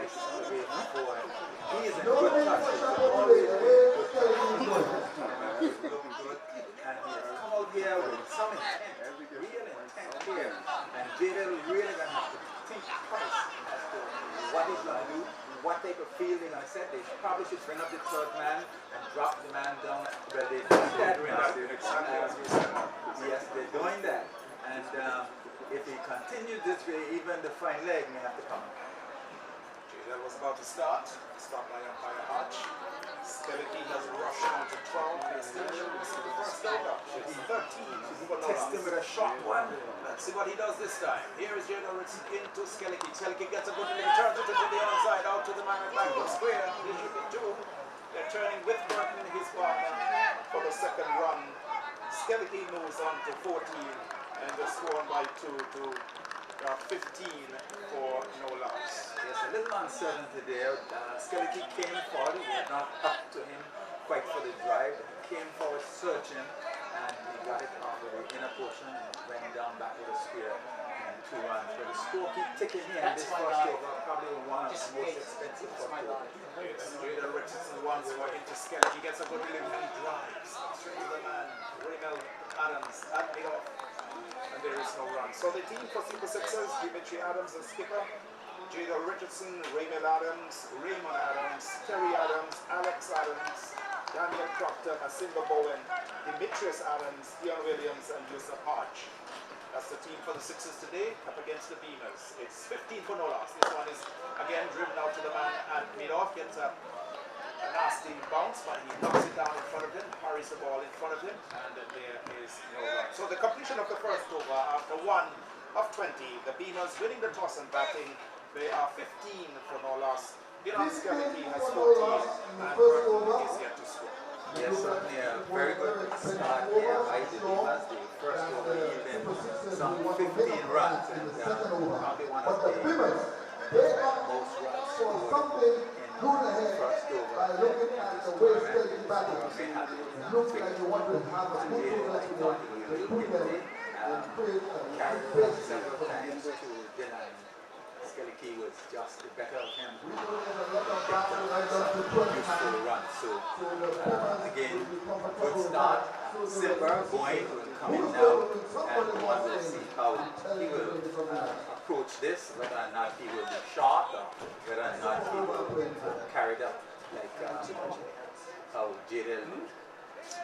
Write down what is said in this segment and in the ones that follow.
like the way before. He is in good touch. Always in good touch. Looking good. And he has come out here with some intent, real intent here. And Jadel really going to have to think twice as to what he's going to do, what type of field they're going to set. They probably should bring up the third man and drop the man down. Well, they do that right now. Yes, they're doing that. And if he continues this way, even the fine leg may have to come. Jadel was about to start by umpire Hodge. Skelly has rushed on to 12. He's still the first over. It's 13. Test him with a short one. Let's see what he does this time. Here is Jadel Richardson into Skelly. Skelly gets a good look, turns it to the outside, out to the man at back square. He should be two. They're turning with Burton, his partner, for the second run. Skelly moves on to 14 and they're scored by 2 to 15 for no loss. Yes, a little uncertainty there. Skelly came forward. We were not up to him quite for the drive. He came forward searching and he got it off of the inner portion and went down back to the square and 2 runs. But the score keep ticking in. This first over, probably one of the most expensive for the Jadel Richardson once more into Skelly. He gets a good delivery and drives straight to the man. Raymond Adams at mid-off. And there is no run. So the team for Super Sixers, Dimitri Adams the skipper, Jadel Richardson, Raymond Adams, Terry Adams, Alex Adams, Daniel Proctor, Masimba Bowen, Demetrius Adams, Dion Williams, and Yusuf Hodge. That's the team for the Sixers today, up against the Beamers. It's 15 for no loss. This one is again driven out to the man at mid-off, gets a nasty bounce, but he knocks it down in front of him, parries the ball in front of him, and there is no run. So the completion of the first over, after 1 of 20, the Beamers winning the toss and batting, they are 15 for no loss. Dylan Skelly has 14, and Burton is yet to score. Yes, certainly a very good start here by the Beamers. The first over yielded some 15 runs, and probably one of the most runs scored first over. By looking at the way Skelly batting, it looks like you want to have a good total to put them and create a big several times to Dylan. Skelly was just the better of him. Useful run. So again, good start. Simper going will come in now, and one will see how he will approach this, whether or not he will be short or whether or not he will carry it up like how Jadel.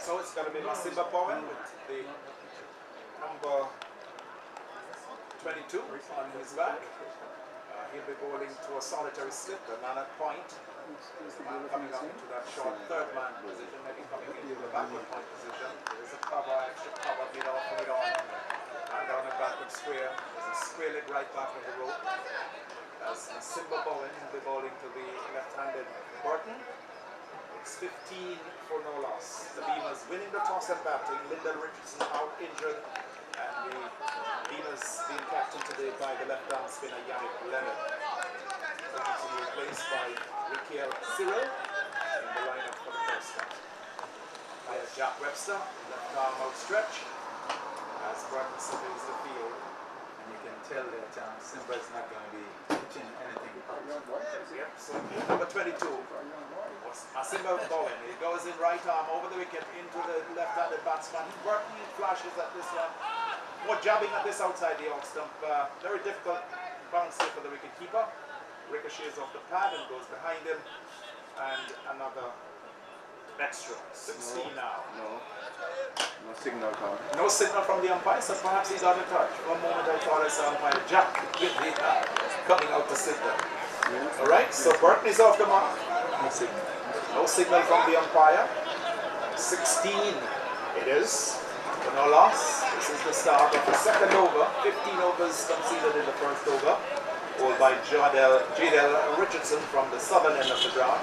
So it's going to be Masimba Bowen with the number 22 on his back. He'll be bowling to a solitary slip, a man at point. The man coming up into that short third man position, maybe coming into the backward point position. There's a cover, extra cover, mid-on, and down the backward square. There's a square leg right back of the rope. As Masimba Bowen will be bowling to the left-handed Burton. It's 15 for no loss. The Beamers winning the toss and batting. Lyndon Richardson out injured. And the Beamers being captained today by the left-arm spinner Yannick Leonard. Richardson replaced by Rikiel Cyril in the lineup for the first time. There's Jack Webster, left arm outstretch, as Burton surveys the field. And you can tell that Simba is not going to be pitching anything. Yep, so number 22 was Masimba Bowen. He goes in right arm over the wicket into the left-handed batsman. Burton flashes at this one. More jabbing at this outside the off stump. Very difficult bounce here for the wicket keeper. Ricochets off the pad and goes behind him. And another extra. 16 now. No signal card. No signal from the umpire, so perhaps he's out of touch. For a moment I thought I saw umpire Jack Whitley coming out to sit there. Alright, so Burton is off the mark. No signal. No signal from the umpire. 16 it is. For no loss. This is the start of the second over. 15 overs conceded in the first over. Bowled by Jadel Richardson from the southern end of the ground.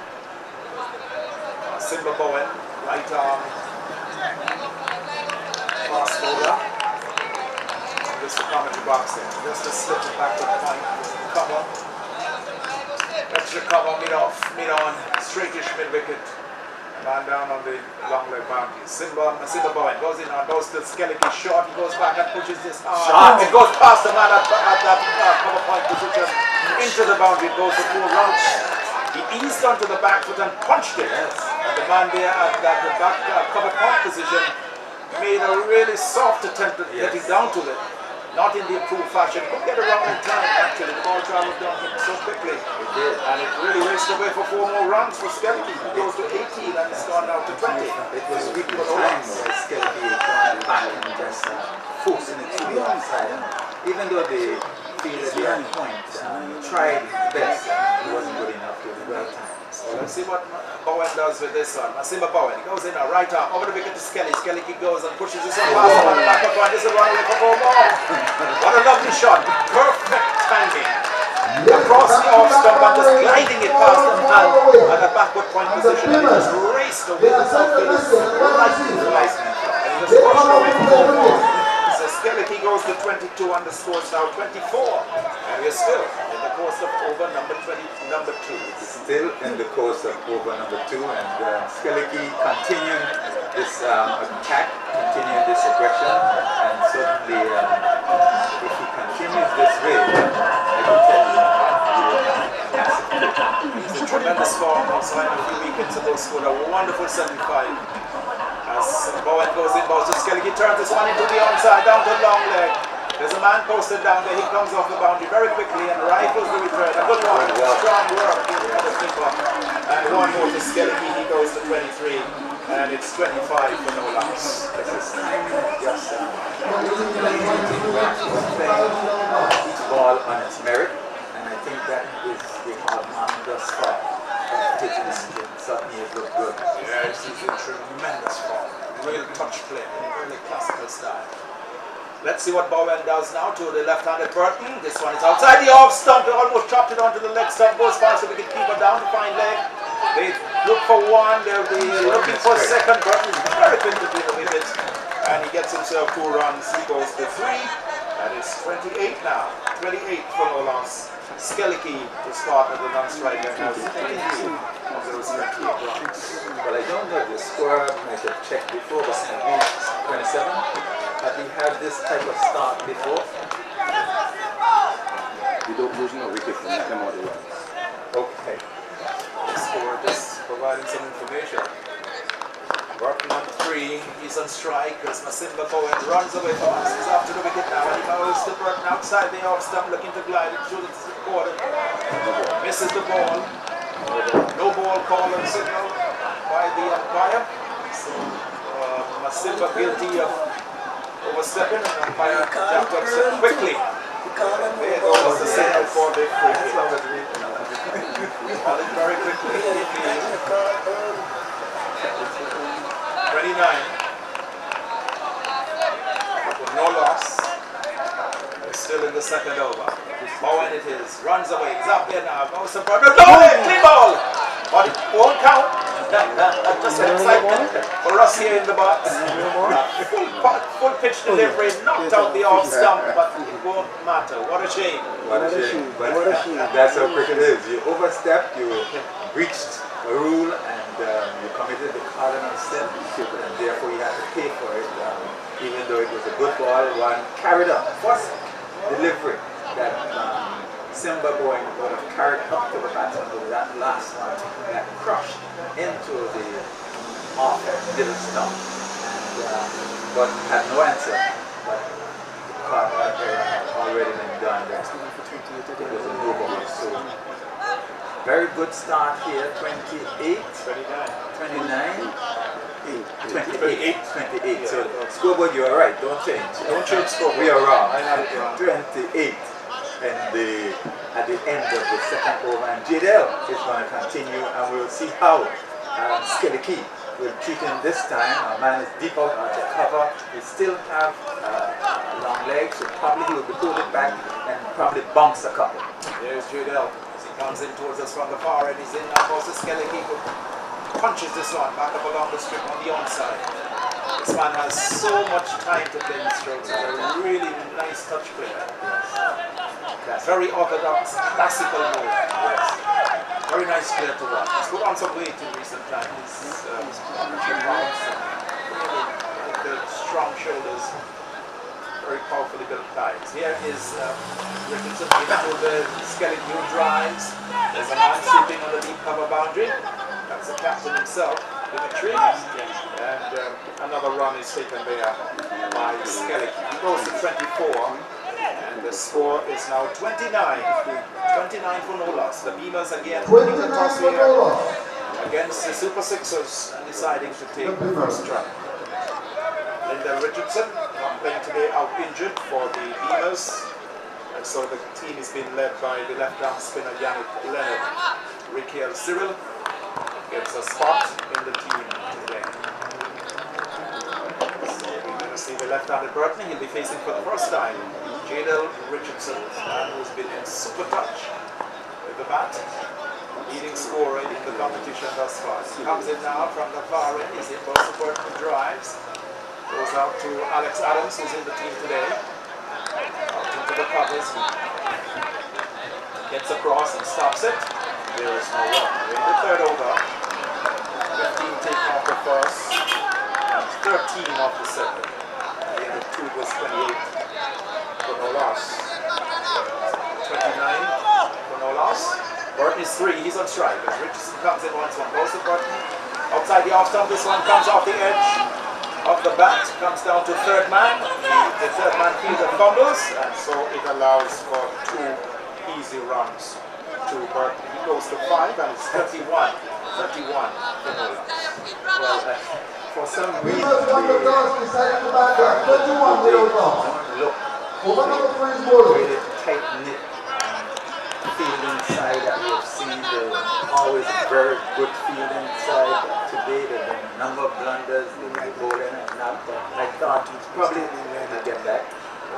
Simba Bowen, right arm. Fast bowler. Just the commentary box there. Just a slip it back to the point. Cover. Extra cover mid-off, mid-on. Straightish mid-wicket. Man down on the long leg boundary. Simba Bowen goes in and goes to Skellicky short. He goes back and pushes this hard. It goes past the man at that cover point position into the boundary. It goes to 4 rounds. He eased onto the back foot and punched it. And the man there at that back cover point position made a really soft attempt at getting down to it. Not in the approved fashion. Couldn't get around in time actually. The ball traveled down him so quickly. It did. And it really raced away for 4 more rounds for Skellicky. He goes to 18 and it's gone down to 20. It was weak for time where Skellicky going back and just forcing it to the outside. Even though they feel at the end point, tried best, it wasn't good enough to the right time. So let's see what Bowen does with this one. Masimba Bowen, he goes in now, right arm, over the wicket to Skelly. Skellicky goes and pushes this one past him on the back of one. This is run away for 4 more. What a lovely shot. Perfect timing. Across the off stump and just gliding it past the hand at the backward point position. And he just raced away the outfielders right to the right. And he just rushed away for 4 more. So Skellicky goes to 22 and the score's now 24. And we're still in the course of over number 2. Still in the course of over number 2, and Skellicky continuing this attack, continuing this aggression, and certainly if he continues this way, I can tell you he will have a massive hit. He's a tremendous form. Also, a few weekends ago scored a wonderful 75. As Bowen goes in, balls to Skellicky, turns this one into the onside, down to long leg. There's a man posted down there. He comes off the boundary very quickly and rifles the return. A good one. Strong work. And 1 more to Skellicky. He goes to 23. And it's 25 for no loss. This is just each ball on its merit, and I think that is the hard man thus far. Certainly it looked good. Yes, he's in tremendous form. Real touch play, really classical style. Let's see what Bowen does now to the left-handed Burton. This one is outside the off stump. They almost chopped it onto the leg stump. Goes past the wicket-keeper down to find leg. They look for one. They'll be looking for a second. Burton is very quick to deal with it. And he gets himself 2 runs. He goes to 3. That is 28 now. 28 for no loss. Skellicky to start at the non-striker has 22 of those 28 runs. Well, I don't know the score. I should have checked before, but maybe 27. Have we had this type of start before? We don't lose no wicket from them all the way. Okay. The score just providing some information. Burton on 3, he's on strike as Masimba Bowen runs away from us. He's after the wicket now and he goes to Burton outside the off stump looking to glide it through the quarter. Misses the ball. No ball call and signal by the umpire. So Masimba guilty of overstepping and umpire jumped up quickly. There goes the signal for the free kick. Call it very quickly. 29. No loss. We're still in the second over. Bowen it is. Runs away. He's up there now. Goes to Burton. No! Clean ball! But it won't count. Just an excitement for us here in the box. Full pitch delivery. Knocked out the off stump, but it won't matter. What a shame. What a shame. But that's how cricket is. You overstepped, you breached a rule, and you committed the cardinal sin, and therefore you had to pay for it. Even though it was a good ball, one carried up. First delivery that Simba Bowen would have carried up to the batsman with that last one that crushed into the off middle stump, but had no answer. But the cardinal error had already been done. It was a no ball. So very good start here. 28, 29. 28. So scoreboard, you are right. Don't change. Don't change scoreboard. We are wrong. I had it wrong. 28 at the end of the second over, and JDL is going to continue, and we'll see how Skellicky will treat him this time. Our man is deep out of the cover. We still have long legs, so probably he will be pulled it back and probably bounce a couple. There's JDL. He comes in towards us from the far end. He's in now. Goes to Skellicky. Punches this one back up along the strip on the onside. This man has so much time to play his strokes. He's a really nice touch player. Very orthodox, classical move. Yes. Very nice player to watch. He's put on some weight in recent times. He's the strong shoulders, very powerfully built thighs. Here is Richardson into the skeleton drives. There's a man sweeping on the deep cover boundary. That's the captain himself, Dimitri. And another run is taken there by Skeleton. He goes to 24. And the score is now 29. 29 for no loss. The Beamers again winning the toss here against the Super Sixers and deciding to take the first try. Linda Richardson, not playing today, out injured for the Beamers. And so the team is being led by the left-arm spinner Yannick Leonard. Rikiel Cyril gets a spot in the team today. So we're going to see the left-handed Burton. He'll be facing for the first time Jadel Richardson, man who's been in super touch with the bat, leading scorer in the competition thus far. He comes in now from the far end. He's in both the Burton drives. Goes out to Alex Adams, who's in the team today. Out into the covers. Gets across and stops it. There is no run. We're in the third over. 15 taken off the first, and 13 off the second. At the end of 2 was 28. For no loss. 29 for no loss. Burton is 3, he's on strike. As Richardson comes in once, one goes to Burton. Outside the off stump, this one comes off the edge of the bat, comes down to third man. The third man fielder fumbles, and so it allows for 2 easy runs to Burton. He goes to 5, and it's 31 for no loss. Well, for some reason, look. Really tight-knit fielding side that we have seen. Always a very good fielding side. Today there have been a number of blunders in the bowling and not, but I thought he's probably going to get back.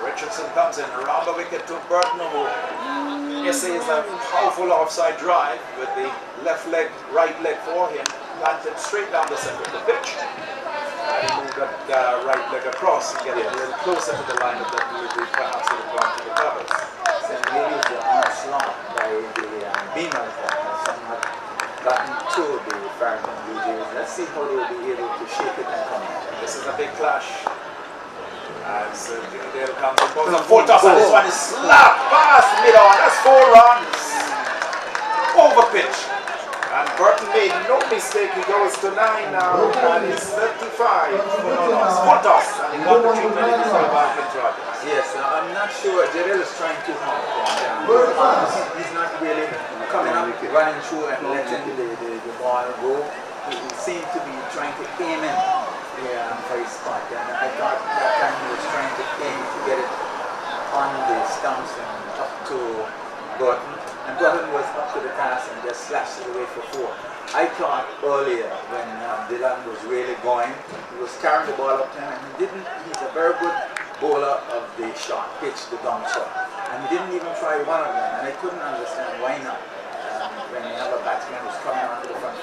Richardson comes in around the wicket to Burton, who essays a powerful offside drive with the left leg, right leg for him, planted straight down the center of the pitch. And he moved that right leg across and get a little closer to the line of that delivery, perhaps to the ground to the covers. So maybe the onslaught by the Beamers that has somewhat gotten to the Farrington UJs. Let's see how they'll be able to shake it and come out. This is a big clash. As Dale comes in, goes a full toss, and this one is slapped past mid-on. That's 4 runs. Over pitch. And Burton made no mistake. He goes to 9 now, and it's 35 for no loss. Full toss, and he got the treatment in his advantage. Yes, I'm not sure. Jadel is trying too hard. He's not really coming up, running through and letting the ball go. He seemed to be trying to aim in for his spot. And I thought that time he was trying to aim to get it on the stumps and up to Burton. And Burton was up to the task and just slashed it away for 4. I thought earlier when Dylan was really going, he was carrying the ball up to him, and he's a very good bowler of the short pitch, the dump shot. And he didn't even try one of them, and I couldn't understand why not. When you have a batsman who's coming onto the front,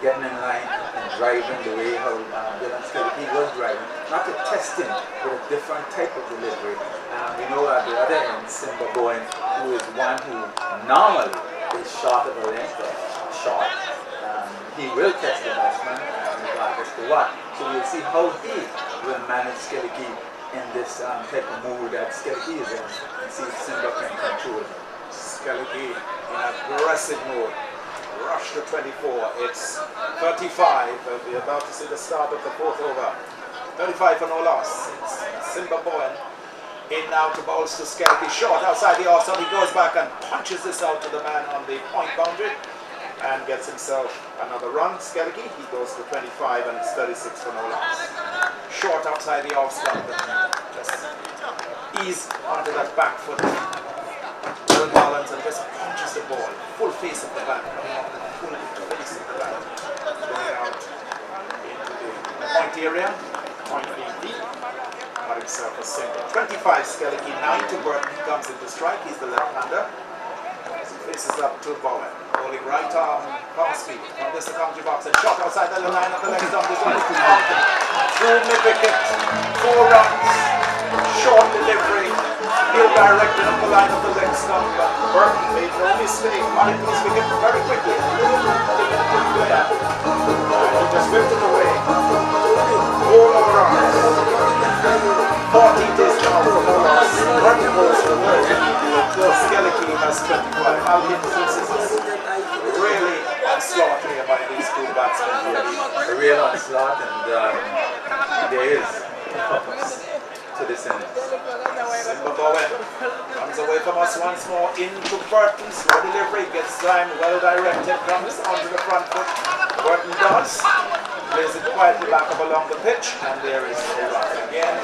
getting in line and driving the way how Dylan Skelleke was driving, not to test him with a different type of delivery. We know at the other end, Simba Bowen, who is one who normally is short of a length, short. He will test the batsman regardless to what. So we'll see how he will manage Skelleke in this type of mood that Skelleke is in, and see if Simba can control him. Skelleke in aggressive mode. Rush to 24. It's 35. We're about to see the start of the 4th over. 35 for no loss. It's Simba Bowen in now to bowls to Skelleke. Short outside the off stump. He goes back and punches this out to the man on the point boundary and gets himself another run. Skelleke, he goes to 25, and it's 36 for no loss. Short outside the off stump and just ease onto that back foot. Will Collins and just punches the ball. Full face of the bat. Full face of the bat. Going out into the point area. Point being deep. Got himself a single. 25 Skelleke, 9 to Burton. He comes into strike. He's the left-hander. Faces up to Bowen. Bowling right arm, palm speed. From this to commentary box and shot outside the line of the left stump. This one is too through mid-wicket. 4 runs. Short delivery. field directed up the line of the leg stump. Burton made no mistake. Martin was wicket very quickly. He just whipped it away. All over arms. 40 days now for no loss. Burton goes to the world. Skellicky has 25. Alvin is really onslaught here by these two batsmen. A real onslaught, and there is purpose to this innings. Simba Bowen comes away from us once more into Burton. Slow delivery, gets time, well directed, comes onto the front foot. Burton does. Plays it quietly back up along the pitch, and there is a run. Again,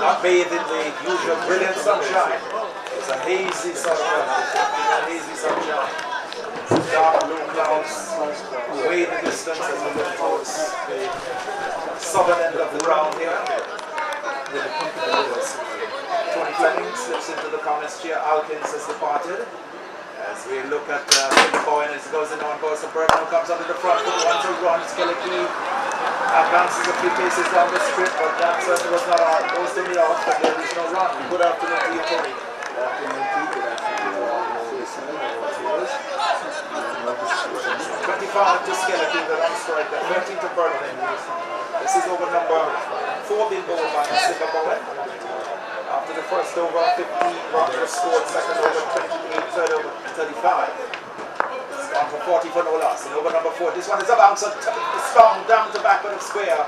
not bathed in the usual brilliant sunshine. It's a hazy sort of hazy sunshine. Dark blue clouds way in the distance as we look towards the southern end of the ground here. With the company leaders. Tony Fleming slips into the comments chair. Alkins has departed. As we look at Bowen as he goes in on, goes to Burton, comes under the front foot, wants to run. Skellicky advances a few paces down the strip, but that certainly was not hard. Goes to the off, but there is no run. Good afternoon to you, Tony. Good afternoon to you. 25 to Skellicky, the run strike, 13 to Burton. This is over number 4 being bowled by Simba Bowen. After the first over, 15 runners scored, second over 28, third over 35. It's gone for 40 for no loss. And over number 4, this one is a bouncer, strong down to backward of square.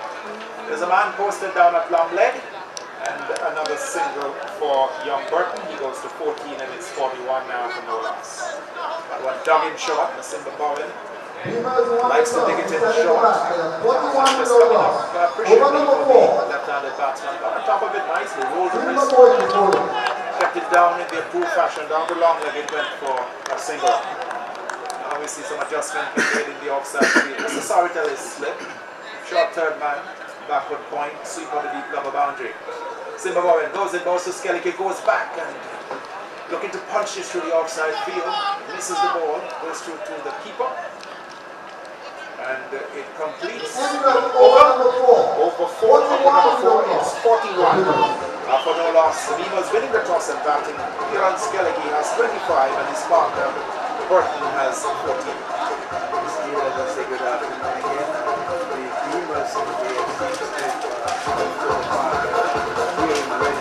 There's a man posted down at long leg, and another single for young Burton. He goes to 14 and it's 41 now for no loss. That one dug in short, Simba Bowen. Likes to dig it in short. Just coming up appreciably for the left-handed batsman. Got on top of it nicely, rolled the wrist, kept it down in the approved fashion, down the long leg it went for a single. Now we see some adjustment made in the offside field. Mr. Saritel is slip. Short third man, backward point, sweep on the deep cover boundary. Simba Bowen goes in, goes to Skellicky, goes back and looking to punch this through the offside field. Misses the ball, goes through to the keeper. And it completes over 4 for number 4 is 41 for no loss. Lima's winning the toss and batting. Here on Skellicky has 25 and his partner Burton has 14. Let's say good afternoon again. The Lima's in the AFC here in the red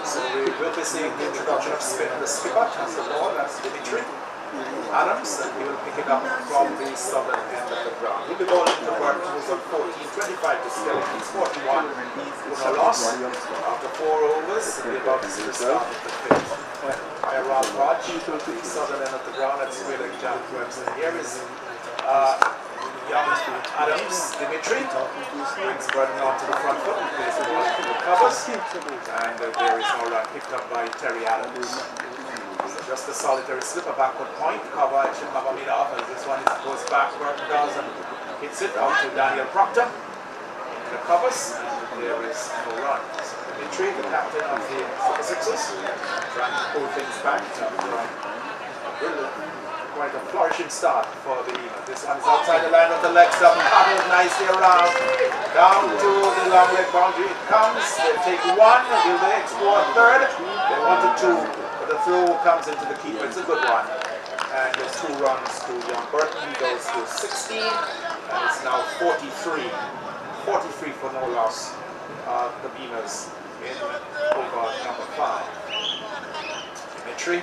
So we will be seeing the introduction of spin the skipper as the ball, that's Dimitri Adams, and he will pick it up from the southern end of the ground. He'll be bowling to Burton, who's on 14, 25 to Skellicky, 41, no loss. After 4 overs, the above is the start of the 5th. By Ralph Hodge, the southern end of the ground, that's Wheeling John Webster. Here is young Adams, Dimitri, brings Burton onto the front foot, he plays the ball into the covers, and there is no run picked up by Terry Adams. So just a solitary slip, a backward point, cover, it should cover me off, and this one goes back, Burton does, and hits it out to Daniel Proctor. In the covers, there is no run. So Dimitri, the captain of the Super Sixers, trying to pull things back, quite a flourishing start for the Eagles. This one is outside the line of the leg, paddled nicely around. Down to the long leg boundary it comes. They take one, give the explore a third. They wanted two, but the throw comes into the keeper. It's a good one. And there's 2 runs to John Burton. He goes to 16, and it's now 43. 43 for no loss. The Beamers in over number 5. Dimitri,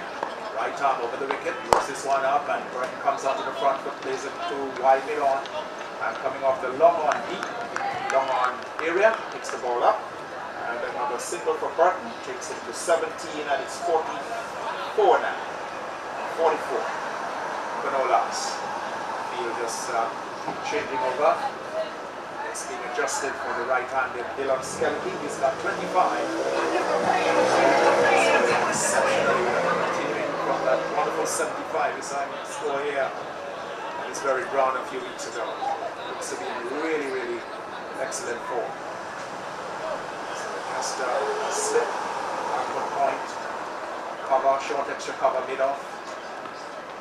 right arm over the wicket, moves this one up, and Burton comes onto the front foot, plays it to wide mid on, and coming off the long on deep, long on area, picks the ball up, and another single for Burton, takes it to 17, and it's 44 now. 44 for no loss. Field just changing over. It's being adjusted for the right-handed Dylan Skelky. He's got 25. Continuing from that wonderful 75 is I'm score here. And it's very brown a few weeks ago. Looks to be in really, really excellent form. So just slip, backward point, cover, short extra cover, mid-off,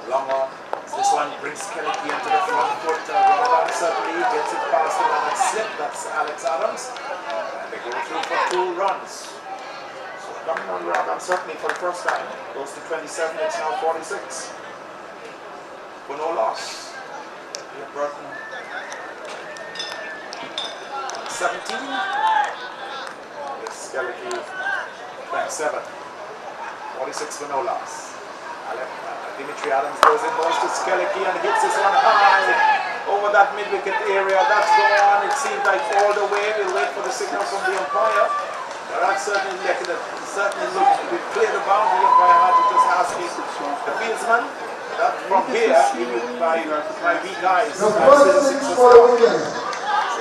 long on. This one brings Kelly into the front foot. Ramadan certainly gets it past the one and slip. That's Alex Adams. And they go through for 2 runs. So coming on Ramadan certainly for the first time. Goes to 27, it's now 46. For no loss. Here Burton. 17. It's Kelly 27. 46 for no loss. Dimitri Adams goes in, goes to Skelky and hits this one high over that mid-wicket area. That's gone. It seems like all the way. We'll wait for the signal from the umpire. But that's certainly looking at, certainly looking to clear the boundary. The umpire had to just ask the fieldsman. That from here, even by weak eyes.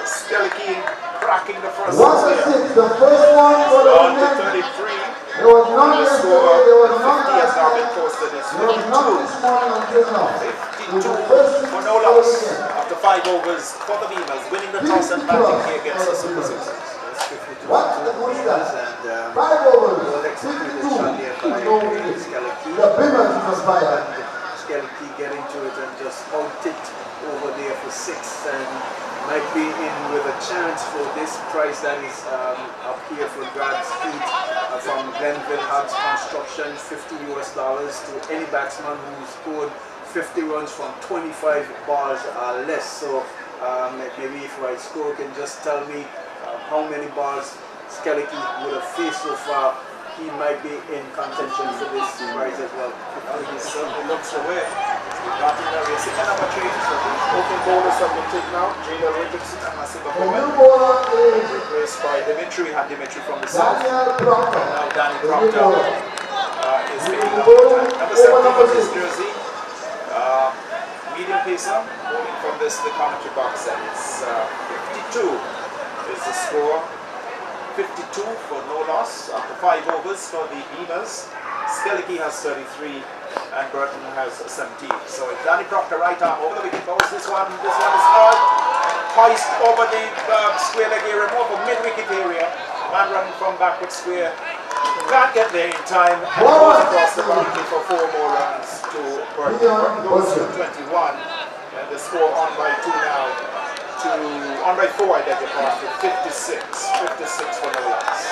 Skelky cracking the first one. The first one for the On to women. 33. There was none yesterday, there was none last now been night. posted is There was none this morning until now. 52 for no loss after 5 overs for the Beamers, winning the toss and batting here against the Super Sixers. What the good that? 5 overs, 52 to no wickets. The Beamers is on fire. Skelky get into it and just out it over there for 6 and might be in with a chance for this prize that is up here for grabs from Glenville Hobbs Construction, $50 to any batsman who scored 50 runs from 25 balls or less. So maybe if my score can just tell me how many balls Skelky would have faced so far, he might be in contention for this prize as well. He certainly looks away. We've got in there. We're seeing another change. So the open bowlers have been taken out. Jada Richardson and Masika Bowman. Replaced by Dimitri. We had Dimitri from the south. And now Danny Proctor is making number 17 of his jersey. Medium pacer. Moving from the commentary box. And it's 52 is the score. 52 for no loss after 5 overs for the Beamers. Skelky has 33 and Burton has 17. So it's Danny Proctor right arm over the wicket post. This one is out. Hoist over the square leg area, more of a mid-wicket area. Man running from backward square. Can't get there in time and goes across the boundary for 4 more runs to Burton. Burton goes to 21 and the score on by 2 now. On by 4, I beg your pardon, 56 for no loss.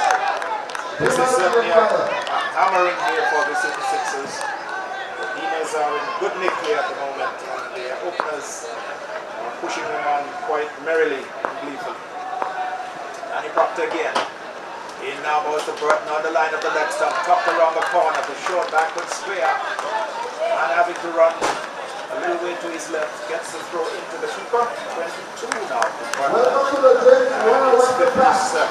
This is certainly a hammering here for the Super Sixers. The Beamers are in good nick here at the moment, and the openers are pushing them on quite merrily and gleefully. Danny Proctor again. In now goes to Burton on the line of the leg stump, tucked around the corner, the short backward square, and having to run a little way to his left, gets the throw into the keeper. 22 now. Welcome to the James It's 57.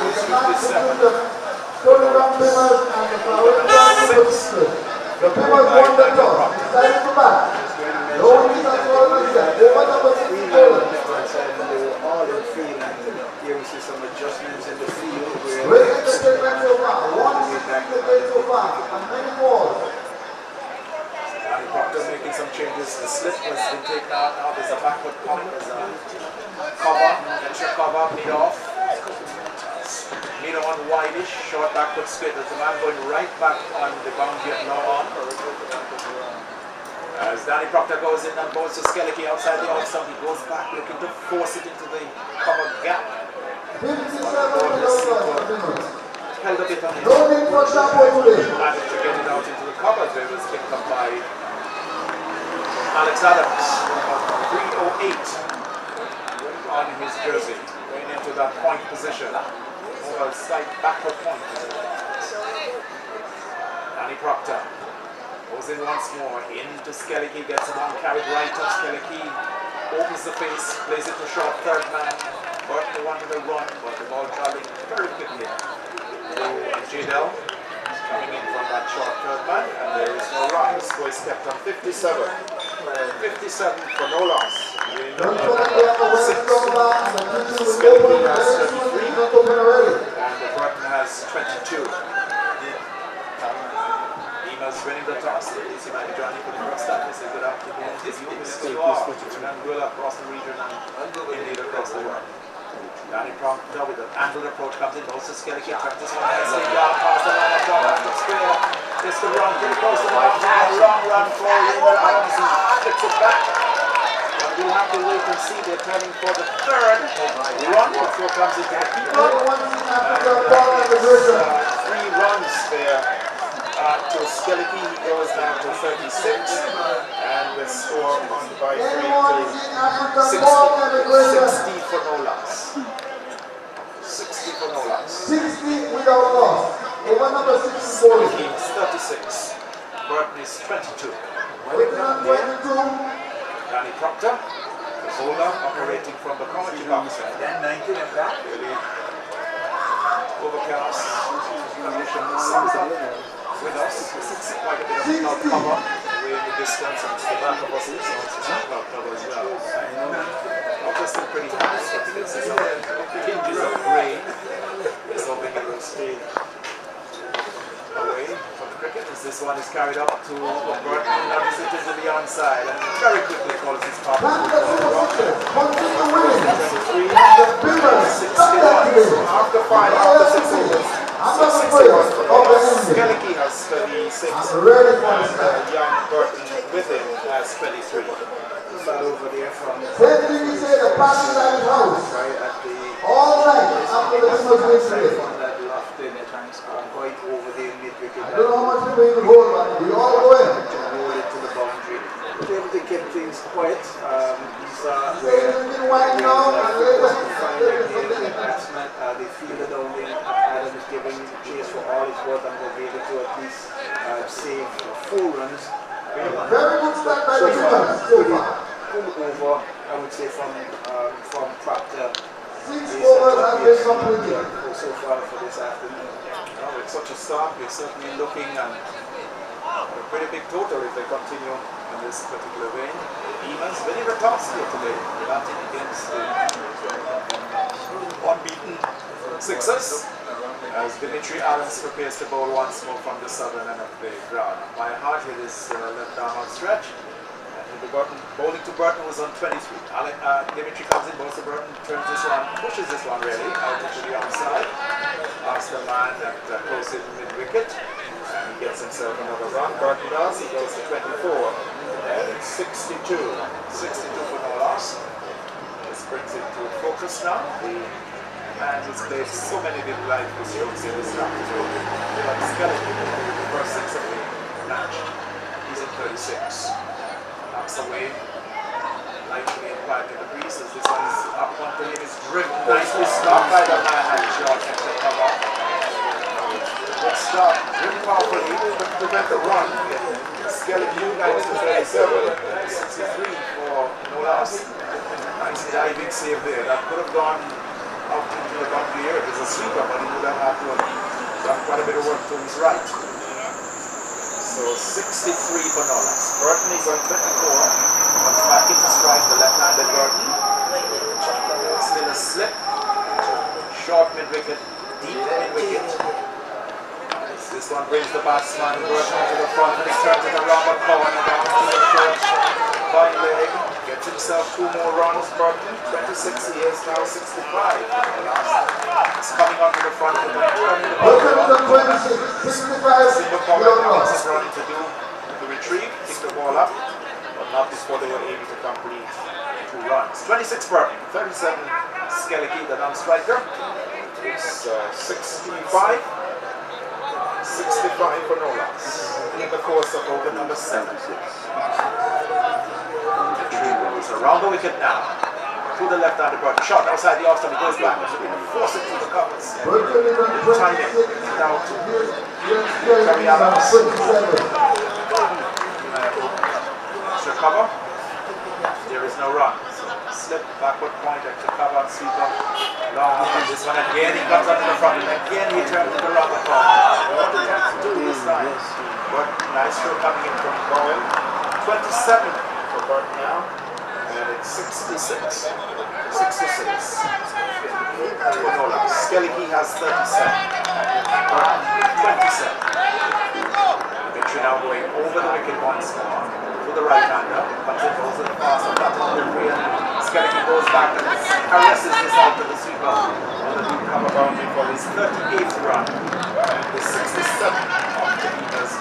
It's 57. Stoney Beamers and the Farrington. The Beamers won the toss. Decided to bat. No hits at all this time. Over number 6 bowlers. All in field, and here we see some adjustments in the field. Raising the statement so far. 160 the game so far. And many balls. Danny Proctor making some changes. The slip has been taken out now. There's a backward pump. There's a cover, extra cover, mid off. Mid on wideish, short backward split. There's a man going right back on the boundary and now on. As Danny Proctor goes in and bowls to Skelky outside the off stump, he goes back looking to force it into the cover gap. hit on it. No need for shampoo today. Managed to get it out into the covers. It was picked up by Alex Adams. 308 on his jersey. Going into that point position. Over slight backward point. Danny Proctor goes in once more. Into Skellicky. Gets him on. Carried right up. Skellicky opens the face. Plays it to short third man. Burton wanted to run, but the ball traveling very quickly. Jadel coming in from that short third man, and there is no run. The score is kept on 57. 57 for no loss. Skellicky has 33, and the Burton has 22. Emas winning the toss. Lacey might be joining for the first time. They say good afternoon. This is Anguilla across the region and indeed across the world. Danny Proctor with an angled approach comes in, goes to Skellicky, turns this one nicely down past the line of top, it's clear, it's the run, getting close to the line, a long run for Raymond Adams, he flips it back. But we'll have to wait and see, they're turning for the third run, the throw comes into the keeper, and 3 runs there to Skellicky, he goes down to 36, and the score on by 3 to 60 for no loss. 60 for no loss. 60 without loss. Over number 64. Skellicky is 36. Burton is 22. Danny Proctor, the bowler operating from the comedy box. Then 19 and back. Really overcast conditions. Sums up with us. Quite a bit of cloud cover. Way in the distance, and it's the back of us. So it's some cloud cover as well. Obviously pretty high, but it's some tinges of grey. It's hoping it will stay away from the cricket as this one is carried up to Burton. Now this is to the onside and very quickly calls his part. 23, 61. So after 5, after 6 overs. 61. Skellicky has 36. And young Burton with him has 23. Over there from the passing line house. right at the All night after the Christmas week. on that left in quite over there mid-wicket. I don't know how much we can hold, but we all go in. Roll it to the boundary. They able to keep things quiet. These are Winding down and later. batsmen. They feel it only. Adam is giving chase for all his worth and will be able to at least save 4 runs. Very good start by the Humans so far. Over, I would say, from Proctor. 6 overs have been completed. So far for this afternoon. With such a start, we're certainly looking at a pretty big total if they continue in this particular vein. Emas winning the toss here today, batting against the unbeaten Sixers, as Dimitri Adams prepares to bowl once more from the southern end of the ground. By heart hit his left arm outstretched. The bowling to Burton was on 23. Dimitri comes in, bowls to Burton, turns this one, pushes this one really out into the onside. Past the man that close in mid-wicket, and he gets himself another run. Burton does, he goes to 24, and it's 62. 62 for no loss. This brings it to focus now. The man who's played so many big live strokes in this afternoon. Like Skellicky, the first 6 of the match. He's at 36. Knocks away, lightly and quiet in the breeze as this one is up onto him, is driven nicely, stopped by the man at short and to cover. Good stop, driven powerfully, to prevent the run. Skellicky unites to 37, 63 for no loss. Nice diving save there, that could have gone out into the boundary area. It was a sweeper, but he would have had to have done quite a bit of work to his right. So 63 for no loss. Burton is on 24. Comes back into strike, the left-handed Burton. Still a slip. Short mid-wicket, deep mid-wicket. This one brings the batsman Burton to the front and he turns it around the corner down to the short fine leg. Gets himself 2 more runs. Burton, 26 years now, 65 for no loss. It's coming onto the front of the Welcome to 26, 65, running to do the retrieve, kick the ball up, but not before they were able to complete 2 runs. 26 Burton, 37 Skellicky, the non-striker. It's 65 65 for no loss in the course of over number 7. So around the wicket now. To the left hand approach. Shot outside the off-stump. It goes back. Force it to the covers. Time it. Now to carry out. To cover. There is no run. So slip backward pointer to cover and sweep up. Long on this one again. He comes up to the front and again he turns to the rubber corner. What did he do this time? But nice throw coming in from Bowen. 27 for Burt now. And it's 66. 66. Skelly has 37. 27. Victory now going over the wicket once more. To the right hander. But it goes in the pass of that delivery. Skelly goes back and caresses this out to the sweeper. On the deep cover boundary for his 38th run. And the 67 of the Beaters.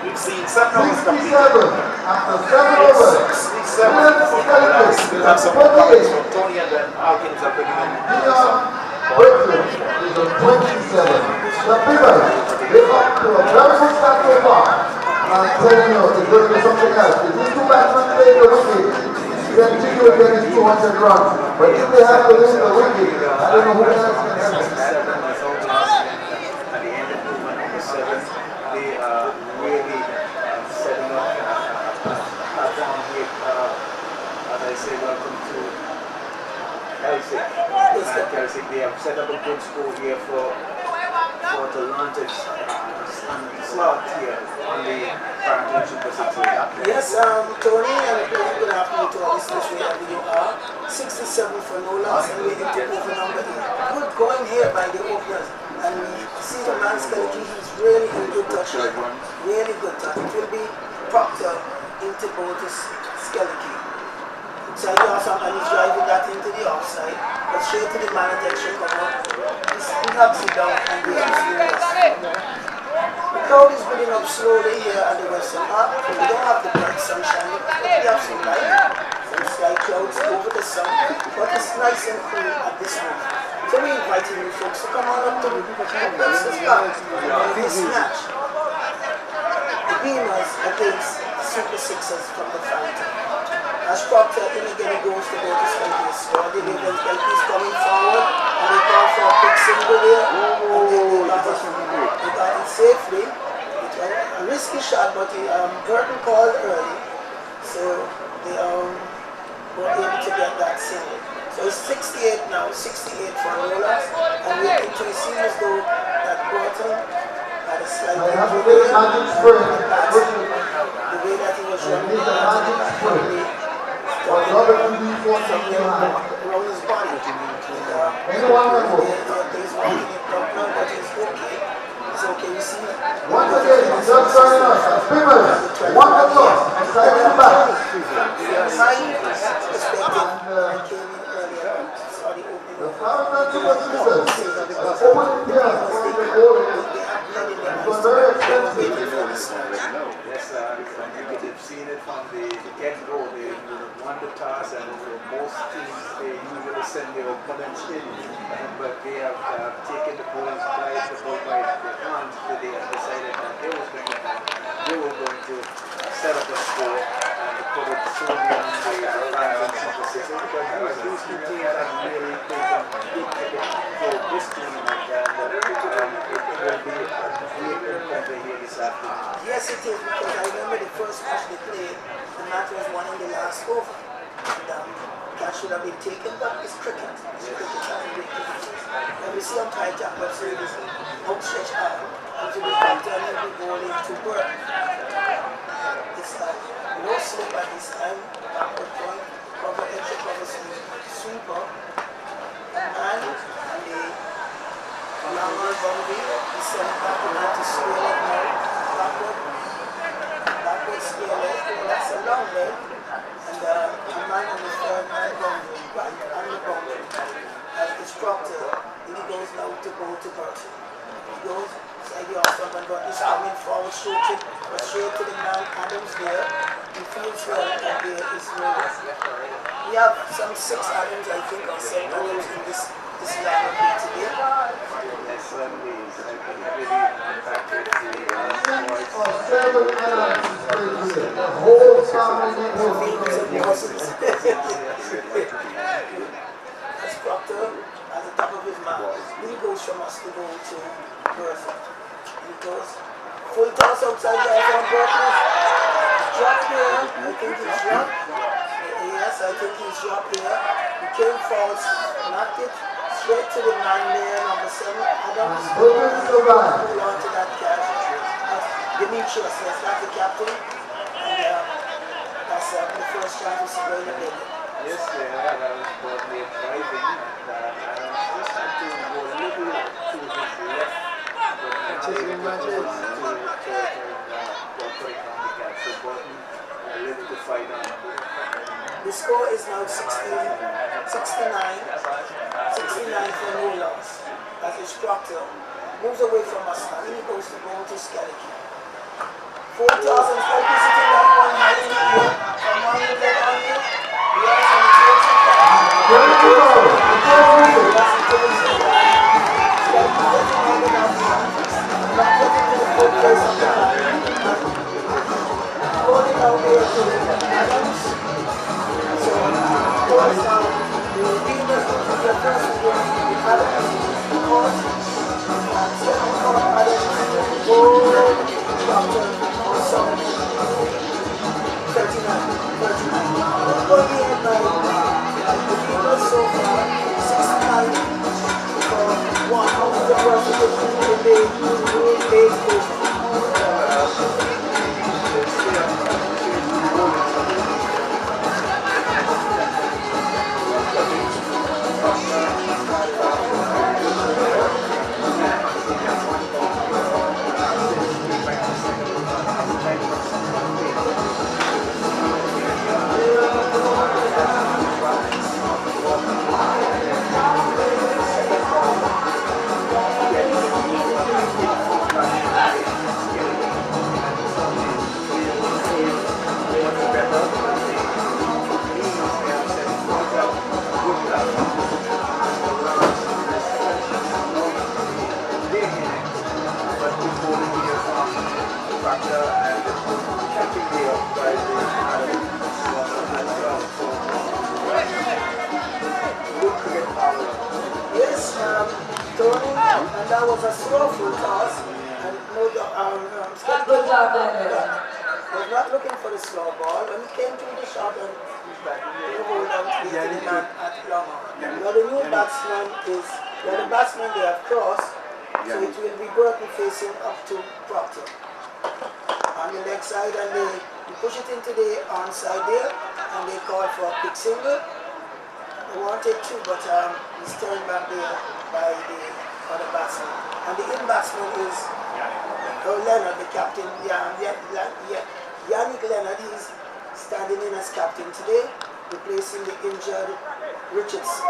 We've seen 7 overs completed. After 7 overs. 67 for Nicholas. We'll have some more comments from Tony and then Alkins are bringing in. Britain is on 27. The Beavers, they up to a very good start so far. I'm telling you, it's going to be something else. If these two batsmen play the wicket, continue to get his 200 runs. But if they have to lose the wicket, I don't know who else can help them. At the end of number 7, they are really setting up a down here. As I say, welcome to Kelsey. They have set up a good score here for Atlantic slot here on the Farrington Super 6. Yes, Tony, and good afternoon to our listeners wherever you are. 67 for no loss and waiting to over number 8. Good going here by the openers. And we see the man Skelly, he's really in good touch. Really good touch. It will be Proctor into Botus Skelly. So he he's driving that into the offside, but straight to the man and should come up. He knocks it down and goes to the crowd is building up slowly here at the Western Park. We don't have the bright sunshine, but we have some light. Some slight clouds over the sun, but it's nice and cool at this moment. So we invite you folks to come on up to Western Park in this match. The Beamers against the Super Sixers from the Farrington. As Proctor in again goes to go to Skelly's score. The Ravens is coming forward and they call for a quick single there. And they got it safely. It was a risky shot, but Burton called early. So they were able to get that single. So it's 68 now, 68 for Rollers. And we're into it seems as though that Burton had a slight injury there. The way that he was running around his body. Anyone can go. He's walking it up now, but it's okay. It's okay, you see. Once again, just joining us. Beavers, 1 o'clock. Excited to back. The Farrington Super Sixers are opening here for the goal. It was very expensive. Yes, you've seen it from the get-go. They won the toss, and for most teams, they usually send their opponents in. But they have taken the ball by the hand today and decided that they were going to set up a score and put it solely on the Farrington Super Sixers. Because these two teams have really taken big ticket for this tournament, and it will be a great encounter here this afternoon. Yes, it is, because I remember the first match they played, the match was won in the last over. And that should have been taken, but it's cricket. It's cricket. And we see on Ty Jack, but so this outstretched arm until the captain will be going into work. It's no slip at this time, backward point, cover entry, cover sweeper, and the long run boundary, he sent it back to square it now, backward square it, that's a long way, and the man on the third man boundary, right on the boundary, as it's Proctor, he goes now to go to Burton. He goes, side the off and Burton is coming forward, shooting, but straight to the man Adams there, he feels well, and there is Rose. We have some 6 Adams, I think, or 7 Adams in this lineup here today. Yes, certainly is. I think really impacted the Melvin Adams is playing here. The whole family network is playing here. That's Proctor at the top of his mouth. He goes from us to go to Bertha. He goes full toss outside there from Bertha. Drop here. I think he's dropped. Yes, I think he's dropped here. He came false, knocked it straight to the man there, number 7, Adams. Hold on to that catch. Demetrius, yes, that's the captain. And that's the first chance to see going to bid. Yes, that was probably driving, and Adams just had to go a little to his left, but putting on the catch. So Burton a little to fight on. The score is now 69 for no loss. That is Proctor. Moves away from us now. He goes to go to Skeleton. 4,000 electricity that one high in the air. From one you get on you. Yes, and it takes it back. That's the Skeleton getting on the last one. Not getting to the full place of the line. Rolling out there to Adams. So, of course, the Beavers will be their first game. Adams, of course, and second call, Adams, Proctor, or some 39. What's going to be by the Beavers so far? 69 for 1. How is the first game? Yes, Tony, and that was a skillful toss. And no, Good job there. was not looking for the slow ball. When he came to the shot and he hold on to the man at long on. Now the new batsman is, the batsman they have crossed, so it will be Burton facing up to Proctor. On the leg side, and they push it into the onside there, and they call for a quick single. They wanted to, but he's turned back there by the other batsman. And the in batsman is Leonard, the captain. Yannick Leonard, he's standing in as captain today, replacing the injured Richardson.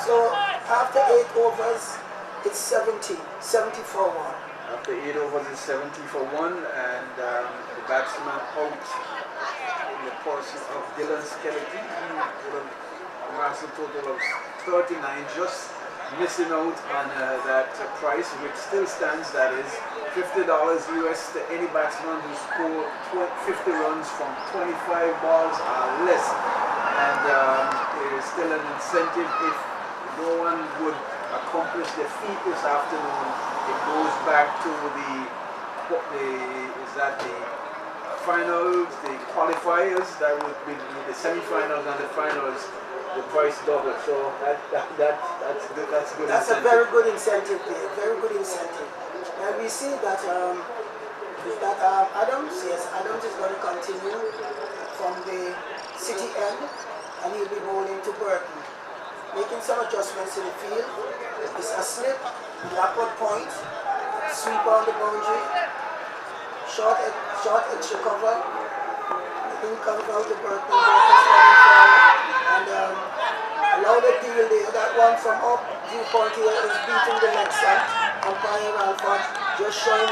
So after 8 overs, it's 74-1. After 8 overs, it's 70 for 1, and the batsman out in the person of Dylan Skeleton, who would have amassed a total of 39, just missing out on that price, which still stands, that is $50 US to any batsman who scored 50 runs from 25 balls or less. And there is still an incentive if no one would accomplish the feat this afternoon. It goes back to the finals, the qualifiers, that would be the semi-finals and the finals. The price double, so that's good. That's good. That's incentive. A very good incentive there. Very good incentive. And we see that Adams is going to continue from the city end, and he'll be bowling to Burton, making some adjustments to the field. It's a slip, backward point, sweep on the boundary, short extra cover. In comes out to Burton, and allow the deal there. That one from up viewpoint here is beating the leg side. Umpire Alford just showing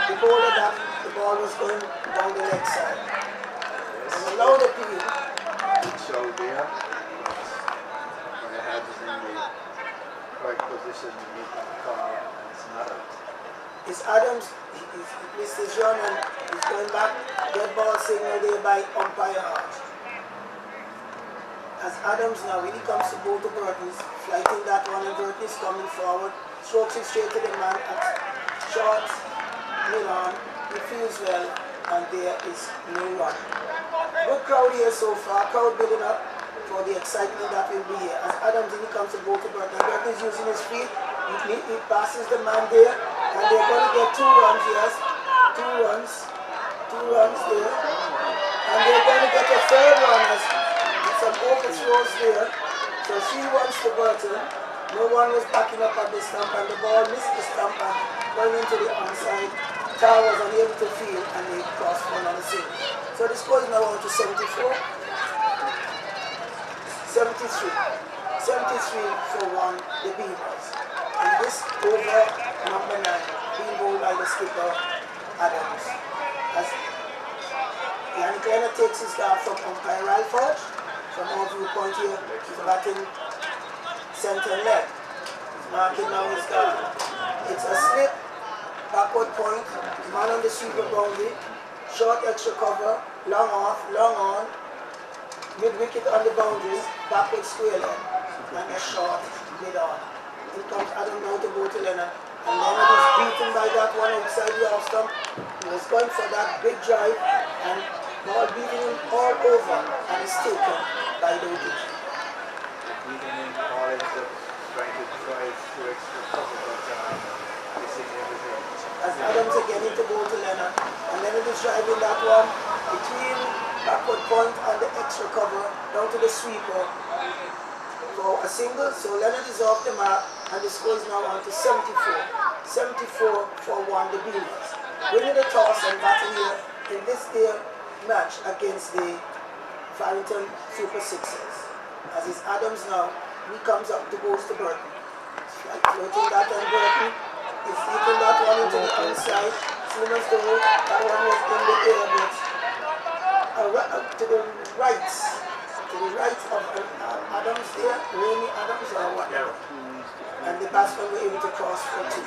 the bowler that the ball was going down the leg side. And allow the deal. So there, when the head is in the correct position, you need to come here, and it's not out. It's Adams. He's missed his run and he's going back. Dead ball signal there by umpire Hart. As Adams now, when he comes to go to Burton's, flighting that one, and Burton is coming forward, strokes it straight to the man at short, mid-on, he feels well, and there is no run. Good crowd here so far, crowd building up for the excitement that will be here. As Adams, when he comes to go to Burton, Burton is using his feet, he passes the man there, and they're going to get 2 runs, yes, 2 runs there, and they're going to get a 3rd run as some open throws there. So 3 runs to Burton. No one was backing up at the stump, and the ball missed the stump and going into the onside. Tar was unable to field, and they crossed for another single. So the score is now on to 74. 73. 73 for 1, the Beavers. And this over number 9, being bowled by the skipper, Adams. As Yannick Leonard takes his guard from umpire Ralph Hodge. From our viewpoint here, he's batting center leg. He's marking now his guard. It's a slip, backward point, man on the sweeper boundary, short extra cover, long off, long on, mid wicket on the boundary, backward square leg, and a short mid on. Here comes Adam now to go to Leonard, and Leonard is beaten by that one outside the off stump. He was going for that big drive, and ball beating him all over, and is taken by the wicket. Beating him all into trying to drive to extra cover, but missing everything. As Adams again into go to Leonard, and Leonard is driving that one between backward point and the extra cover down to the sweeper for a single. So Leonard is off the mark, and the score is now on to 74. 74 for 1, the Beavers. Winning the toss and batting here in this year match against the Farrington Super Sixers. As is Adams now, he comes up to goes to Burton. Like floating that on Burton. He's taking that one into the inside. Seeing as though that one was in the air, but to the right of Adams there, Rainy Adams or whatever. And the batsmen were able to cross for 2.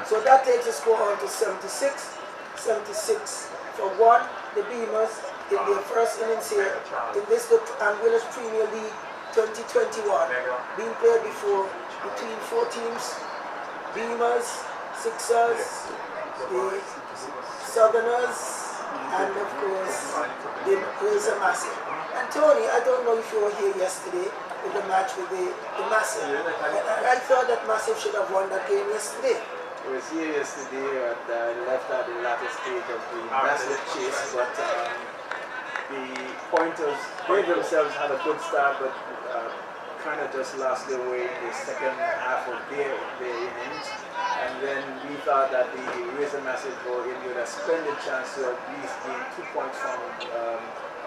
So that takes the score on to 76. 76 for 1, the Beamers in their first innings here in this Anguilla Premier League 2021, being played before between 4 teams, Beamers, Sixers, the Southerners, and of course the Razor Massive. And Tony, I don't know if you were here yesterday with the match with the Massive. I thought that Massive should have won that game yesterday. I was here yesterday and left at the latter stage of the massive chase, but the Pointers, they themselves had a good start, but kind of just lost their way in the second half of their innings. And then we thought that the Razor Massive were in with a splendid chance to at least gain 2 points from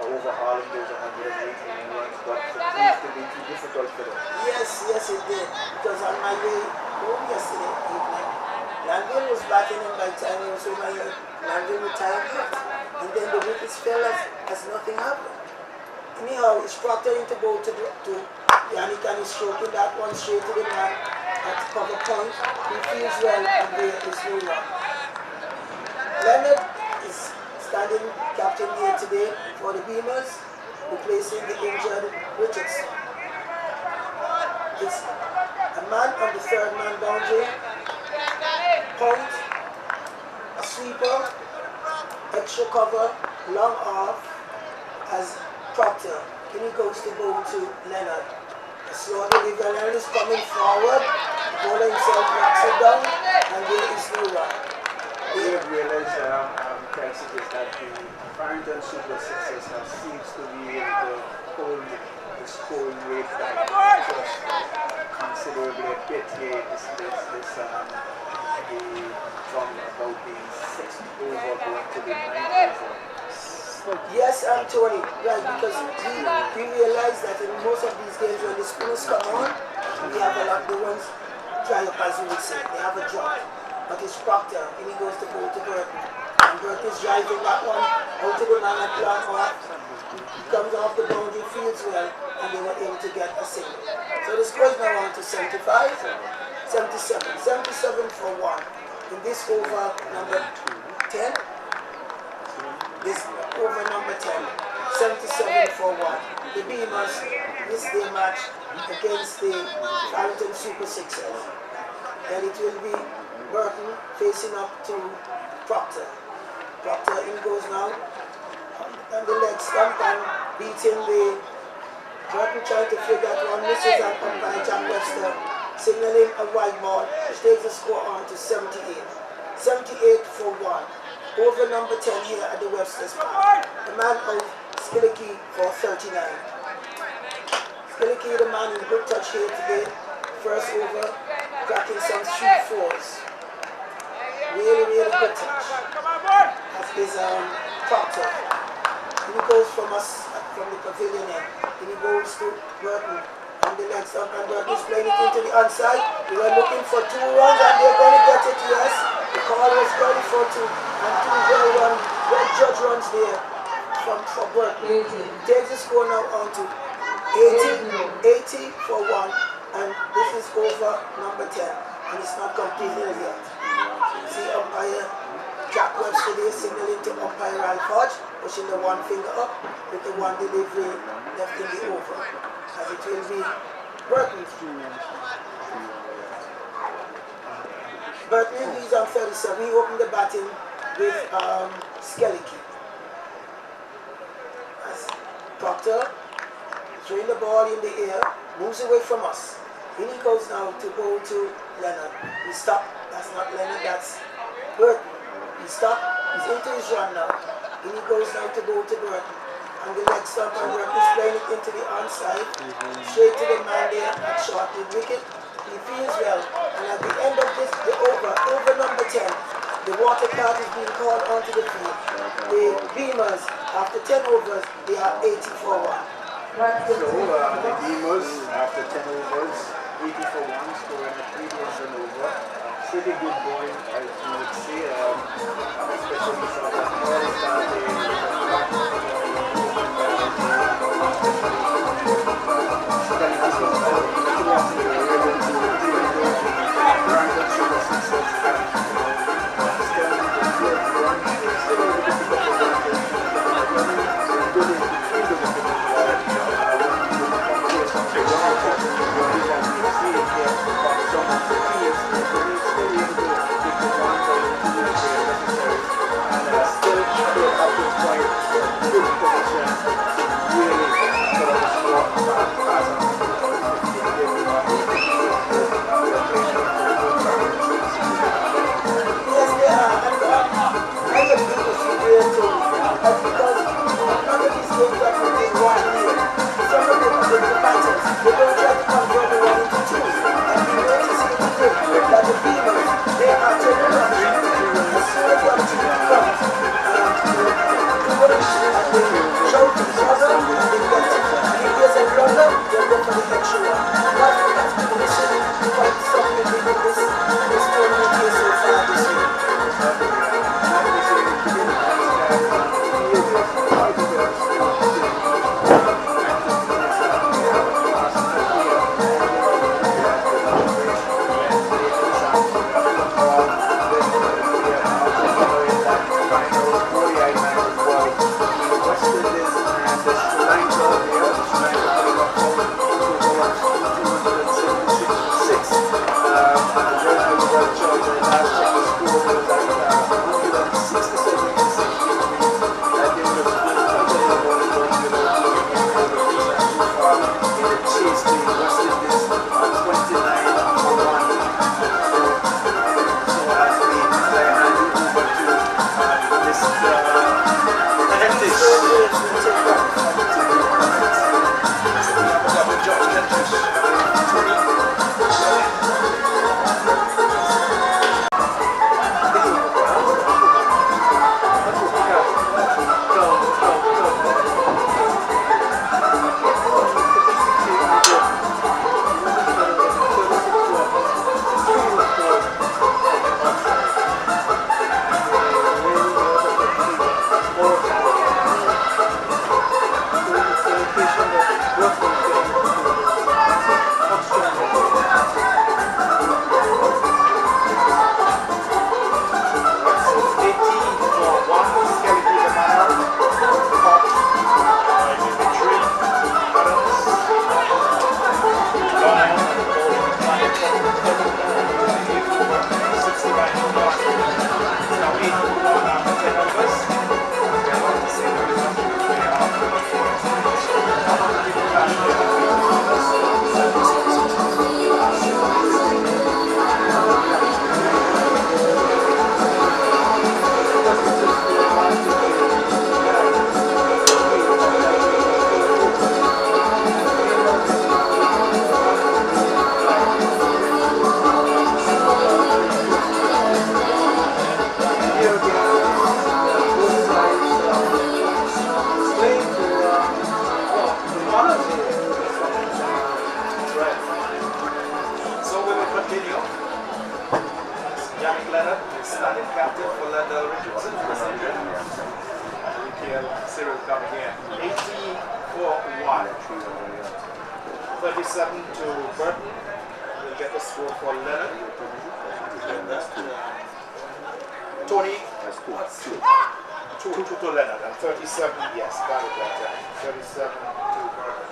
overhauling those 118 runs, but it proved to be too difficult for them. Yes, it did. Because on my way home yesterday evening, Langdon was batting in by time he was over here. Langdon retired hit. And then the wickets fell as nothing happened. Anyhow, it's Proctor to go to Yannick, and he's stroking that one straight to the man at cover point. He feels well, and there is no run. Leonard is standing captain here today for the Beamers, replacing the injured Richards. It's a man on the 3rd man boundary. Point, a sweeper, extra cover, long off, as Proctor. Then he goes to go to Leonard. A slow delivery. Leonard is coming forward. The bowler himself knocks it down, and there is no run. We have realized, Kelsey, is that the Farrington Super Sixers seems to be able to hold the scoring rate back just considerably a bit here. From about the 6th over going to the 9th over. Yes, Tony, right, because we realize that in most of these games when the spinners come on, we have a lot of the ones dry up, as you would say. They have a drop. But it's Proctor, and he goes to go to Burton. And Burton is driving that one out to the man at long off. He comes off the boundary, fields well, and they were able to get a single. So the score is now on to 75, 77. 77 for 1 in this over number 2. 10. This over number 10. 77 for 1. The Beamers missed their match against the Farrington Super Sixers. And it will be Burton facing up to Proctor. Proctor in goes now. And the leg stump and beating the Burton trying to figure out one misses and umpire Jack Webster signaling a white ball which takes the score on to 78. 78 for 1. Over number 10 here at the Webster's Park. The man out, Skillicky for 39. Skillicky, the man in good touch here today. First over, cracking some street fours. Really good touch. As is Proctor. He goes from us from the pavilion end. Then he goes to Burton on the next up, and Burton is playing it into the outside. They were looking for 2 runs and they're going to get it, yes. The call was going for 2 and 2 well judge runs there for Burton. Takes the score now on to 80 for 1, and this is over number 10 and it's not completed yet. See umpire Jack Webster there signaling to umpire Ralph Hodge, pushing the one finger up with the one delivery left in the over. As it will be Burton. Burton leads on 37. He opened the batting with Skillicky. As Proctor throwing the ball in the air, moves away from us. In he goes now to go to Leonard. He stopped. That's not Leonard, that's Burton. He stopped. He's into his run now. In he goes now to go to Burton. And the leg stump and Burton is playing it into the onside. Straight to the man there at short mid wicket. He feels well. And at the end of this, the over number 10, the water card is being called onto the field. The Beamers, after 10 overs, they are 80 for 1. So the Beamers, after 10 overs, 80 for 1, scoring a 3 runs and over. Pretty good bowling, as you would see, especially from the first continue. Yannick Leonard is standing captain for Lendell Richardson for the season. And Retail Cyril coming in. 18 for 1. 37 to Burton. We'll get the score for Leonard. Tony. To Leonard. And 37, yes, got it right there. 37 to Burton.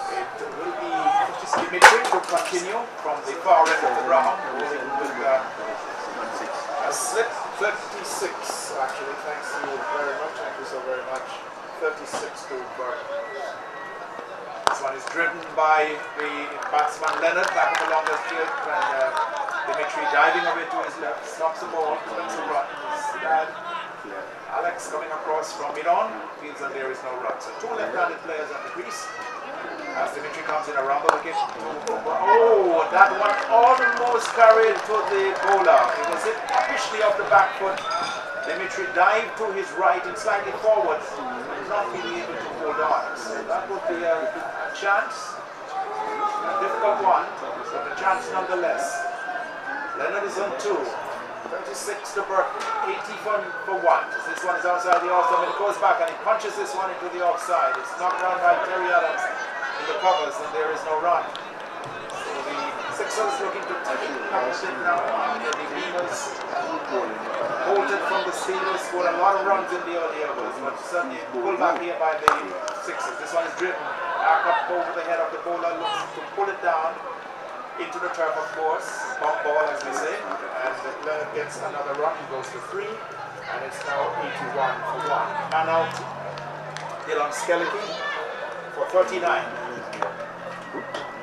It will be Dimitri to continue from the far end of the ground with a slip 36 actually. Thanks to you very much. Thank you so very much. 36 to Burton. This one is driven by the batsman Leonard back in the longest field, and Dimitri diving away to his left, stops the ball, wins a run. His dad, Alex, coming across from mid-on, feels that there is no run. So two left-handed players at the crease. As Dimitri comes in a rumble again. Oh, that one almost carried to the bowler. It was hit officially off the back foot. Dimitri dived to his right and slightly forward, not being able to hold on. So that would be a chance, a difficult one, but a chance nonetheless. Leonard is on 2. 36 to Burton, 80 for 1. This one is outside the offside, and it goes back and he punches this one into the offside. It's knocked down by Terry Adams in the covers, and there is no run. So the Sixers looking to take it now. The Beamers bolted from the Steelers, scored a lot of runs in the early overs, but suddenly pulled back here by the Sixers. This one is driven back up over the head of the bowler, looks to pull it down into the turf, of course, bump ball as we say, and Leonard gets another run, he goes to 3, and it's now 81 for 1. Man out, Dylan Skellicky for 39.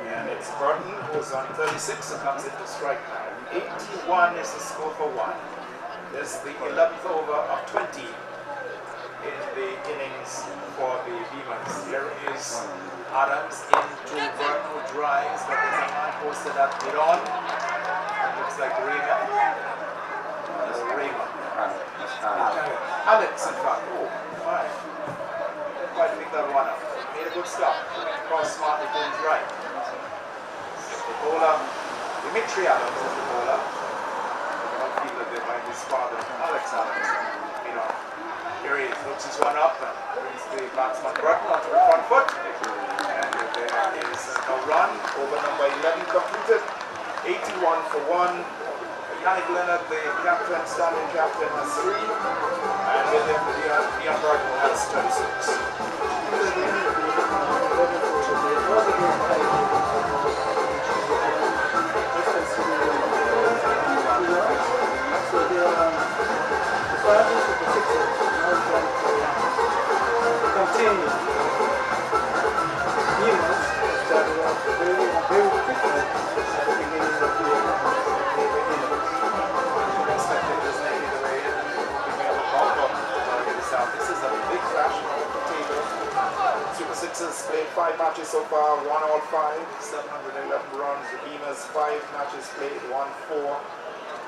And it's Burton who's on 36 and comes into strike now. 81 is the score for 1. This is the 11th over of 20 in the innings for the Demons. There is Adams into Burton who drives, but there's a man posted at mid-on. Looks like Raymond. Alex, in fact. Oh, my. Didn't quite pick that one up. Made a good stop. Cross smartly to his right. The bowler, Dimitri Adams is the bowler. Outfielder there by his father, Alex Adams. Mid-on. Here he looks his one up and brings the batsman Burton onto the front foot. And there is no run. Over number 11 completed. 81 for 1. Yannick Leonard, the captain, standing captain, has 3. And with him, Ian Burton has 36. Continue. Humans started off very quickly at the beginning of the This is a big crash on the table. Super Sixers played 5 matches so far, won all 5, 711 runs. The Beamers 5 matches played, won 4,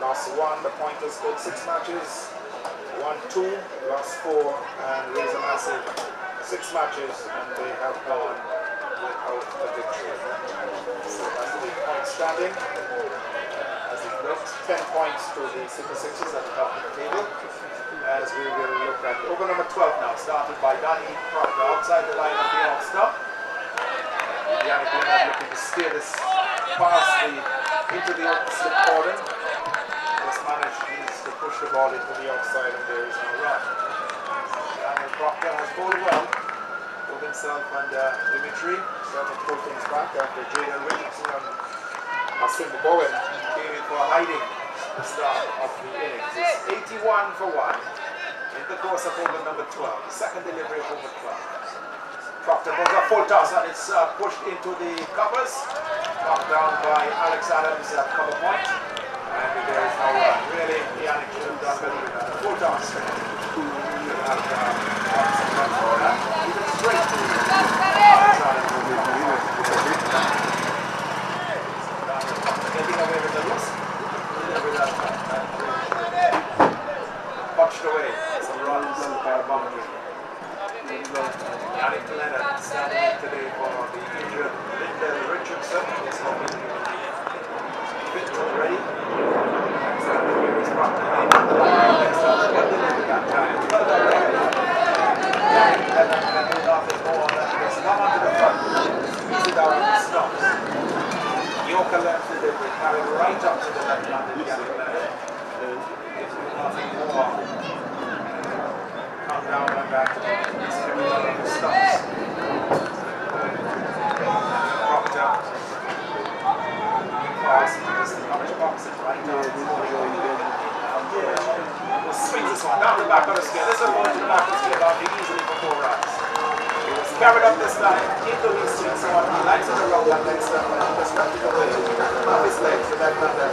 lost 1. The Pointers played 6 matches, won 2, lost 4, and raised a massive 6 matches, and they have gone without a victory. So that's the point standing. As it looks, 10 points to the Super Sixers at the top of the table. As we will look at over number 12 now, started by Danny Proctor outside the line of the off stop. Yannick Leonard looking to steer this past into the slip cordon. This needs to push the ball into the outside, and there is no run. Daniel Proctor has bowled well, both himself and Dimitri. Starting to pull things back after Jaden Richardson and Asim Bowen came in for a hiding the start of the innings. It's 81 for 1 in the course of over number 12, the second delivery of over 12. Proctor goes a full toss and it's pushed into the covers, knocked down by Alex Adams at cover point, and there is no run. Really, Yannick should have done better with that. Full toss. Should have won some runs for that. Even straight to Alex Adams. Getting away with the loose. Punched away, some runs by a boundary. Yannick Leonard standing today for the injured Lindell Richardson. mediocre left delivery, carried right up to the left-handed Yannick Leonard. Nothing more. Come down and back. He's coming out of the stops. Proctor. Pass. Orange box is right down. Swings this one down the back of the scale. This is going to the back of the scale out easily for 4 runs. He was carried up this line into his swing, so he likes it around that next step and he just left it away off his legs to that under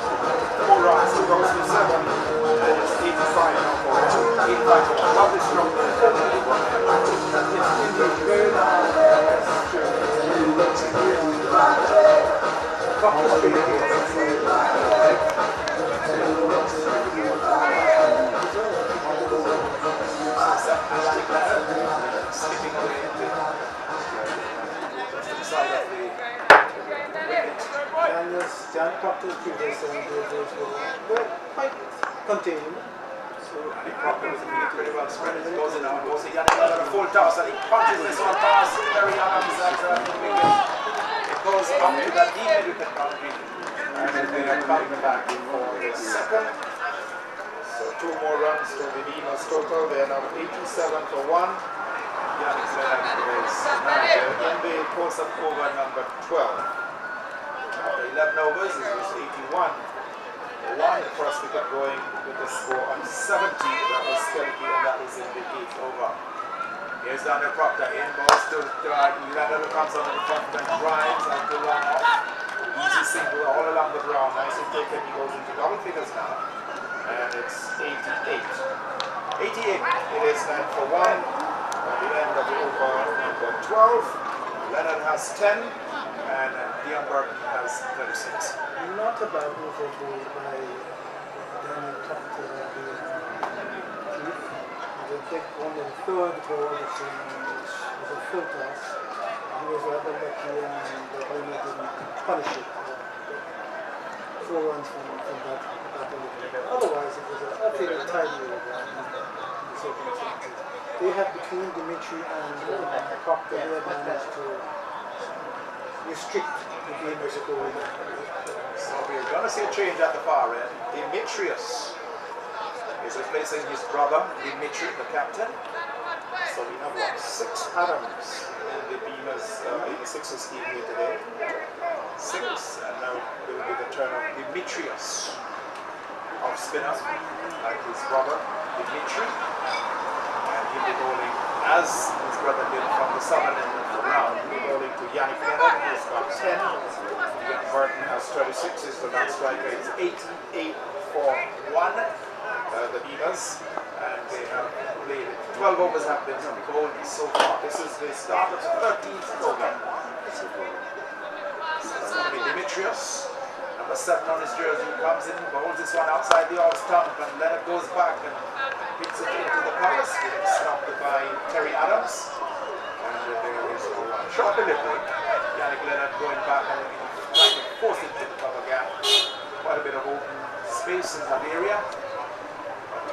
4 runs. He goes to 7 and it's 85 now for 1. 85 for 1. Lovely strong skipping away a bit just to the side of the wicket. John Proctor previous were quite contained. And Proctor was pretty well spread. It goes in now. It goes to Yannick Leonard, a full toss, and he punches this one past very Adams at the wicket. It goes up to that deep mid-wicket boundary, and then they are coming back for the second. So 2 more runs to the Beamers total. They are now 87 for 1. Yannick Leonard is in the course of over number 12. Now the 11 overs is 81. 1 first wicket going with the score on 70. That was Skelly, and that was in the 8th over. Here's Daniel Proctor in, balls to Leonard, who comes on the front and drives and to long off. Easy single all along the ground. Nicely taken. He goes into double figures now. And it's 88. 88. It is 9 for 1. At the end of the over number 12. Leonard has 10. And Dion Burton has 36. Not about overboard by Daniel Proctor. I think on the 3rd ball, which was a full toss, he was rather lucky and the owner didn't punish it. 4 runs from that delivery. Otherwise, it was a fairly tidy over in the circumstances. They have between Dimitri and Proctor, they have managed to restrict the Beamers scoring. So we're going to see a change at the far end. Demetrius is replacing his brother, Dimitri, the captain. So we have got 6 Adams in the Beamers, in the Sixers team here today. 6, and now it will be the turn of Demetrius of spinner, like his brother, Dimitri. And he'll be bowling as his brother did from the southern end of the round. He'll be bowling to Yannick Leonard, who's got 10. Ian Burton has 36, so that strike rate is 88 for 1. The Beamers, and they have played 12 overs have been bowled so far. This is the start of the 13th over. So it's going to be Demetrius, number 7 on his jersey, who comes in, bowls this one outside the off stump, and Leonard goes back and hits it into the covers. It's stopped by Terry Adams, and there is no one. Short delivery. Yannick Leonard going back and trying to force it to the cover gap. Quite a bit of open space in that area.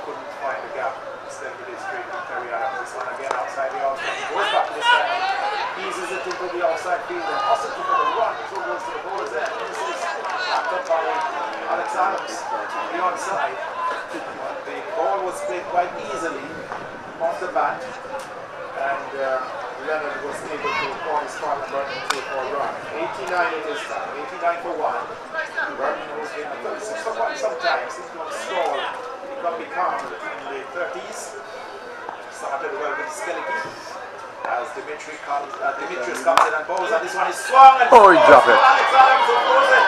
Couldn't find the gap. Instead it is straight to Terry Adams. This one again outside the outside. He goes back to the side. Eases it into the outside field and passes it for the run. So goes to the bowler's end. This is backed up by Alex Adams on the onside. But the ball was played quite easily off the bat. And Leonard was able to call his partner Burton to for a run. 89 it is time. 89 for 1. Burton was in 36 for quite some time. Seems to have stalled. Be calm in the 30s. Started well with Skelly as Demetrius comes in and bowls, and this one is swung and he dropped it. Alex Adams who throws it.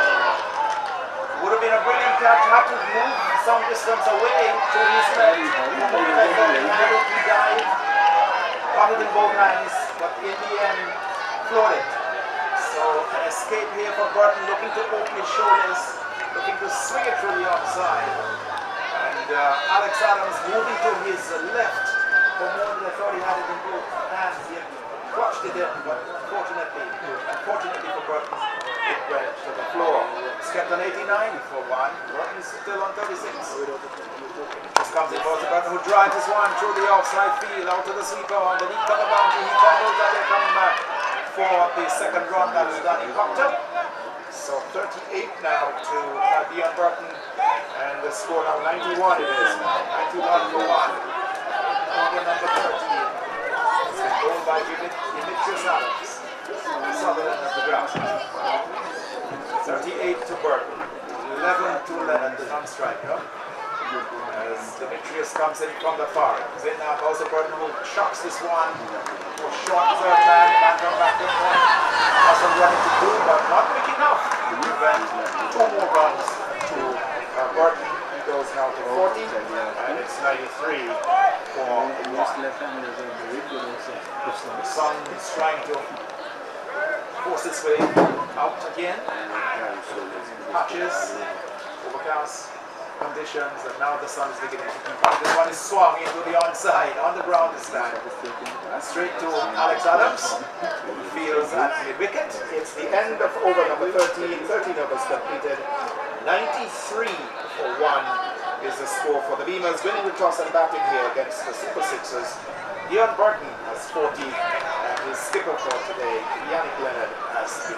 Would have been a brilliant catch, had to move some distance away to his left. He dived, got it in both hands, but in the end floored it. So an escape here for Burton, looking to open his shoulders, looking to swing it through the offside. And Alex Adams moving to his left for more than I thought he had it in both hands. He had clutched it in, but unfortunately for Burton, it went to the floor. It's kept on 89 for 1. Burton is still on 36. Just comes in for Burton, who drives this one through the offside field, out to the sweeper on the deep cover boundary. He fumbles that they're coming back for the second run. That is Danny Proctor. So 38 now to Dion Burton, and the score now 91 it is now. 91 for 1. Over number 13. It's been goal by Demetrius Adams. Sutherland at the ground. 38 to Burton. 11 to Leonard, the non-striker. As Demetrius comes in from the far end. He's in now, Bowser Burton who shocks this one. For short third man, come back to point. Has some running to do, but not quick enough to prevent 2 more runs to Burton. He goes now to 40, and it's 93 for 1. The Sun is trying to force its way out again. Patches, overcast conditions, and now the Sun is beginning to keep up. This one is swung into the onside, on the ground this time. Straight to Alex Adams, who fields at mid-wicket. It's the end of over number 13. 13 overs completed. 93 for 1 is the score for the Beamers, winning the toss and batting here against the Super Sixers. Dion Burton has 40, and his skipper for today, Yannick Leonard, has 3.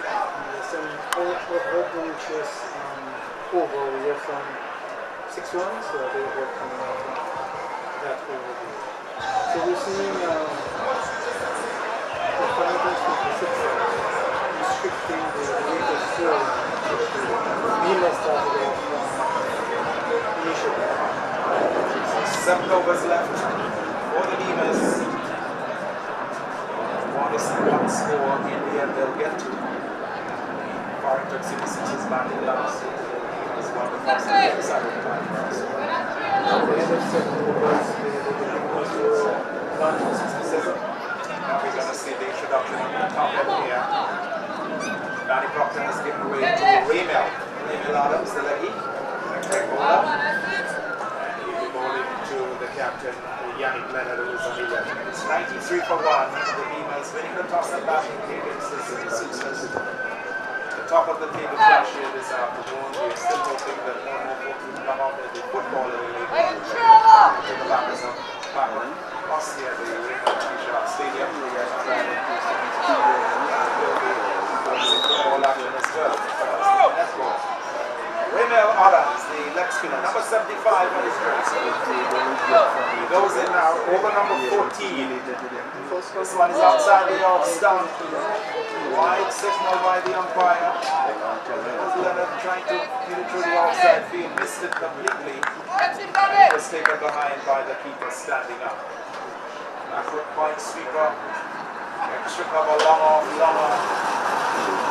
Some overreaches over we have from 6 runs, so they were coming out of that overview. So we're seeing the Farrington Super Sixers restricting the rate of throw which the Beamer started off initially. 7 overs left for the Beamers. One score in the end they'll get to. Farrington Super Sixers batting last. Beamers won the first and the second time first. At the end of 7 overs, the Beamers were 167. Now we're going to see the introduction of the top end here. Danny Proctor has given away to Raymel Adams, the leggy, quick bowler. And he'll be bowling to the captain, Yannick Leonard, who is on 11. It's 93 for 1. The Beamers winning the toss and batting against the Super Sixers. The top of the table clash here this afternoon. We're still hoping that more folks will come out in the football league. To the backers of us here at the Raymond T-Sharp Stadium. There will be football action as well. Netball. Raymel Adams, the leg spinner, number 75 on his jersey. He goes in now over number 14. This one is outside the off stump. Wide signal by the umpire. Leonard trying to get it through the outside field, missed it completely. It was taken behind by the keeper standing up. Backward point sweeper. Extra cover, long off.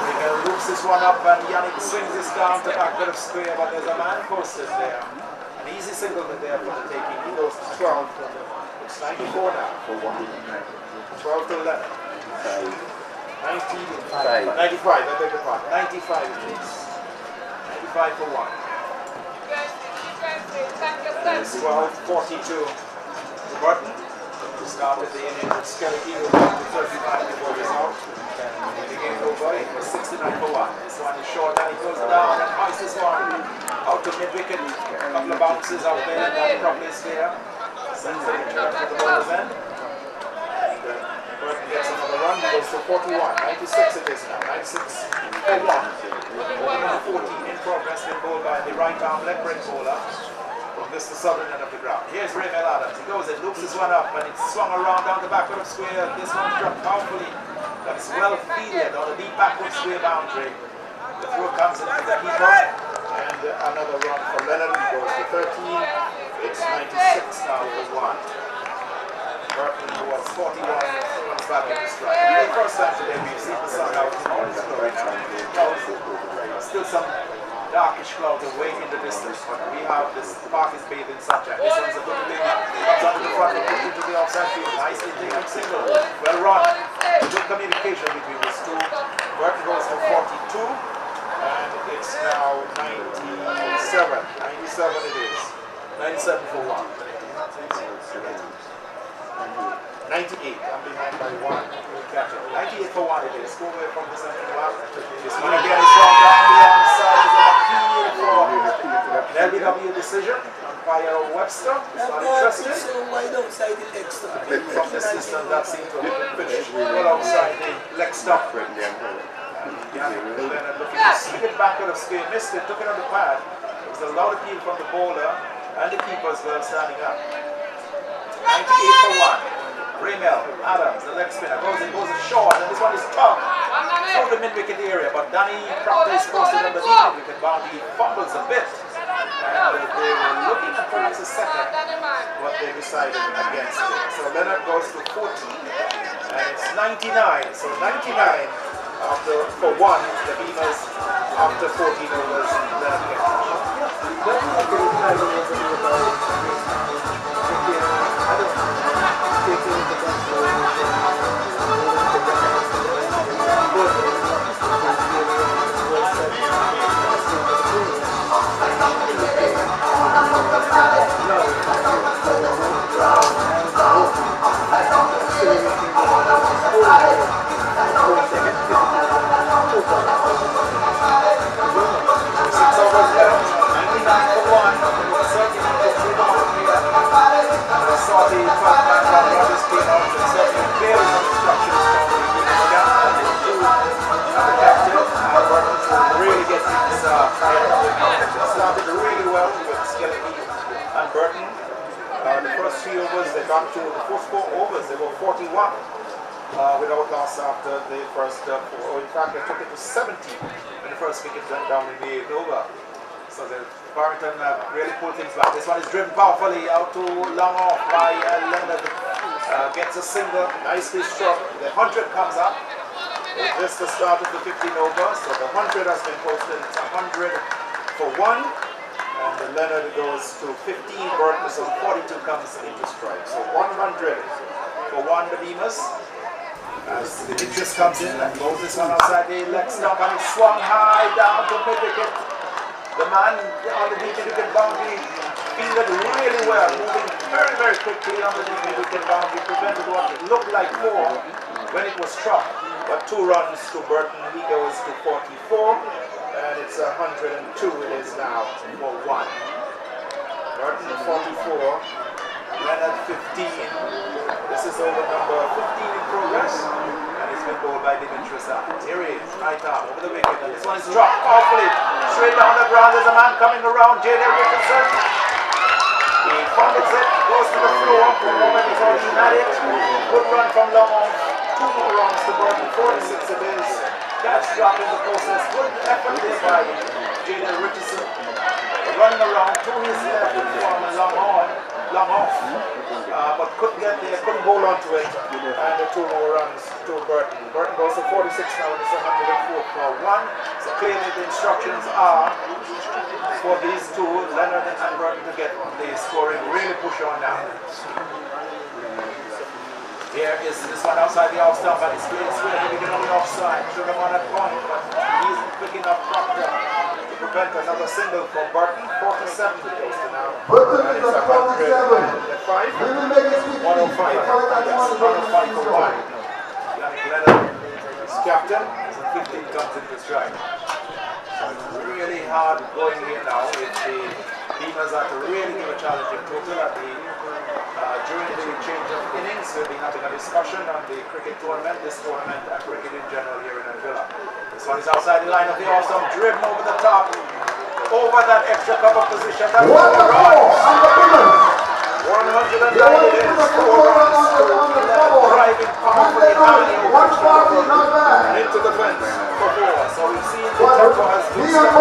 Raymel loops this one up and Yannick swings this down to backward of square, but there's a man posted there. An easy single there for the taking. He goes to 12. It's 94 now for 1. 12 to 11. 95, I beg your pardon. 95 it is. 95 for 1. And it's 12-42 to Burton. Started the inning with Skelly with 35 before this out. When the game over, it was 69 for 1. This one is short and he goes down and hoists this one out to mid-wicket. A couple of bounces out there, that probably is there. Sends it to the bowler's end. Burton gets another run, he goes to 41. 96 it is now. 96 for 1. Number 14 in progress, been bowled by the right arm leg break bowler. From this to southern end of the ground. Here's Raymel Adams. He goes and loops this one up and it's swung around down the backward of square. This one dropped powerfully. But it's well fielded on the deep backward square boundary. The throw comes into the keeper. And another run for Leonard. He goes to 13. It's 96 now for 1. Burton, who was 41, runs back in the strike. For the first time today we've seen the sun out in the snow right now. Still some darkish clouds away in the distance, but we have this park is bathed in sunshine. This one's a good thing. Comes under the front and puts into the outside field. Nicely taken single. Well run. Good communication between these two. Burton goes for 42, and it's now 97. 97 it is. 97 for 1. 98. I'm behind by 1. We'll catch it. 98 for 1 it is. Go away from the center lap. This one again is from down the onside. Is an appeal for an LBW decision. Umpire Webster is not interested. So wide outside the leg stump. From this distance that seemed to have been pitched well outside the leg stump. Yannick Leonard looking to swing it back out of spin, missed it, took it on the pad. It was a loud appeal from the bowler and the keeper as well standing up. 98 for 1. Raymel Adams, the leg spinner, goes short, and this one is tugged through the mid-wicket area, but Danny Proctor is posted on the mid-wicket boundary. He fumbles a bit, and they were looking at perhaps a second, but they decided against it. So Leonard goes to 14, and it's 99. So 99 for 1, the Beamers after 14 overs. Leonard started really well with Skelly and Burton. The first 3 overs, they got to the first 4 overs, they were 41 without loss after the first 4. In fact, they took it to 70 when the first wicket went down in the 8th over. So the Farrington really pulled things back. This one is driven powerfully out to long off by Leonard. Gets a single, nicely struck. The 100 comes up. It's just the start of the 15 over, so the 100 has been posted. It's 100 for 1, and the Leonard goes to 15. Burton, so 42 comes into strike. So 100 for 1, the Beamers. As the interest comes in and goes this one outside the leg stump, and it's swung high down to mid-wicket. The man on the mid-wicket boundary fielded really well, moving very, very quickly on the mid-wicket boundary, prevented what looked like 4 when it was struck. But 2 runs to Burton, he goes to 44, and it's 102 it is now for 1. Burton 44, Leonard 15. This is over number 15 in progress, and it's been bowled by Demetrius Adams. Here he is, right arm over the wicket, and this one is dropped powerfully, straight down the ground. There's a man coming around, J.D. Richardson. He fumbles it, goes to the floor. For a moment he thought he had it. Good run from long on. 2 more runs to Burton, 46 it is. Catch drop in the process. Good effort there by J.D. Richardson. Running around to his left and form a long off. But couldn't get there, couldn't hold on to it. And the 2 more runs to Burton. Burton goes to 46 now, and it's 104 for 1. So clearly the instructions are for these 2, Leonard and Burton, to get the scoring really push on now. Here is this one outside the off stump, and it's clear to be on the offside. Should have on that point, but he's quick enough to prevent another single for Burton. 47 goes to now. Burton And is it's at 47. 105 for 1. Yannick Leonard is captain. So 15 comes into strike. So it's really hard going here now if the Beamers are to really give a challenging total at the during the change of innings. We'll be having a discussion on the cricket tournament, this tournament, and cricket in general here in Anguilla. This one is outside the line of the awesome, driven over the top, over that extra cover position. That's 190 it is, 4 runs to driving powerfully high and into the fence for 4. So we've seen the tempo has been George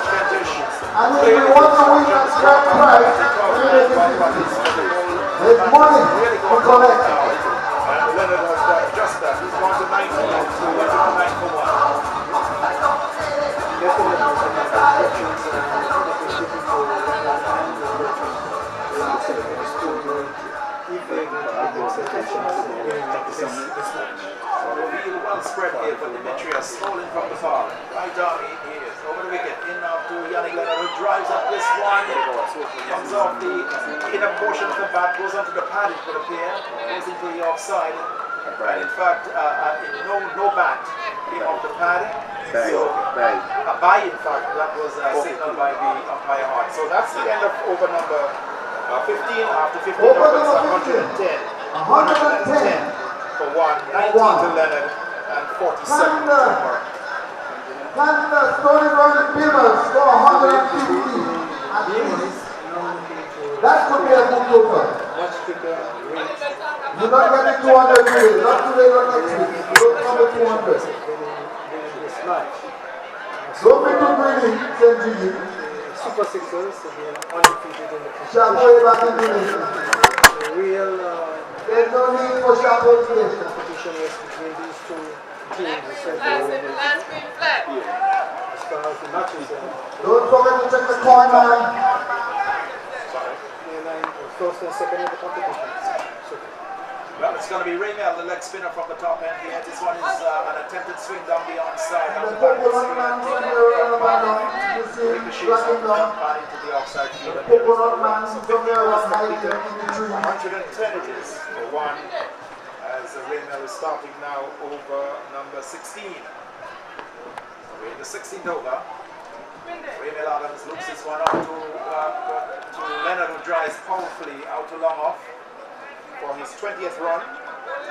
Kentish. And if you want to win that strike prize, there's money to collect. And Leonard has done just that. He's gone to 90, so 109 for 1. Well spread here for Demetrius, stolen from the far. Right arm, he is over the wicket, in now to Yannick Leonard, who drives up this one, comes off the inner portion of the bat, goes onto the pad, it could appear, goes into the offside, and in fact, no bat came off the pad, so a bye in fact, that was signaled by the umpire. So that's the end of over number 15, after 15 overs, 110 for 1, 19 to Leonard, and 47 to Burke. Stoney versus Beamers for 150. That could be a good total. Much quicker rate. You're not getting 200 today. Not today, not next week. Don't come with 200. This match. Don't be too greedy, Senji. Super Sixers again undefeated in the Sharp way back into this. The real There's no need for sharp way today. competition was between these two teams. Last green flag. As far as the matches Don't forget to check the coin, man. first and second in the competition. Well, it's going to be Raymel, the leg spinner from the top end here. This one is an attempted swing down the onside. The coconut man from there on the bottom. You see, blocking down. Into the offside field. The coconut man from there was hiding in the tree. 110 it is for one, as Raymel is starting now over number 16. We're in the 16th over. Raymel Adams looks this one up to Leonard, who drives powerfully out to long off for his 20th run.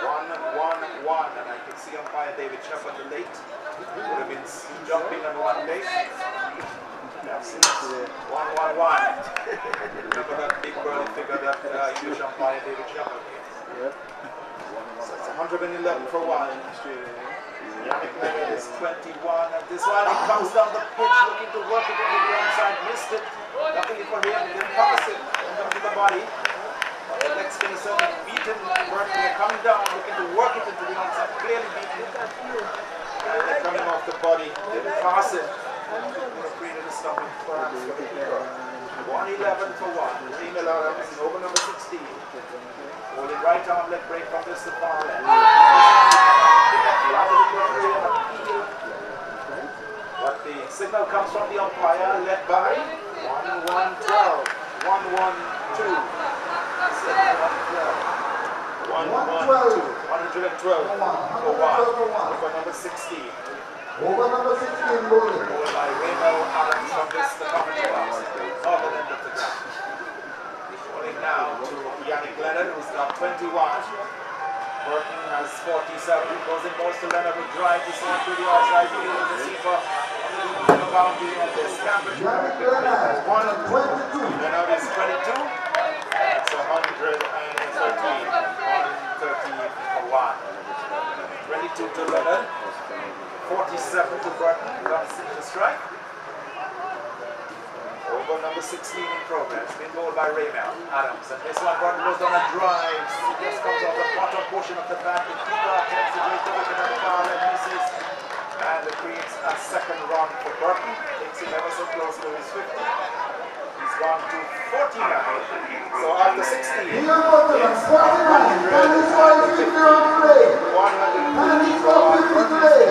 1-1-1, and I can see umpire David Shepard the late would have been jumping on one leg. That's it. 1-1-1. Remember that big burly figure that English umpire David Shepard. Yep. So it's 111 for one. Yannick Leonard is 21, and this one he comes down the pitch looking to work it into the onside, missed it. Luckily for him, he didn't pass it into the body. The leg spinner certainly beaten, working, coming down, looking to work it into the onside, clearly beaten. And then coming off the body, didn't pass it. Created a stopping perhaps for the keeper. 111 for one. Raymel Adams over number 16. Holding right arm leg break from this to far end. But the signal comes from the umpire, led by 1-1-12, 1-1-2, 1-1-2, 112 for one, over number 16. Over number 16 bowling. Bowled by Raymel Adams from this, the commentary box, other end of the ground. Bowling now to Yannick Leonard, who's got 21. Burton has 47, goes in balls to Leonard, who drives this one to the outside field, the receiver on the boundary, and there's Cambridge. Leonard is 22. It's 113, 113 for one. 22 to Leonard, 47 to Burton, that's the strike. Over number 16 in progress, been bowled by Raymel Adams, and this one Burton goes down and drives. He just comes off the bottom portion of the bat. The keeper attempts to break the wicket on the far and misses, and it creates a second run for Burton. Takes him ever so close to his 50. He's gone to 49. So after 16, He got 49. Can he score 50 runs today? 100. Can he score 50 today?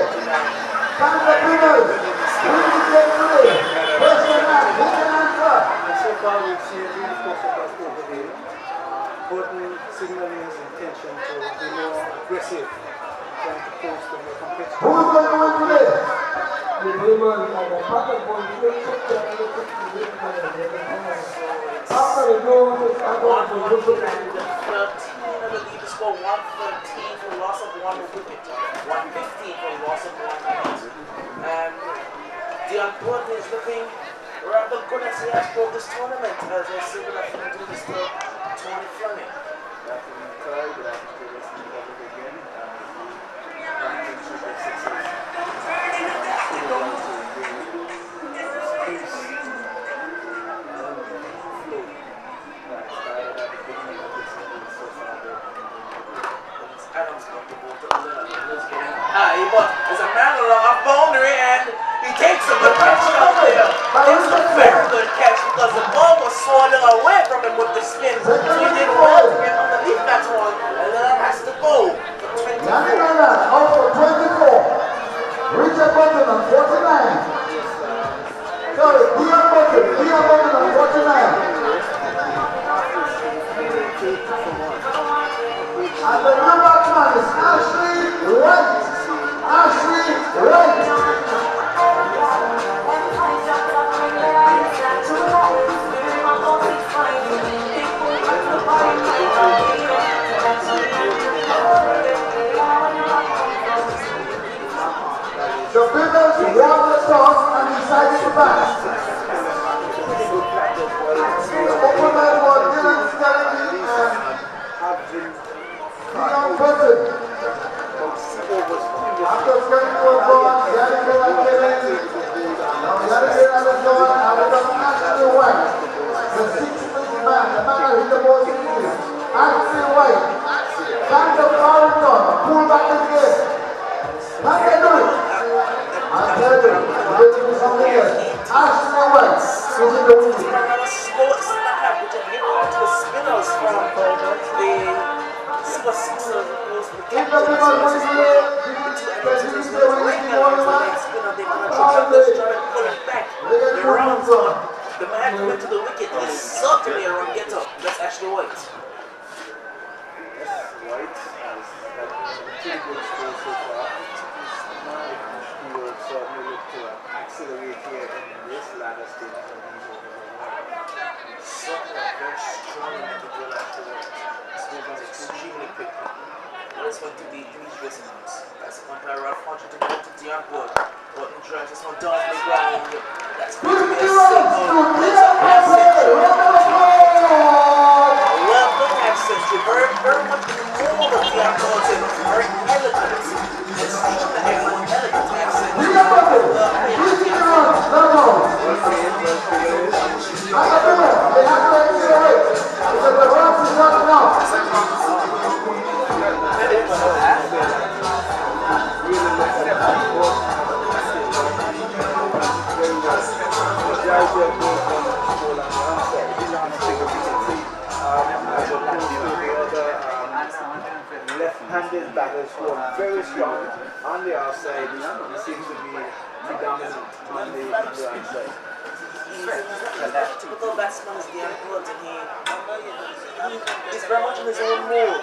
Can the Beamers win the game today? Question mark. Who can answer? And so far we've seen a really close over there. Burton signaling his intention to be more aggressive, trying to post the more competitive. Who's going to win today? The Beamers like a pocket ball. After the goal, it's a goal for Brooklyn. 13, I believe, to score 113 for loss of one wicket, 115 for loss of one wicket. And Dion Burton is looking rather good as he has for this tournament, as I see what I can do this to Tony Fleming. Adams got the ball to the limit. High, but there's a man along our boundary and he takes a good catch down there. It's a very good catch because the ball was swirling away from him with the spin. So he did well to get underneath that one, and then has to go for 24. Yannick Leonard out for 24. The man went to the wicket is certainly a run getter. That's actually White. Yes, White has had pretty good score so far. He will certainly look to accelerate here in this latter stage when he's over the wire. Certainly a very strong individual afterwards. This move was extremely quick. It's going to be 3 distance. That's the umpire Ralph Hunter to go to Dion Wood. Button drives this one down to the ground. That's going to be a single. That's a half century. Well, the half century. Very, very much in the mold of Dion Wood. Very elegant. Extremely elegant half century. Left-handed batters who are very strong on the outside. He seems to be predominant on the outside. Typical batsman is Dion Wood, and he's very much in his own mold.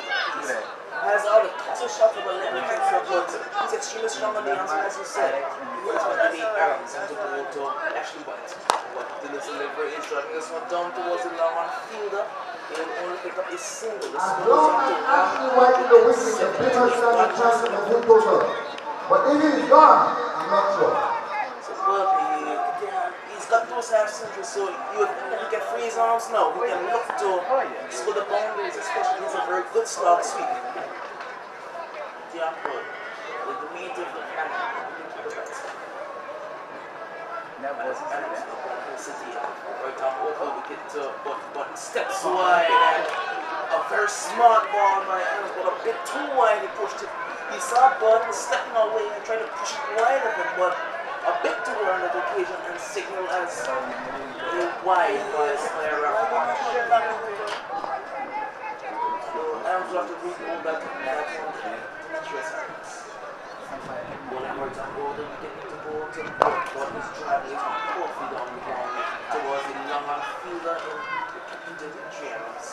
Has all the cattle shot from a left hand side, but he's extremely strong on the outside, as you said. He's going to be arms and to go to Ashley White. But the delivery is driving this one down towards the long on fielder. He will only pick up a single. This as long as Ashley White in the wicket, the bigger stand a chance of a full total. But if he's gone, I'm not sure. So, well, he's got those half centuries, so he can free his arms now. He can look to score the boundaries, especially he's a very good slog sweep. Dion Wood, with the main different right down over wicket but steps wide, and a very smart ball by Adams, but a bit too wide. He pushed it. He saw Bud stepping away and trying to push it wide of him, but a bit too wide on that occasion and signal as a wide by Slayer. So Adams will have to re-roll that bowling right down over the wicket to go to the board. Bud is driving his coffee down the ground towards the long on fielder into the channels.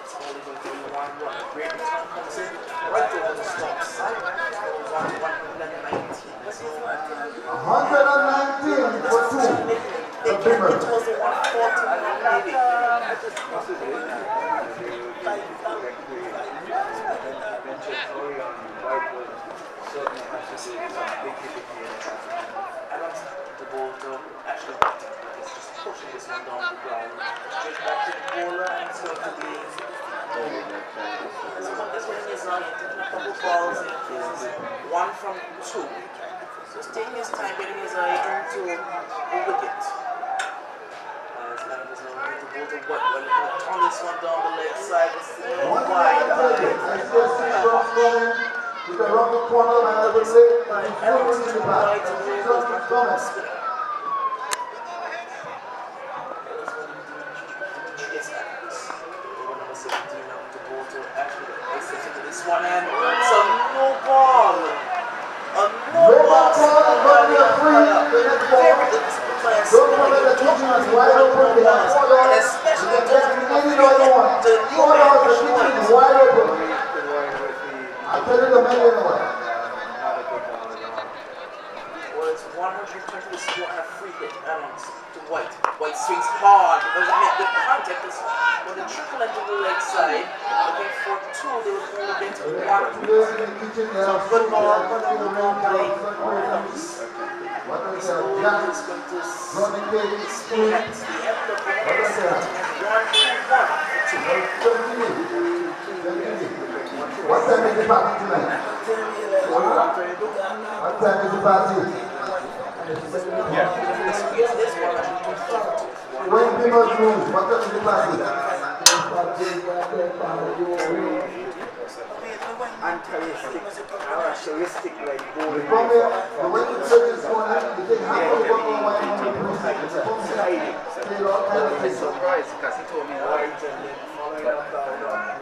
It's only going to be 1 run. A great return comes in right over the stumps. 119. 119 for 2. It was the 140 maybe. Certainly has to see some big hitting here. Adams the ball to Ashley White. He's just pushing this one down the ground. Straight back to the bowler, and it's going to be this one is taking a couple balls in cases. 1 from 2. So he's taking his time getting his eye into the wicket. As Adams is now going to go to White. Well, he can turn this one down the leg side. It's wide. You can run the corner and I will say, you can still bring it back. This one and it's a no ball. A no ball. Don't forget the kitchen is wide open. They have 4 dollars. You can get any dollar you want. $4 the kitchen is wide open. I'll tell you the menu in a while. Well, it's 120 to score and a free hit. Adams to White. White swings hard. Doesn't make the contact. When the trickle into the leg side, looking for 2, they will only get 1. So good ball, but they will go by Adams. So he's going to spin at the end of the race. 1-2-1 for 2. What time is the party tonight? What time is the party? When people move, what time is the party? Uncharacteristic like bowling. When you take this one, you take half of the bottle of wine and you I'm surprised because he told me White and then following up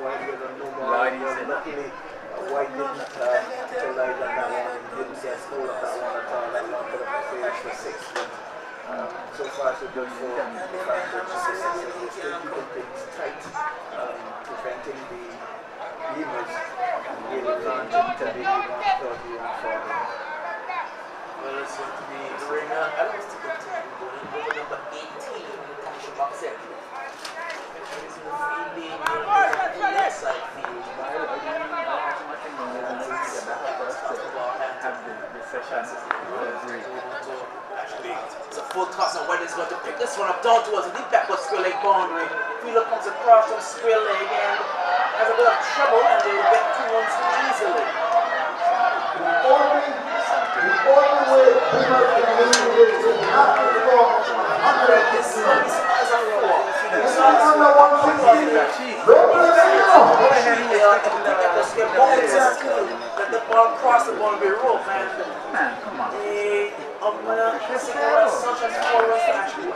White with a no ball. Luckily, White didn't far so good for Farrington. Still keeping things tight, preventing the Beamers really launching to the 31 forward. Well, it's going to be Reina Adams to continue going over number 18 in the commission box set. He's in the fielding on the left side field. It's a full toss and White is going to pick this one up down towards the deep backward square leg boundary. Fielder comes across from square leg and has a bit of trouble and they will get 2 runs easily. The only way Beamer can win is not to score 100. This is a 4. It's not under 160. Don't play now. Let the ball cross the boundary rope and Come on. such as 4 runs to actually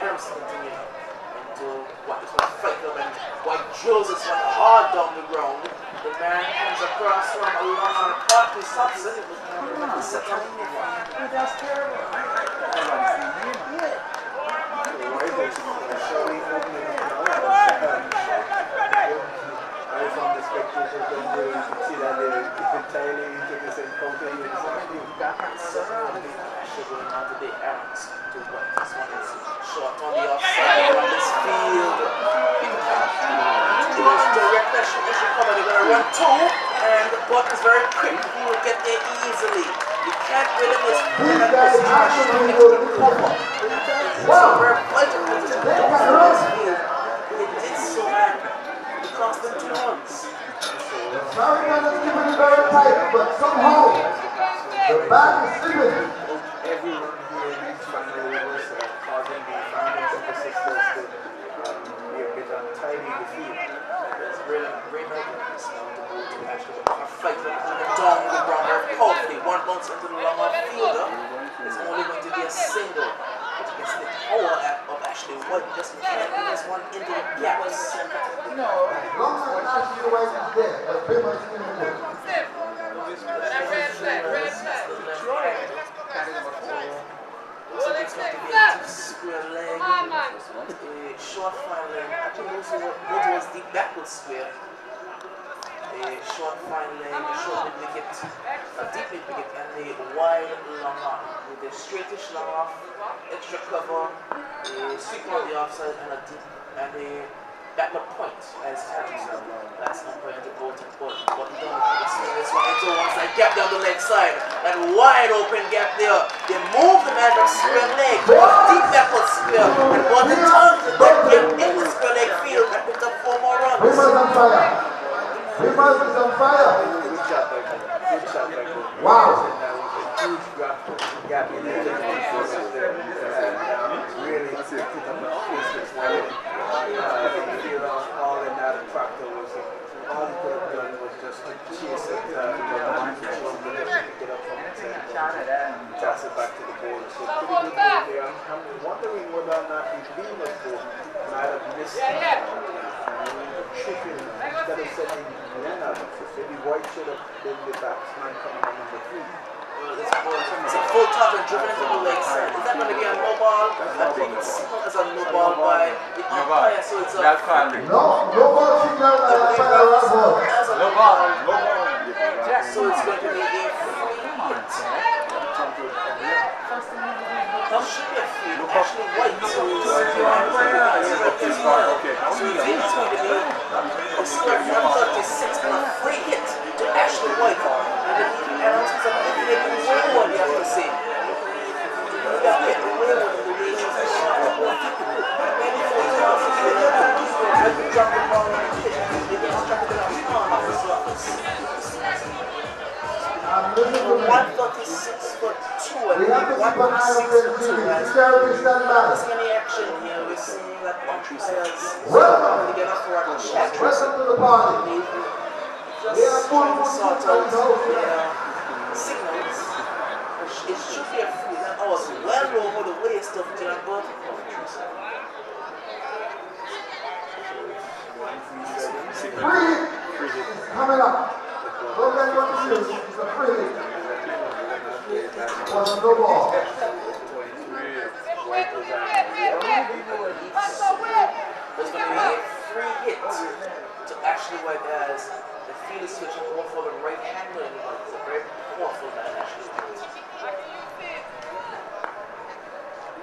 Adams continue into what is going to fight them and White drills this one hard down the ground. The man comes across from along on part to Thompson. It was that's terrible. I from the spectators don't really see that they're entirely into this encounter. Actually going on to the Adams to what this one is short on the offside on this field. It was direct that should cover. They're going to run 2 and the ball is very quick. He will get there easily. You can't really miss that position. Cover. Wow. Very vital position. They did so and it cost them 2 runs. Farrington is keeping it very tight, but somehow the back is slipping. Everyone here in this family was causing the Farrington sisters to be a bit untidy in the field. There's great movements now to go to actually a fight for the down the ground very powerfully. 1 bounce into the long off fielder. It's only going to be a single. But you can see the power of actually White just can't bring this one into the gap. No, as long as Ashley White is there, the Beamer is still good. It's going to be a square leg, a short fine leg. I think those was the backward square. A short fine leg, a short mid wicket, a deep mid wicket, and a wide long off with a straightish long off, extra cover, a sweep on the offside, and a backward point as Harrison. That's umpire to both important. But he don't this one into one side gap down the leg side. That wide open gap there. They move the man from square leg towards deep backward square and want to turn the gap in the square leg field and pick up 4 more runs. Beamer's on fire. Beamer is on fire. Good shot by him. Good shot by him. Wow. That was a huge gap in there. Really put up a face all in that tractor was all he could have done was just to chase it get up from it and toss it back to the board. So pretty good move there. I'm wondering whether or not the Beamers might have missed tripping instead of setting Leonard. So maybe White should have been the batsman coming on number 3. Well, it's a full top and driven into the leg side. Is that going to be a no ball? I think it's as a no ball by the umpire, so it's a No ball signal by Rambo. no ball. So it's going to be a free hit. That should be a free. Actually, White. So it's going to be a square 136 and a free hit to Ashley White. And also some one you have to say. You got to get the way one of the ways of the shot. Maybe for you drop the ball on the pitch, you get struck it off the surface. 136 for 2 and 162 as any action here. We're seeing that umpires together for a check. Welcome to the party. Just trying to sort out signals. It should be a free. I was well over the waist of John Burton. Free is coming up. Don't get confused. It's a free. It was a no ball. There's going to be a free hit to actually work as the field is switching over for the right hander. It's a very powerful man actually.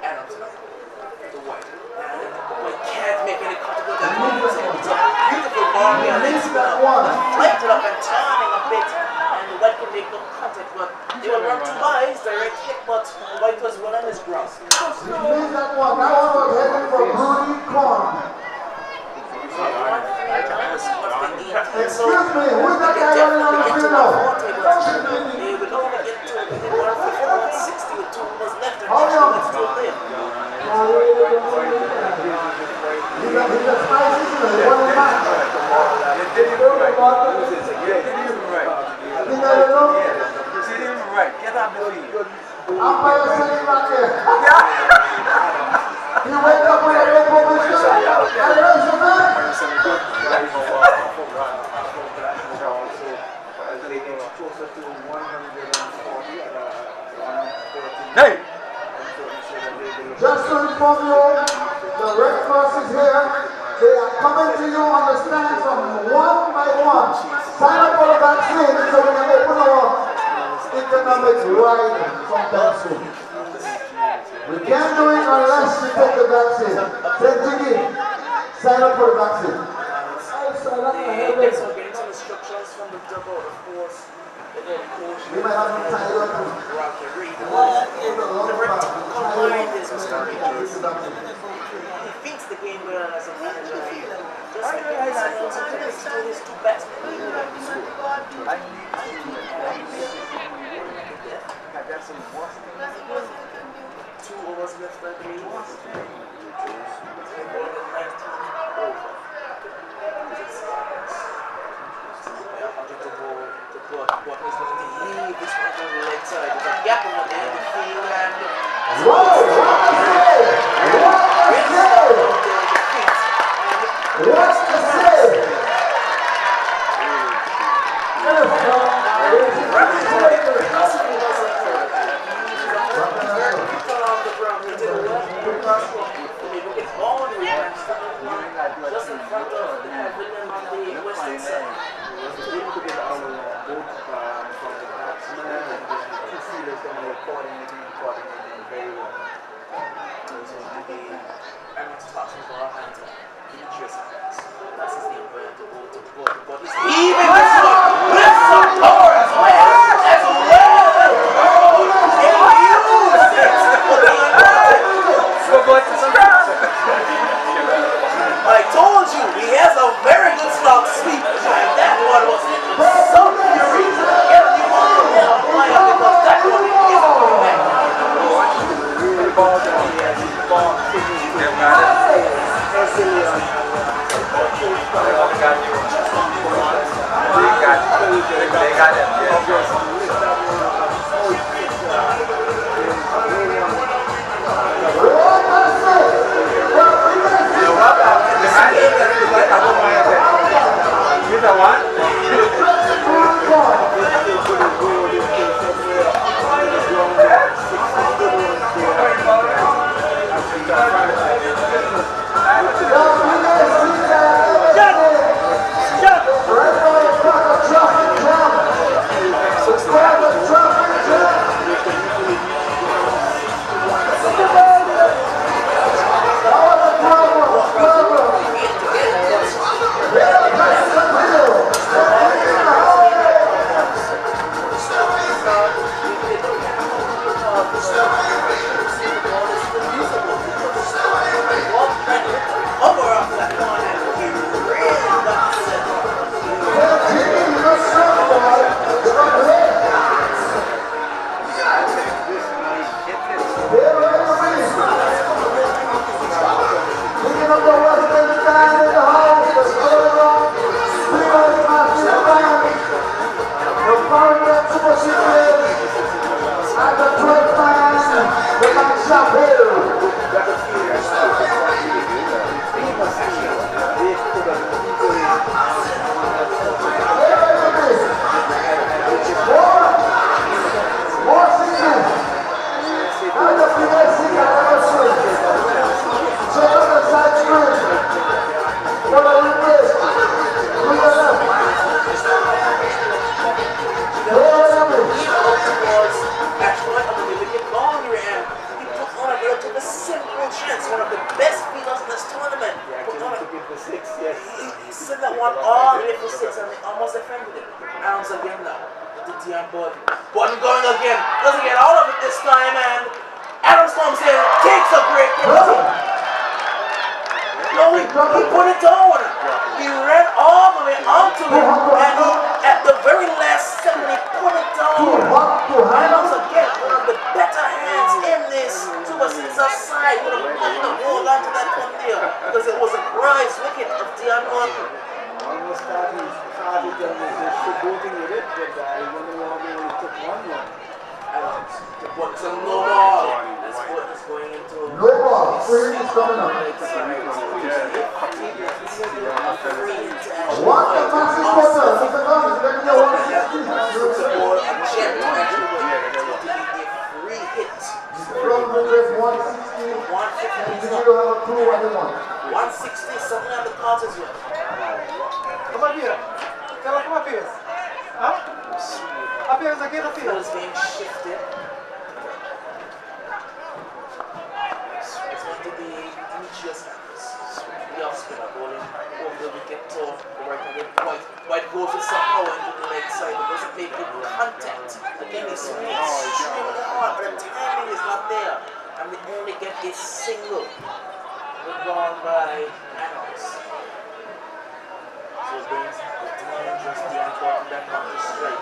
Adams, the white. And we can't make any contact with that. It's a beautiful ball here. It's deflected up and turning a bit. And the white can make no contact, but they will run 2 byes, direct hit, but the white was well on his ground. He missed that one. That one was headed for Brody Corn. Excuse me, who's that guy running on the field now? They would only get to 150, 160 with 2 was left, and it's still there. He's a spicy, he's one in the match. Get out the field. Umpire sitting back there. He went up with a red position. And raised the man. Hey! Just to inform you, the Red Cross is here. They are coming to you on the stands from 1 by 1. Sign up for the vaccine so we can open our economic right sometime soon. We can't do it unless you take the vaccine. Say, Jiggy, sign up for the vaccine. Getting some instructions from the double, of course. You might have to tie it up. He thinks the game well as a manager. Just because his 2 batsmen. 2 overs left, I believe. What was looking to leave this one on the leg side. There's a gap in the field and Whoa! What's the save? just in front of the pavilion on the western side. From the batsman and the 2 fielders going to be coordinating very well. I'm not talking for our hands on. That's his name, but he's even this one lifts up power as well. I told you, he has a very good slog sweep, and that one was so fury. Because that one is coming back. They got it. Traffic chance. One of the best fielders in this tournament. Yeah, actually took it for 6, yes. He sent that one all the way for 6 and they almost defended it. Adams again now. The Dion Button. Button going again. Doesn't get all of it this time, and Adams comes in, takes a great penalty. No, he put it down. He ran all the way onto it, and he, at the very last second, he put it down. Adams again, one of the better hands in this Super Sixers side. Would have loved to hold on to that one there, because it was a prize wicket of Dion Button. Almost started showboating with it, but I wonder why they only took 1 run. The Bucks are no ball. This one is going into No ball. Free is coming up. What the massive quarter? Look at that. It's going to be a 160. Free hit. From the 160. And you don't have a clue what they want. 160 is something on the cards as well. Come up here. Come up here. Huh? Up here is a good field. Is being shifted. It's going to be Demetrius Harris. The off spinner bowling over the wicket to the right hand. White goes with some power into the leg side, but doesn't make good contact. Again, he's swinging extremely hard, but the timing is not there. And they only get a single. Withdrawn by Adams. So it brings the dangerous Dion Button back on the straight.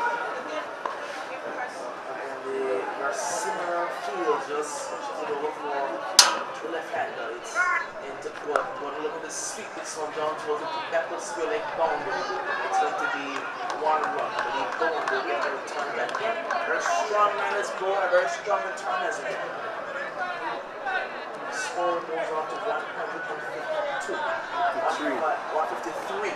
And the Garcia field just switches it over for the left-hander. It's into Button. Button looking to sweep this one down towards the backward square leg boundary. It's going to be 1 run. I believe Bowen will get the return back in. Very strong man as Bowen, a very strong return as well. Score goes on to 152. 153.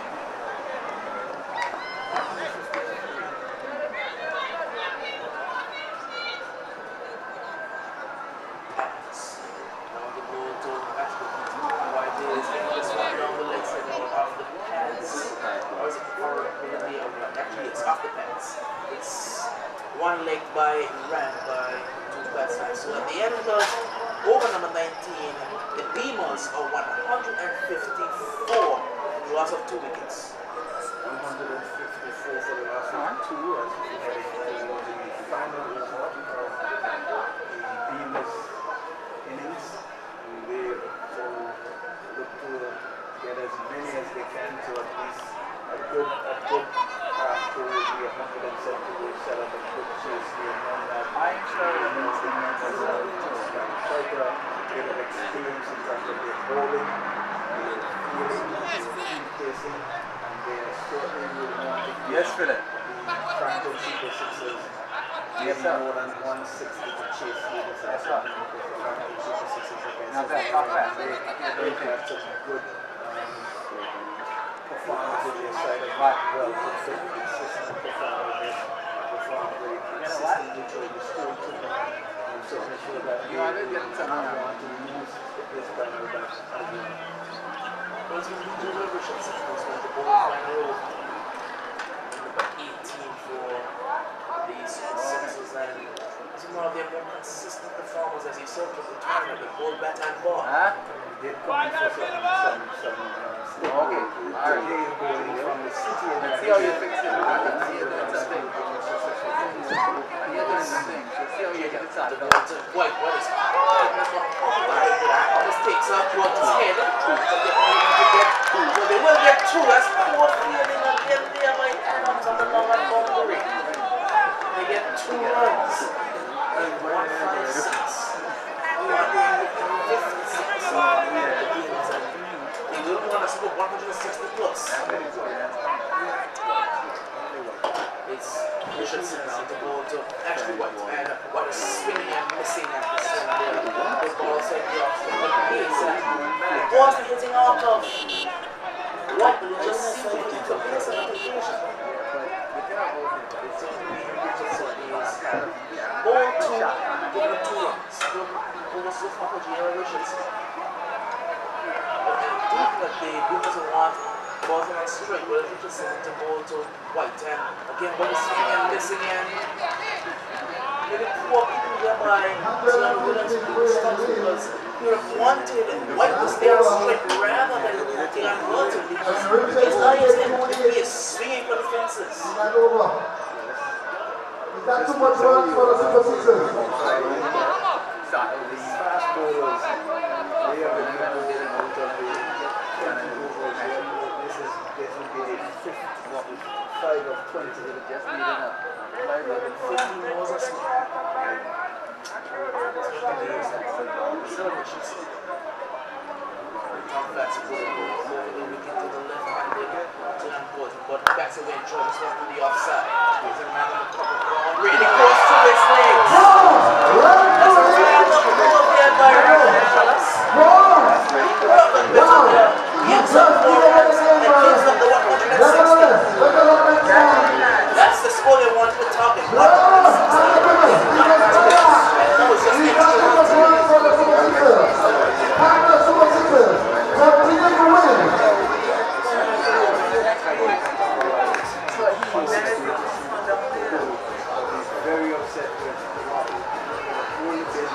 One leg by ran by 2 batsmen. So at the end of over number 19, the Beamers are 154 in the loss of 2 wickets. 154 for the last 2 as we heading to the final over of the Beamers innings. And they look to get as many as they can to at least a good after will be 170 will set up a good chase here. I'm sure quite a bit of experience in terms of their bowling, their fielding, their field pacing, and they certainly will want to get the Farrington Super Sixers more than 160 to chase here this afternoon because the Farrington Super Sixers against they have such good performance with their side of well, consistent performance, perform very consistently to the score to them. So make sure that they want to use this final back again. What's going to be the Richards? What's going to go final number 18 for the Sixers, and it's one of their more consistent performers as you saw for the tournament, the ball, bat and ball. They've come in for some okay. From the city and see how you fix it. That's a thing. See how you get it started. White, what is it? Almost takes up towards his head. Well, they will get 2. That's poor fielding again there by Adams on the long and boundary. They get 2 runs. 156. They will want to score 160 plus. It's Richardson now to go to actually White, and White is swinging and missing at the swing there. The ball said the balls are hitting out of White, but it just seems like he took this on occasion. Ball 2, given 2 runs. Almost so far for J.R. Richardson. But I think that the Beamers will want balls on straight, but Richardson to ball to White, and again White is swinging and missing, and maybe poor people thereby Williams stops because he would have wanted White to stay on strike rather than Dylan Burton because his eyes and he is swinging for the fences. Is that too much runs for the Super Sixers? Fast bowlers, they have been out of the this will be the fifth 5 of 20. Just need enough. 15 more or so. That's good. Moving the wicket to the left-handed Dylan Burton, but that's away and Jones went to the offside. Here's a man on the cover ground, really close to his legs. That's a real look over there by Roberts. Gives up forwards and gives up the 160. That's the score they wanted to target. 160. That was just very upset with only been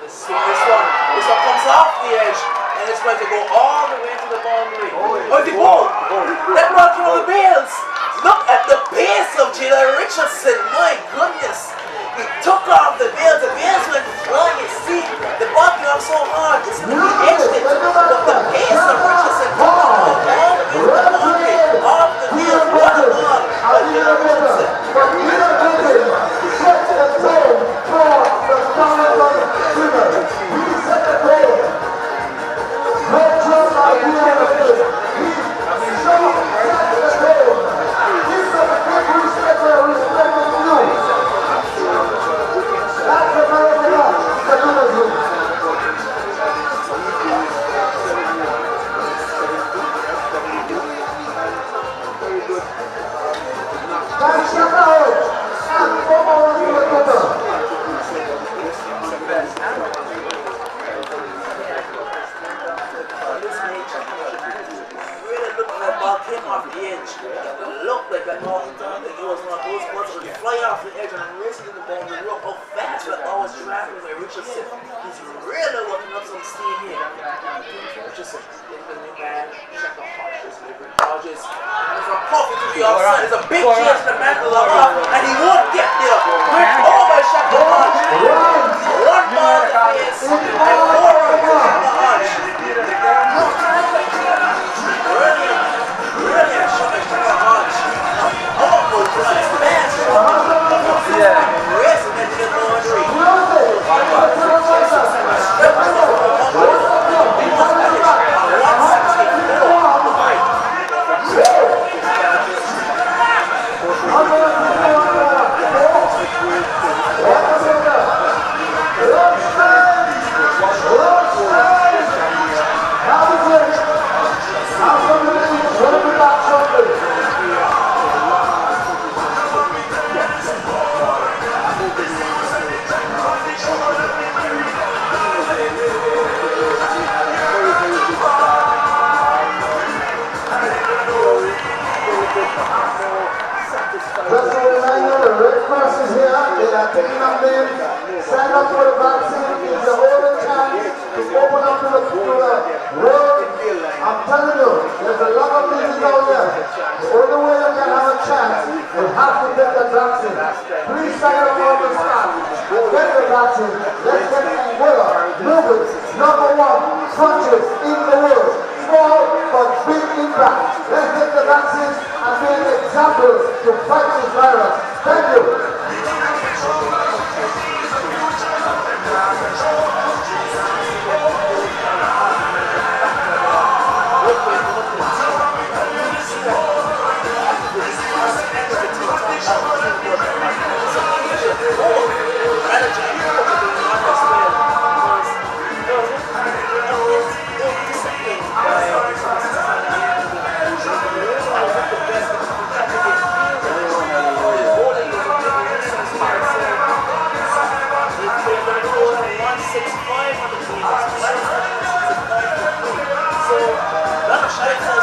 this one comes off the edge and it's going to go all the way to the boundary. The ball! That ball came over the bails! Look at the pace of Jalen Richardson, my goodness! He took off the bails went flying, you see, the ball came off so hard, it's going to be edged it, but the pace of Richardson took off all the way to the boundary, off the bails, what a ball by Jalen Richardson. There's a big chance to mantle off, and he won't get there. Great over Shaka Hodge. One ball to face, and 4 runs to Shaka Hodge. Brilliant shot by Shaka Hodge. Awful drive, man. Racing into the boundary. Stand up for the vaccine. It's a whole chance to open up to the world. I'm telling you, there's a lot of things out there. The only way you can have a chance, you have to get the vaccine. Please sign up for the staff. Get the vaccine. Let's get Anguilla, #1 country in the world. Small but big impact. Let's get the vaccine and be an example to fight this virus. Thank you. So, that's a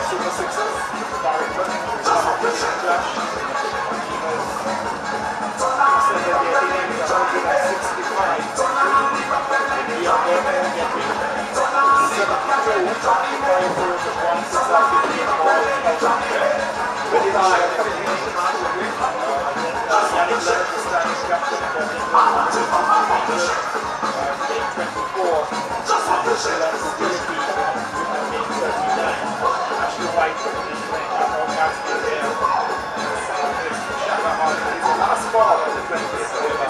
Super Sixers, Farrington, Flash. Said that their innings are 165. The other men getting 72, 5 overs and 1 6 after 15 balls. Very high. Yannick Leonard, the Spanish captain, got in 824. Still has stability with 39. Ashley White is playing out casting there. Shaka Martin is the last ball of the 20th, however.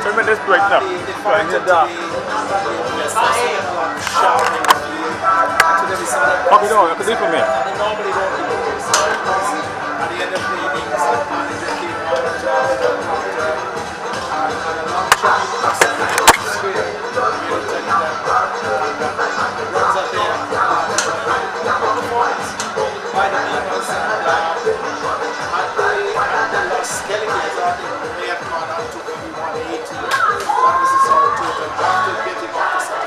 10 minutes break now. Going here down. Copy down, you can do it for me. At the end of the innings, the manager came out and a long shot square. We'll tell you that runs up there. Performance by the Eagles at the loss. Skeletons out there. They have gone out to maybe 180. That was the sort of total. After getting off the side,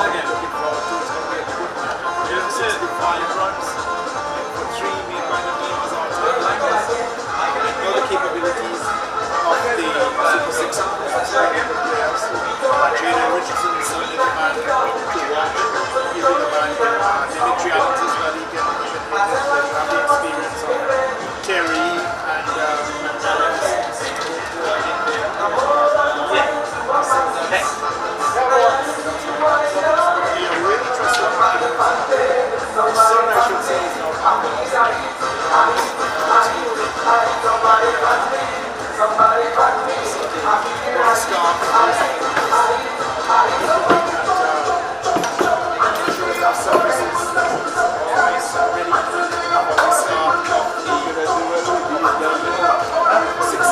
again, looking forward to it. It's going to be a good match. 65 runs for 3 made by the team as our time liners. Know the capabilities of the Super Six players. Jalen Richardson is certainly the man to watch. He'll be the man Dimitri Adams as well. He can have the experience of Terry and Alex in there. Really trustworthy. Son, I should say, is now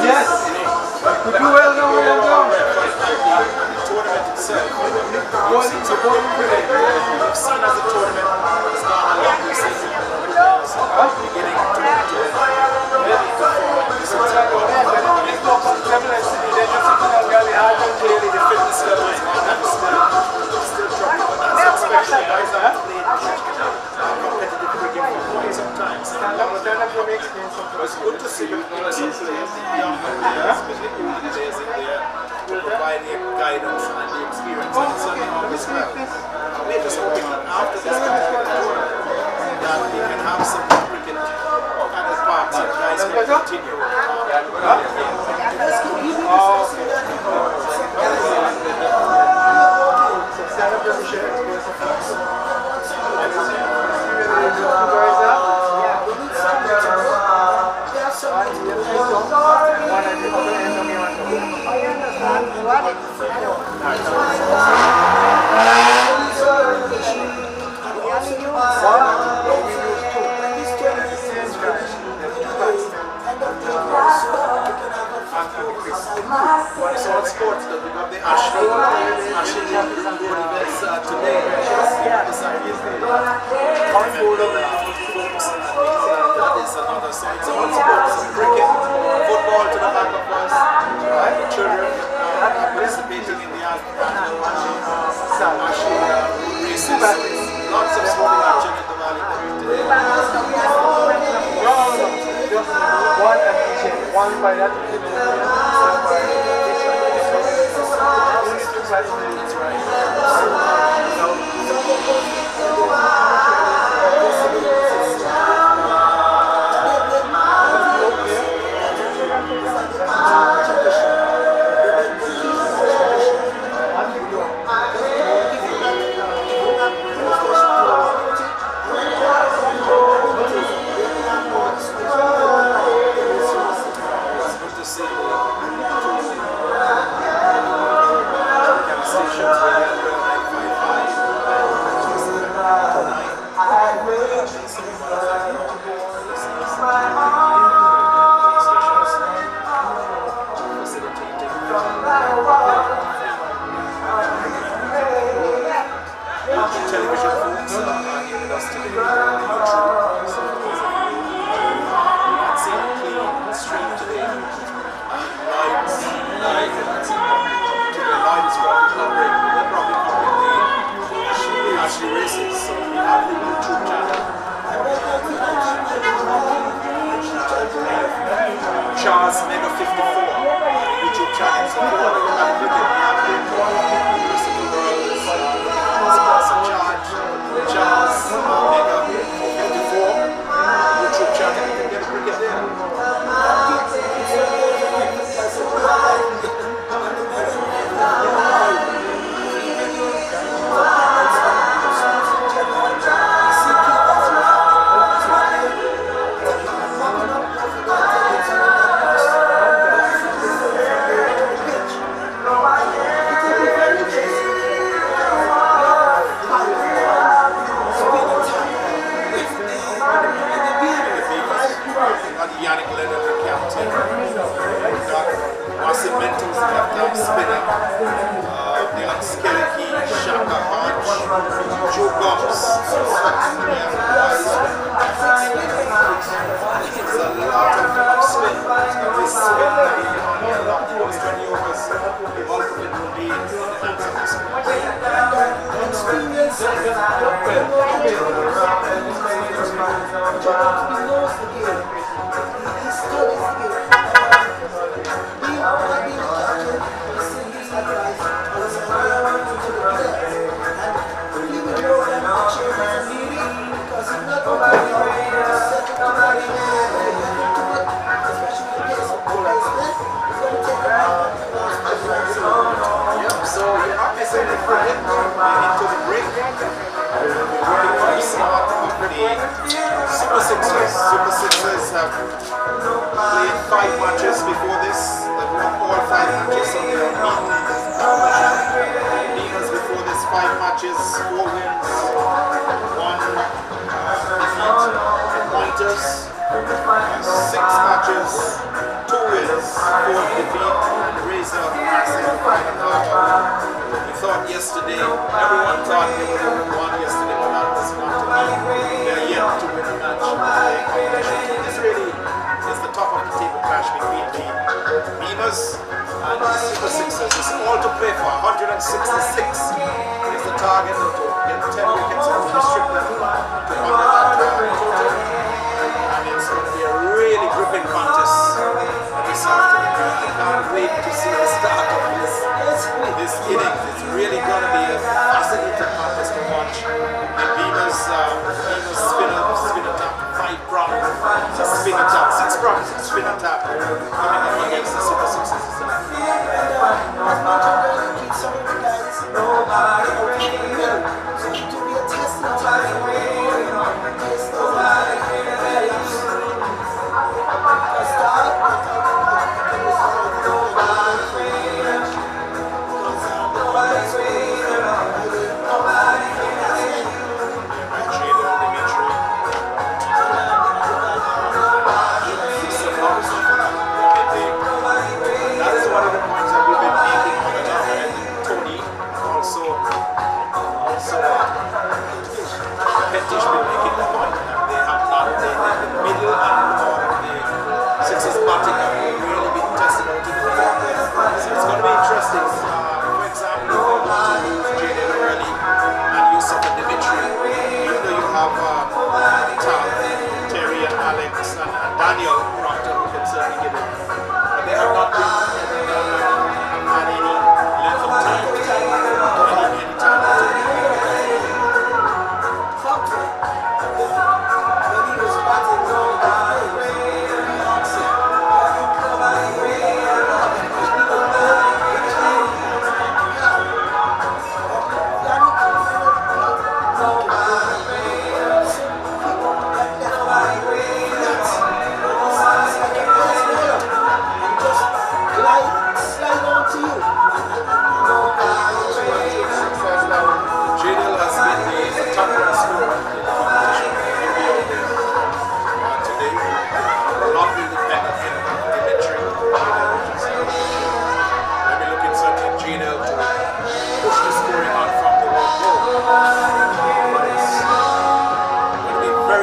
Yes! Could you well know where I'm going? Tournament itself. We've seen some good play. We've seen as the tournament has gone along this season. Beginning to really perform. This is clearly the fitness level is not that still dropping, but that's especially guys that have played competitive cricket for quite some time. It's good to see some players, young players, with the older players in there, to provide the guidance and the experience, and it's something always well. We're just hoping that after this particular tournament, that we can have some cricket kind of parts and guys can continue. But it's all sports that we have the Ashley good events today. That is another side. So all sports, cricket, football to the back of us, the children participating in the annual Ashley races. So it's lots of sporting action in the valley today. Just one and each, one by that. That's television folks are here with us today on YouTube. So you can see the clean stream today. Lights, Light is probably covering the Ashley races. So we have the YouTube channel. Charles Mega54 YouTube channel. So if you want to look at cricket, we have the rest of the world is Charles Mega54 YouTube channel. You can get a cricket there. So you're not necessarily forgetting into the break. Very smart of the Super Sixers. Super Sixers have played 5 matches before this. They've won all 5 matches, so they are beaters before this. 5 matches, 4 wins, 1 defeat. Pointers, 6 matches, 2 wins, 4 defeat, and Razor massive we thought yesterday, everyone thought they would have won yesterday, but that was not to be. They're yet to win the match. This really is the top of the table clash between the Beamers and the Super Sixers. It's all to play for. 166 is the target to get 10 wickets and restrict them to under that total. And it's going to be a really gripping contest this afternoon. I can't wait to see the start of this innings. It's really going to be a fascinating contest to watch. The Beamers spin attack, 5 props, spin attack, 6 props, spin attack coming up against the Super Sixers.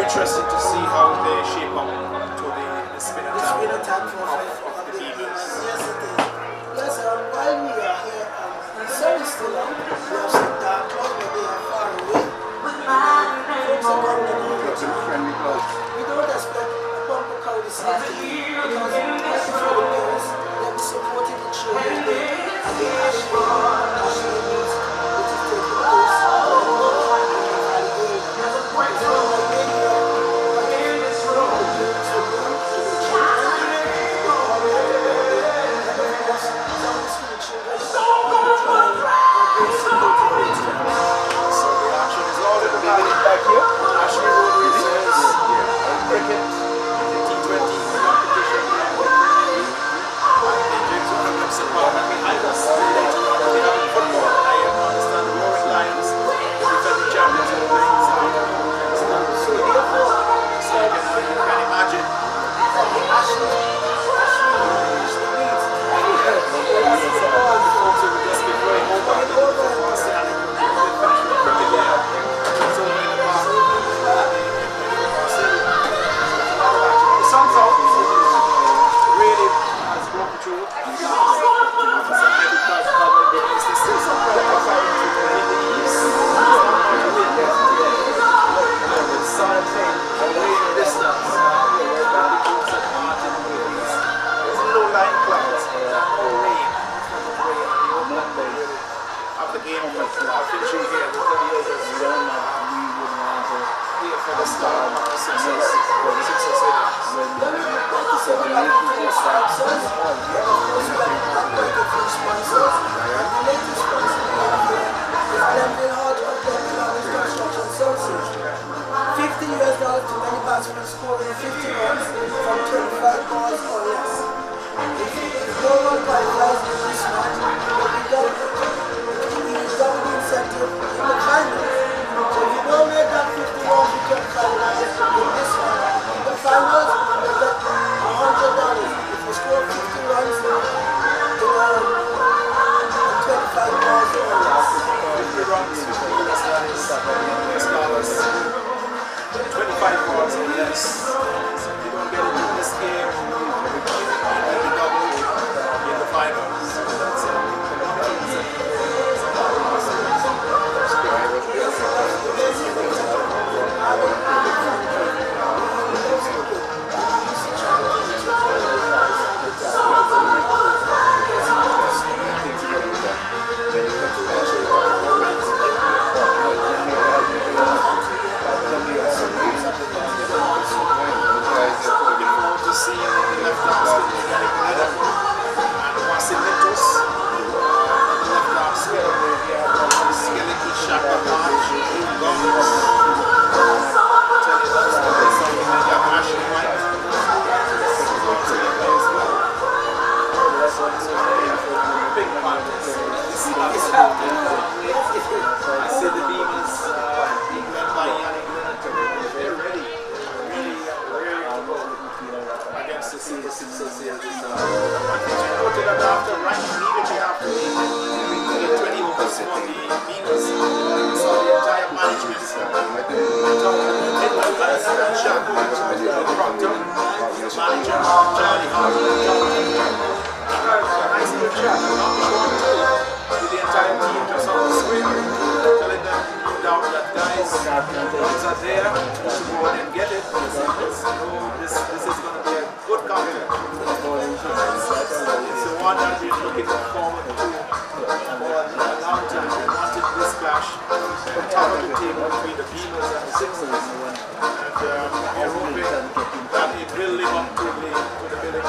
Interesting to see how they shape up to the spin attack of the Beavers. Yes, it is. Yes, while we are here, the sun is still out. We have some dark clouds, but they are far away. Folks are coming in over time. We don't expect a bumper cow this afternoon because right before the Bears, they'll be supporting the children day and the Ashley Meets, which is taking place $50 to many batsmen scoring 50 runs from 25 balls or less. If no one qualifies in this match, there will be double incentive in the final. So if you don't make that 50 runs with 25 runs in this match, in the finals, you get $100. If you score 50 runs, you know, 25 balls or less. 50 runs, $50 25 balls or less. So if you don't get into this game, you get the double in the finals. So that's it. See the left arm spin getting better, and Wasilitos the left arm spin, Skeleton Shaka March, Gomez. Tell you that's something that got Ashley White. Big partners. I see the Beavers being led by Yannick Leonard. They're ready. Against the Super Sixers here. Noted that after right immediately after the 20 overs for the Beavers, so the entire management Proctor, manager Charlie Hart, nice little chat with the entire team just on the screen, telling them no doubt that guys, runs are there to go and get it. This is going to be a good counter. It's the one that we're looking forward to for a long time. We wanted this clash on top of the table between the Beavers and the Sixers. And we're hoping that it will live up to the billing.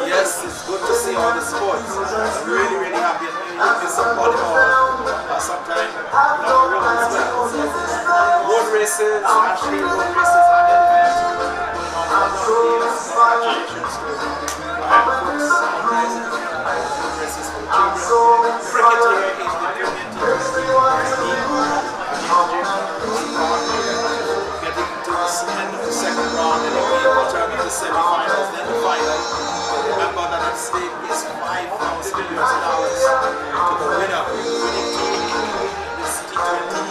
Yes, it's good to see all the sports. I'm really, really happy. You can support it all. Sometime down the road as well. Road races, actually road races are the event. Congratulations to Brian Brooks organizing road races for children. Cricket here in the Union getting to the end of the second round, and then we return to the semi-finals, then the final. Remember that at stake is $5,000 to the winning team in this T20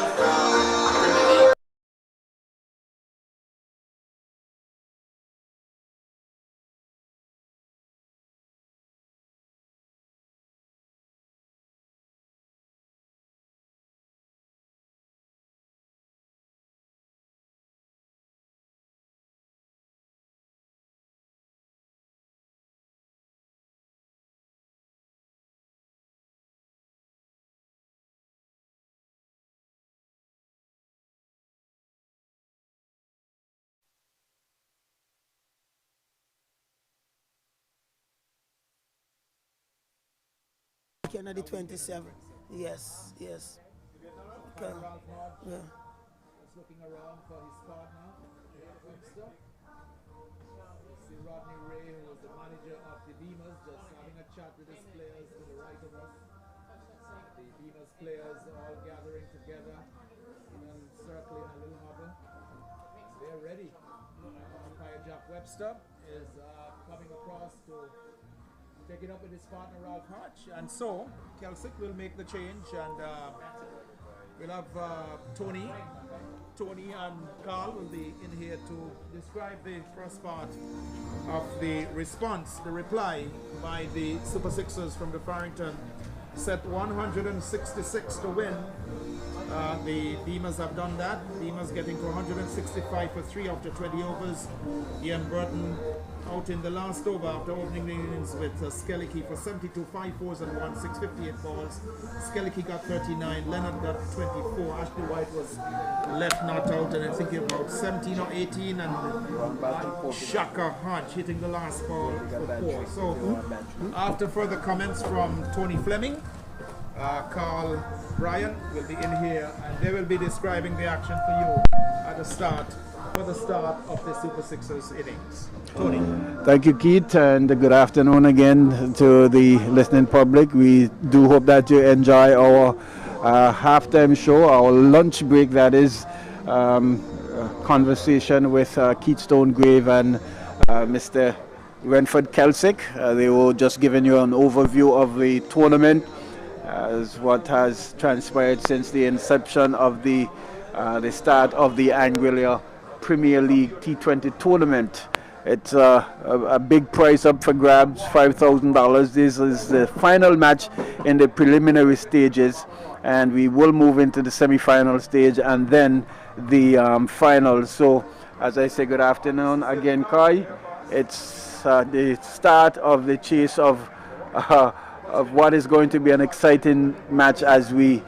Kennedy 27. Yes, yes. Okay. Yeah. Looking around for his partner, Webster. See Rodney Ray, who was the manager of the Beamers, just having a chat with his players to the right of us. The Beamers players all gathering together and circling a little huddle. They're ready. Umpire Jack Webster is coming across to take it up with his partner Ralph Hodge. And so, Kelsick will make the change, and we'll have Tony and Carl will be in here to describe the first part of the response, the reply by the Super Sixers from the Farrington. Set 166 to win. The Beamers have done that. Beamers getting to 165 for 3 after 20 overs. Ian Burton out in the last over after opening the innings with Skellicky for 72 5-4s and 1 658 balls. Skellicky got 39, Leonard got 24. Ashley White was left not out, and I think about 17 or 18, and Shaka Hodge hitting the last ball for 4. So after further comments from Tony Fleming, Carl Bryan will be in here, and they will be describing the action for you at the start of the Super Sixers innings. Tony. Thank you, Keith, and good afternoon again to the listening public. We do hope that you enjoy our halftime show, our lunch break, that is, conversation with Keith Stonegrave and Mr. Renford Kelsick. They were just giving you an overview of the tournament, as what has transpired since the inception of the start of the Anguilla Premier League T20 tournament. It's a big prize up for grabs, $5,000. This is the final match in the preliminary stages, and we will move into the semi-final stage and then the finals. So, as I say, good afternoon again, Kai. It's the start of the chase of what is going to be an exciting match, as we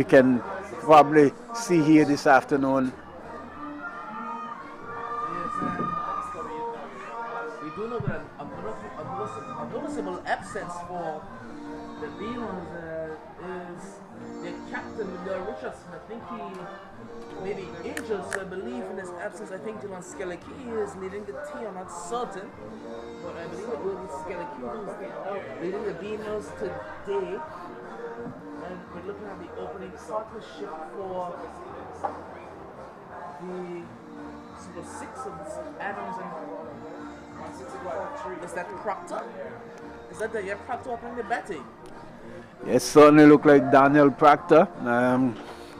can probably see here this afternoon. We do know that a noticeable absence for the Beamers is their captain, Will Richardson. I think he may be injured, so I believe in his absence, I think Dylan Skellicky is leading the team. I'm not certain, but I believe it will be Skellicky who's leading the Beamers today. And we're looking at the opening partnership for the Super Sixers, Adams and is that Proctor? Is that the Proctor opening the batting? It certainly looked like Daniel Proctor.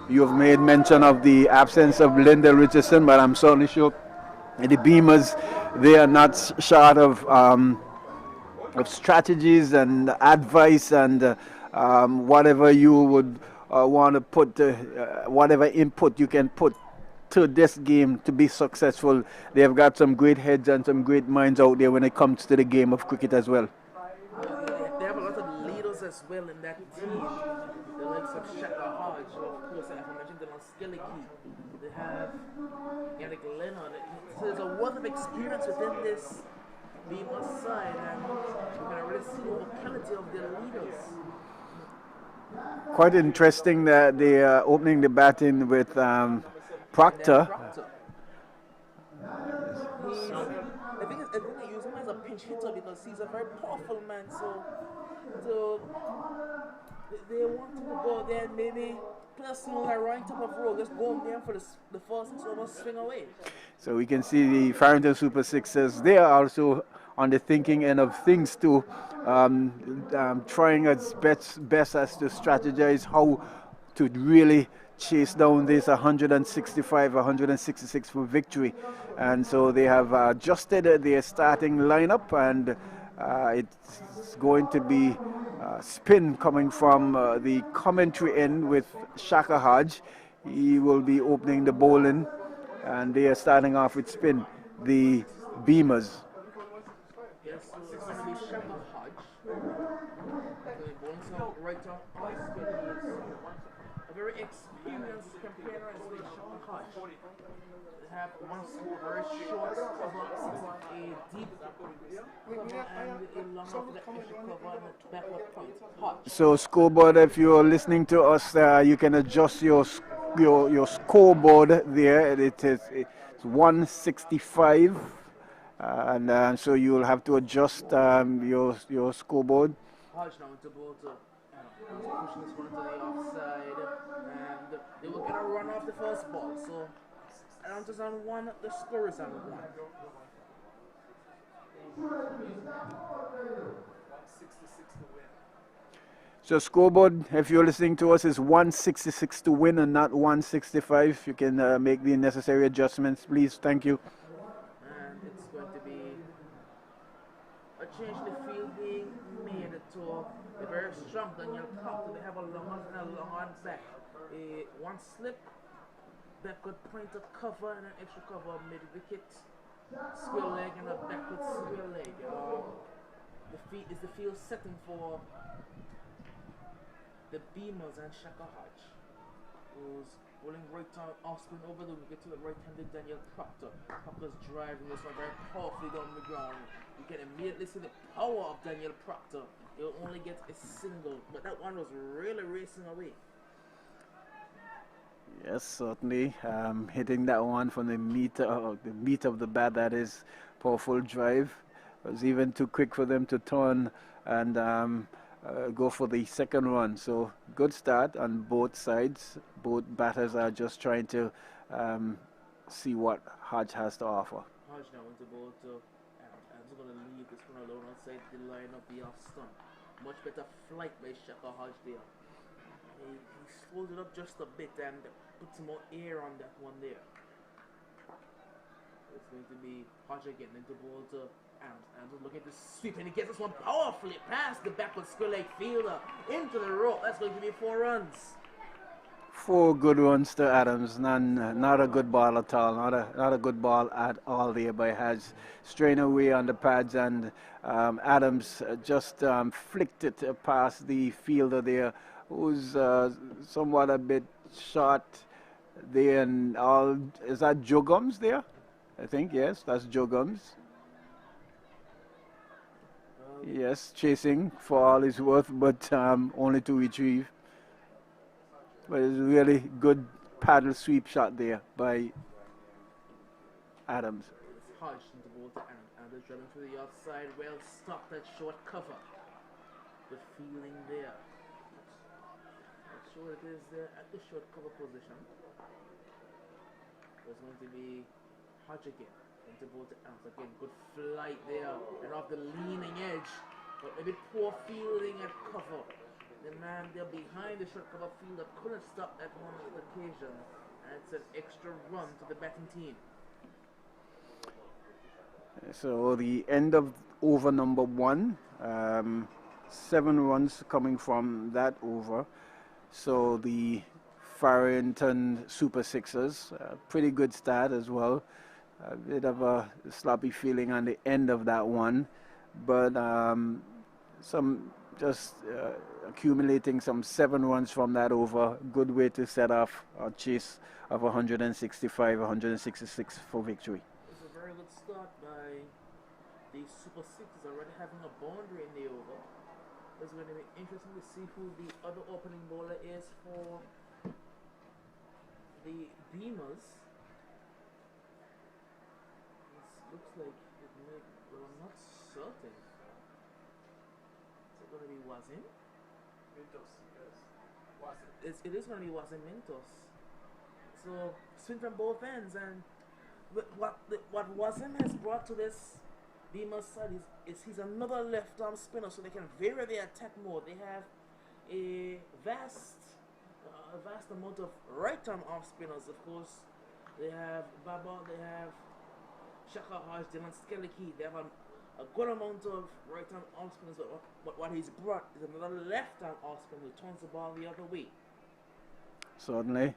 You've made mention of the absence of Lyndall Richardson, but I'm certainly sure the Beamers, they are not short of strategies and advice and whatever you would want to put, whatever input you can put to this game to be successful. They have got some great heads and some great minds out there when it comes to the game of cricket as well. They have a lot of leaders as well in that team. The likes of Shaka Hodge, of course, I mentioned Dylan Skellicky. They have Yannick Leonard. So there's a wealth of experience within this Beamer side, and you can really see the locality of their leaders. Quite interesting that they are opening the batting with Proctor. I think they use him as a pinch hitter because he's a very powerful man. So they want him to go there and maybe play a small right top of road, just go there for the first and almost swing away. So we can see the Farrington Super Sixers. They are also on the thinking end of things too, trying its best as to strategize how to really chase down this 165, 166 for victory. And so they have adjusted their starting lineup, and it's going to be spin coming from the commentary end with Shaka Hodge. He will be opening the bowling, and they are starting off with spin, the Beamers. Yes, so it's going to be Shaka Hodge. Right off ice, a very experienced campaigner as well, Sean Hodge. They have one small, very short cover, a deep cover, and a long off the extra cover and a backward point. Hodge. So scoreboard, if you're listening to us, you can adjust your scoreboard there. It's 165, and so you'll have to adjust your scoreboard. Hodge now into ball to pushing this one to the offside, and they will get a run off the first ball. So Adams is on one, the score is on one. 166 to win. So scoreboard, if you're listening to us, is 166 to win and not 165. You can make the necessary adjustments, please. Thank you. And it's going to be a change in the field being made to the very strong Daniel Proctor. They have a long on and a long on back. One slip, backward point of cover and an extra cover mid wicket, square leg and a backward square leg. Is the field setting for the Beamers and Shaka Hodge, who's rolling right off spin over the wicket to the right-handed Daniel Proctor. Proctor's driving this one very powerfully down the ground. You can immediately see the power of Daniel Proctor. He'll only get a single, but that one was really racing away. Yes, certainly. Hitting that one from the meat of the bat, that is powerful drive. It was even too quick for them to turn and go for the second run. So good start on both sides. Both batters are just trying to see what Hodge has to offer. Hodge now into ball to Adams going to leave this one alone outside the line of the off stump. Much better flight by Shaka Hodge there. He slows it up just a bit and puts some more air on that one there. It's going to be Hodge again into ball to Adams. Adams looking to sweep and he gets this one powerfully past the backward square leg fielder into the rope. That's going to be 4 runs. 4 good runs to Adams. Not a good ball at all. Not a good ball at all there by Hodge. Strain away on the pads, and Adams just flicked it past the fielder there, who's somewhat a bit short there. And all, is that Joe Gums there? I think, yes, that's Joe Gums. Yes, chasing for all his worth, but only to retrieve. But it's a really good paddle sweep shot there by Adams. It's Hodge into ball to Adams. Adams driving to the outside. Well stopped that short cover. The feeling there. Not sure it is there at the short cover position. There's going to be Hodge again. Into ball to Adams again. Good flight there. And off the leaning edge. But a bit poor fielding at cover. The man there behind the short cover fielder couldn't stop that one on the occasion. And it's an extra run to the batting team. So the end of over number 1. 7 runs coming from that over. So the Farrington Super Sixers, pretty good start as well. A bit of a sloppy feeling on the end of that one, but some just accumulating some 7 runs from that over. Good way to set off a chase of 165, 166 for victory. It's a very good start by the Super Sixers, already having a boundary in the over. It's going to be interesting to see who the other opening bowler is for the Beamers. Looks like it may, well, I'm not certain. Is it going to be Wazim? Mintos, yes. Wazim. It is going to be Wazim Mintos. So, swing from both ends, and what Wazim has brought to this Beamer side is he's another left-arm spinner, so they can vary their attack more. They have a vast amount of right-arm off spinners, of course. They have Baba, they have Shaka Hodge, Dylan Skellicky. They have a good amount of right-arm off spinners, but what he's brought is another left-arm off spinner who turns the ball the other way. Certainly.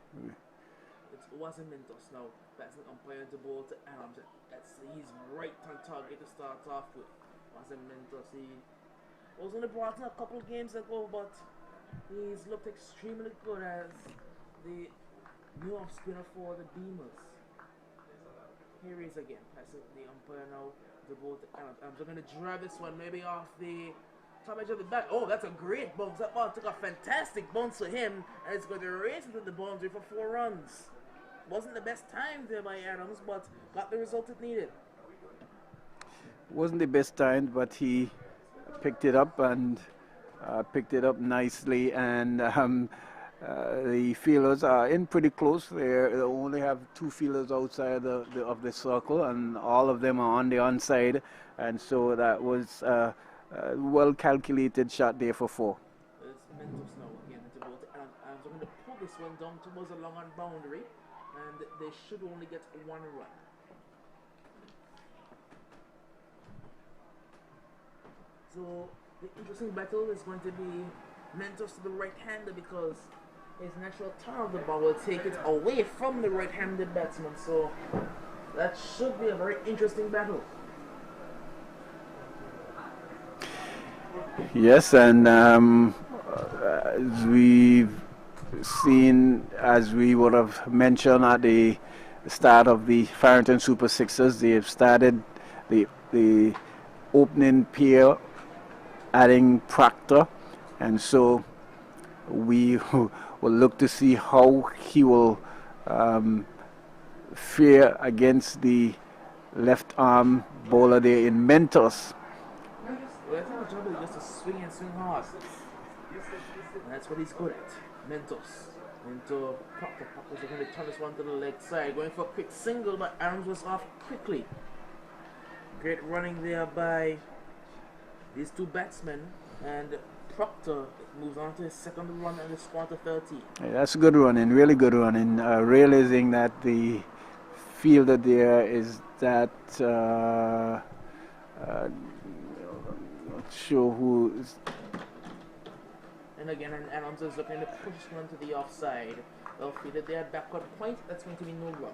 It wasn't Mintos now. That's an umpire to ball to Adams. That's his right-hand target to start off with. Wasn't Mintos. He was only brought in a couple of games ago, but He's looked extremely good as the new off spinner for the Beamers. Here he is again, passing the umpire now. The ball to Adams. I'm going to drive this one maybe off the top edge of the bat. Oh, that's a great bounce. That ball took a fantastic bounce for him, and it's going to race into the boundary for 4 runs. Wasn't the best time there by Adams, but got the result it needed. Wasn't the best time, but he picked it up and picked it up nicely, and the fielders are in pretty close. They only have 2 fielders outside of the circle, and all of them are on the onside, and so that was a well calculated shot there for 4. It's Mentos now again. I'm going to pull this one down towards the long on boundary, and they should only get 1 run. So the interesting battle is going to be Mentos to the right-hander, because his natural turn of the ball will take it away from the right-handed batsman. So that should be a very interesting battle. Yes, and as we've seen, as we would have mentioned at the start of the Farrington Super Sixers, they have started the opening pair adding Proctor, and so we will look to see how he will fare against the left arm bowler there in Mentos. Well, I think the job is just to swing and swing hard. And that's what he's good at. Mentos. Into Proctor. Proctor's going to turn this one to the leg side. Going for a quick single, but Adams was off quickly. Great running there by these 2 batsmen. And Proctor moves on to his second run and the score to 13. Yeah, that's a good running, really good running. Realizing that the fielder there is that not sure who is. And again, and Adams is looking to push this one to the offside. They'll feed it there, backward point. That's going to be no run.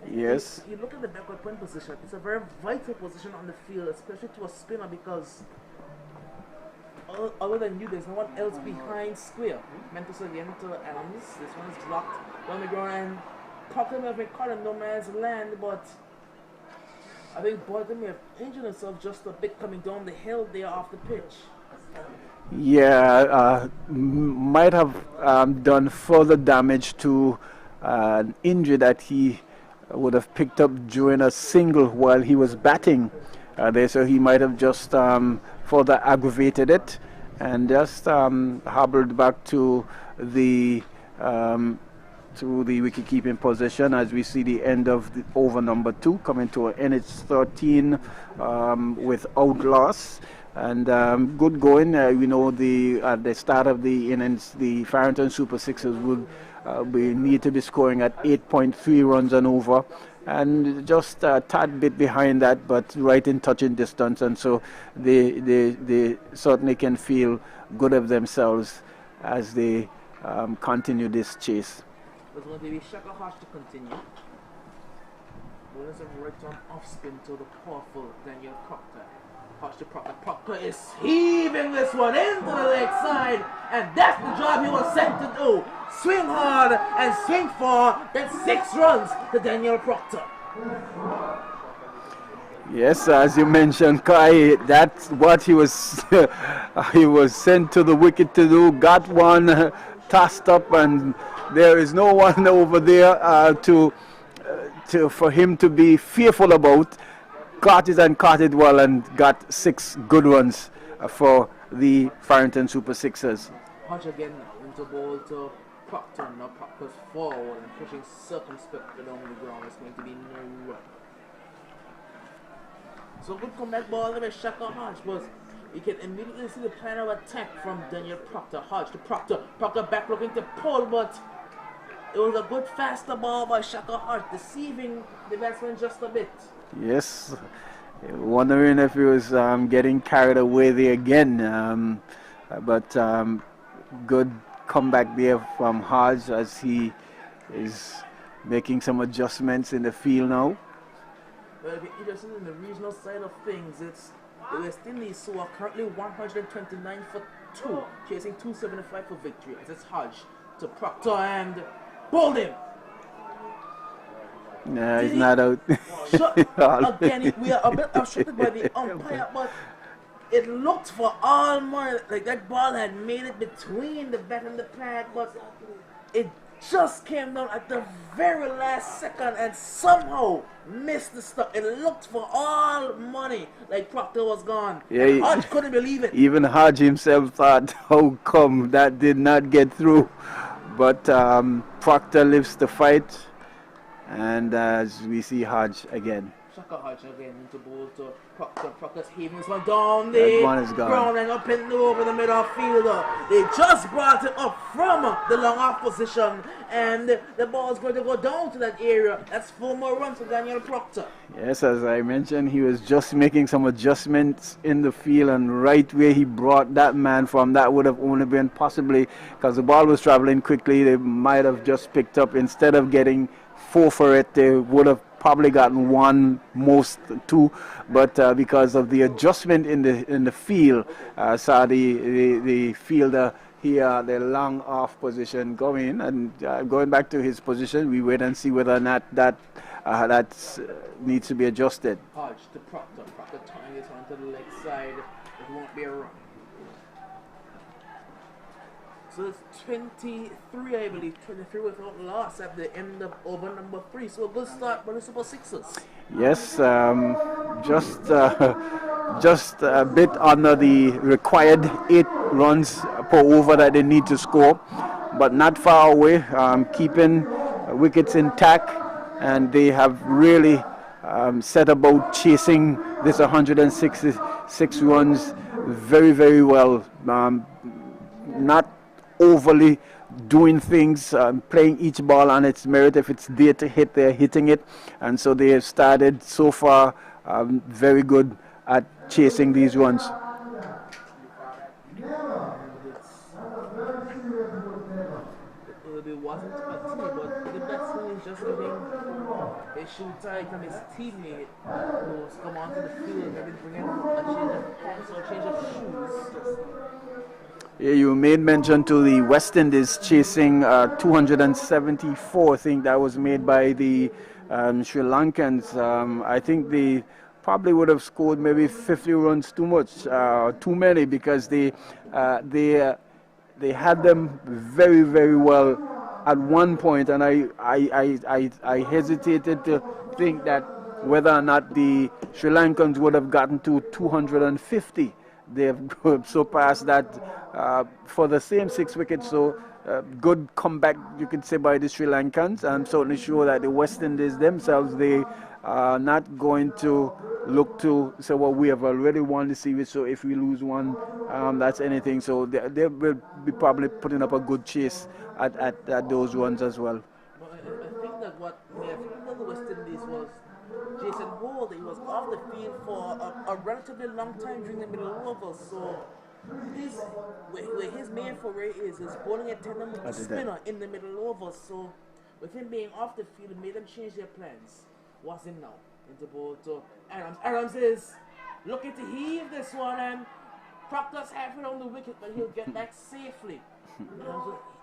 And Yes. If you look at the backward point position, it's a very vital position on the field, especially to a spinner, because other than you, there's no one else behind square. Mentos again to Adams. This one is blocked down the ground, and Proctor may have been caught in no man's land, but I think Boyden may have injured himself just a bit coming down the hill there off the pitch. Yeah, might have done further damage to an injury that he would have picked up during a single while he was batting there, so he might have just further aggravated it and just hobbled back to the wicket-keeping position as we see the end of the over number 2 coming to an end. It's 13 without loss. And good going. We know at the start of the innings, the Farrington Super Sixers would need to be scoring at 8.3 runs and over, and just a tad bit behind that, but right in touching distance. And so they certainly can feel good of themselves as they continue this chase. There's going to be Shaka Hodge to continue. Bowlers have right arm off spin to the powerful Daniel Proctor. Hodge to Proctor. Proctor is heaving this one into the leg side, and that's the job he was sent to do. Swing hard and swing far. That's 6 runs to Daniel Proctor. Yes, as you mentioned, Kai, that's what he was he was sent to the wicket to do. Got one tossed up, and there is no one over there for him to be fearful about. Caught it and caught it well, and got 6 good runs for the Farrington Super Sixers. Hodge again into ball to Proctor. Now Proctor's forward and pushing circumspectly down the ground. It's going to be no run. So good comeback ball there by Shaka Hodge, but you can immediately see the plan of attack from Daniel Proctor. Hodge to Proctor. Proctor back looking to pull, but it was a good faster ball by Shaka Hodge, deceiving the batsman just a bit. Yes, wondering if he was getting carried away there again, but good comeback there from Hodge as he is making some adjustments in the field now. Well, if you're interested in the regional side of things, it's the West Indies, who are currently 129 for 2, chasing 275 for victory. As it's Hodge to Proctor and bowled him. No, he's not out. Again, we are a bit obstructed by the umpire, but it looked for all money like that ball had made it between the bat and the pad, but it just came down at the very last second and somehow missed the stop. It looked for all money like Proctor was gone. Yeah, Hodge couldn't believe it. Even Hodge himself thought, how come that did not get through? But Proctor lives the fight, and as we see Hodge again. Shaka Hodge again into bowl to Proctor. Proctor's heaving this one down the one is gone. ground and up and over the middle fielder. They just brought it up from the long off position, and the ball is going to go down to that area. That's 4 more runs for Daniel Proctor. Yes, as I mentioned, he was just making some adjustments in the field, and right where he brought that man from, that would have only been possibly because the ball was traveling quickly. They might have just picked up, instead of getting 4 for it, they would have probably gotten 1, most 2, but because of the adjustment in the field, saw the fielder here, the long off position going, and going back to his position. We wait and see whether or not that needs to be adjusted. Hodge to Proctor. Proctor turning this one to the leg side. It won't be a run. So it's 23, I believe, 23 without loss at the end of over number 3. So a good start by the Super Sixers. Yes, just a bit under the required 8 runs per over that they need to score, but not far away, keeping wickets intact, and they have really set about chasing this 166 runs very, very well. Not overly doing things, playing each ball on its merit. If it's there to hit, they're hitting it, and so they have started so far very good at chasing these runs. It wasn't a team, but the batsman is just giving a shoe tie from his teammate who's come onto the field, maybe bringing a change of pants or a change of shoes. Yeah, you made mention to the West Indies chasing 274. I think that was made by the Sri Lankans. I think they probably would have scored maybe 50 runs too much, too many, because they had them very, very well at one point, and I hesitated to think that whether or not the Sri Lankans would have gotten to 250. They've surpassed that for the same 6 wickets. So good comeback, you could say, by the Sri Lankans. I'm certainly sure that the West Indies themselves, they are not going to look to say, well, we have already won the series, so if we lose one, that's anything. So they will be probably putting up a good chase at those runs as well. But I think that what we have from the West Indies was Jason Holt. He was off the field for a relatively long time during the middle overs. So where his main foray is bowling a tandem with the spinner in the middle overs. So with him being off the field, it made them change their plans. What's him now? Into bowl to Adams. Adams is looking to heave this one, and Proctor's halfway on the wicket, but he'll get back safely.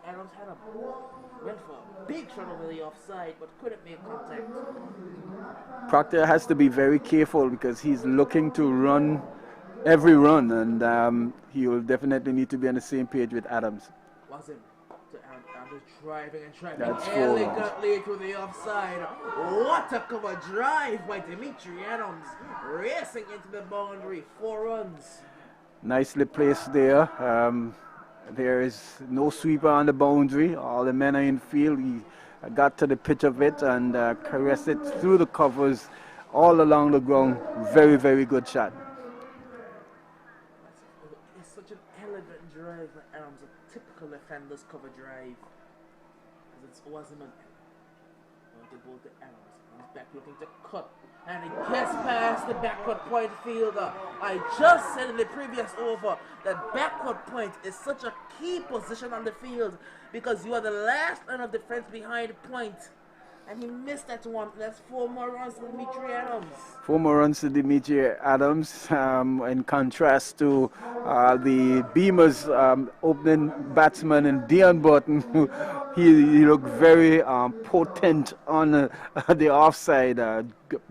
Adams went for a big shot over the offside, but couldn't make contact. Proctor has to be very careful because he's looking to run every run, and he will definitely need to be on the same page with Adams. Was him. Adams driving That's elegantly to the offside. What a cover drive by Dimitri Adams, racing into the boundary. 4 runs. Nicely placed there. There is no sweeper on the boundary. All the men are in field. He got to the pitch of it and caressed it through the covers all along the ground. Very, very good shot. It's such an elegant drive by Adams, a typical left-hander's cover drive. Because it wasn't the ball to Adams. He's back looking to cut. And he gets past the backward point fielder. I just said in the previous over that backward point is such a key position on the field because you are the last line of defense behind point. And he missed that one. That's 4 more runs to Dimitri Adams. 4 more runs to Dimitri Adams, in contrast to the Beamers opening batsman and Dion Burton, who he looked very potent on the offside,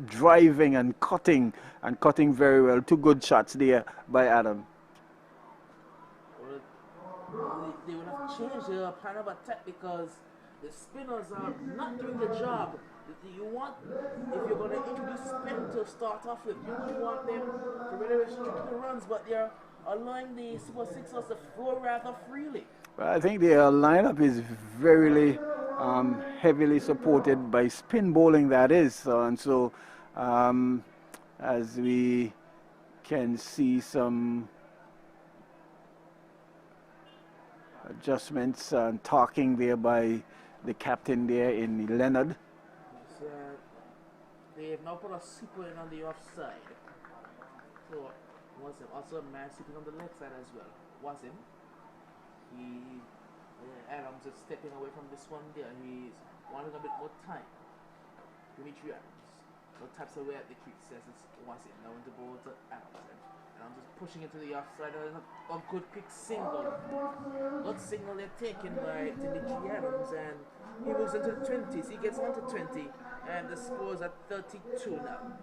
driving and cutting very well. 2 good shots there by Adam. Well, they would have changed their plan of attack because the spinners are not doing the job. You want, if you're going to introduce spin to start off with, you would want them to really restrict the runs, but they're allowing the Super Sixers to flow rather freely. Well, I think their lineup is very heavily supported by spin bowling, that is. And so, as we can see some adjustments and talking there by the captain there in Leonard. They have now put a super in on the offside. So, was him. Also a man sitting on the left side as well. Was him. Adams is stepping away from this one there. He's wanting a bit more time. Dimitri Adams. No taps away at the crease as it was him. Now into ball to Adams. And I'm just pushing it to the offside. A good quick single. Good signal they're taken by Dimitri Adams, and he moves into the 20s. He gets on to 20, and the score's at 32 now.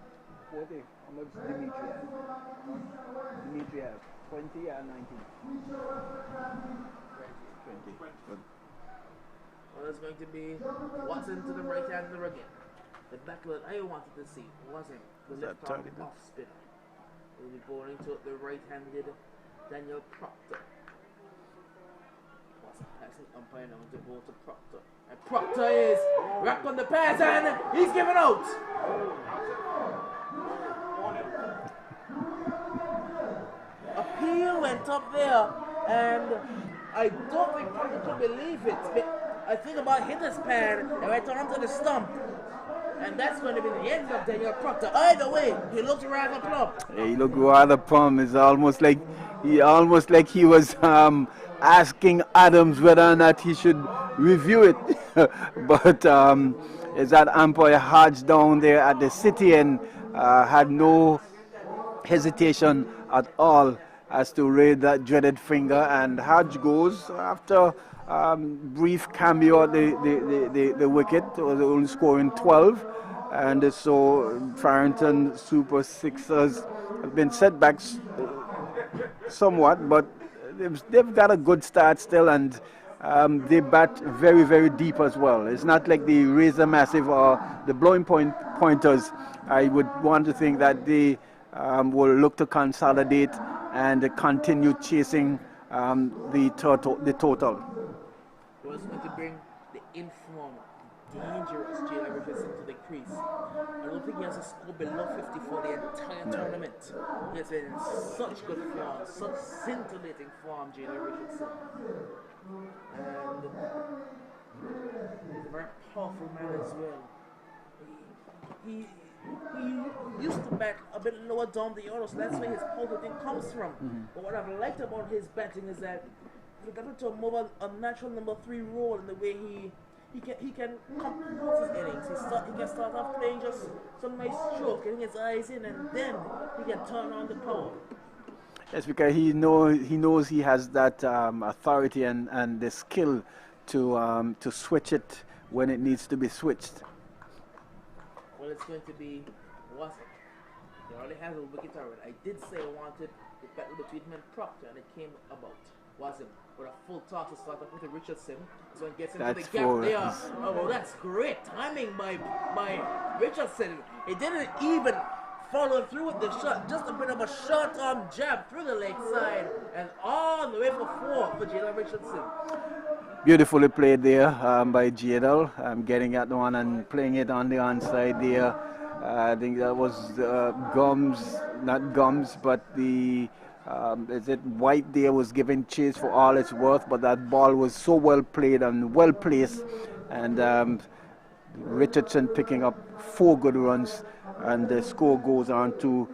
40. How much Dimitri have? Dimitri have 20 and 19. 20. Good. Well, it's going to be Watson to the right hander again. The backload I wanted to see wasn't the left arm off spinner. We'll be bowling to the right-handed Daniel Proctor. Watson passing umpire now to ball to Proctor. And Proctor is wrapped on the pass and he's given out. Appeal went up there, and I don't think Proctor could believe it. I think about hit his pan and went onto the stump. And that's going to be the end of Daniel Proctor. Either way, he looked rather plump. Yeah, he looked rather plump. It's almost like he was asking Adams whether or not he should review it. But is that umpire Hodge down there at the city and had no hesitation at all as to raise that dreaded finger, and Hodge goes after brief cameo at the wicket, was only scoring 12, and so Farrington Super Sixers have been setbacks somewhat, but they've got a good start still, and they bat very deep as well. It's not like the Razor Massive or the Blowing Pointers. I would want to think that they will look to consolidate and continue chasing the total. Was going to bring the informed, dangerous Jalen Richardson to the crease. I don't think he has a score below 50 for the entire tournament. He has been in such good form, such scintillating form, Jalen Richardson. And he's a very powerful man as well. He used to bat a bit lower down the order, so that's where his power thing comes from. But what I've liked about his batting is that he got into a natural number 3 role in the way he can compose his innings. He can start off playing just some nice stroke, getting his eyes in, and then he can turn on the power. Yes, because he knows he has that authority and the skill to switch it when it needs to be switched. Well, it's going to be Watson. He already has a wicket already. I did say I wanted the battle between him and Proctor, and it came about. Watson with a full toss to start off with Richardson. So it gets into the gap there. Oh, well, that's great timing by Richardson. He didn't even follow through with the shot. Just a bit of a short-arm jab through the leg side, and all the way for 4 for Jalen Richardson. Beautifully played there by JL, getting at the one and playing it on the onside there. I think that was not Gums, but the White there was giving chase for all it's worth, but that ball was so well played and well placed, and Richardson picking up 4 good runs, and the score goes on to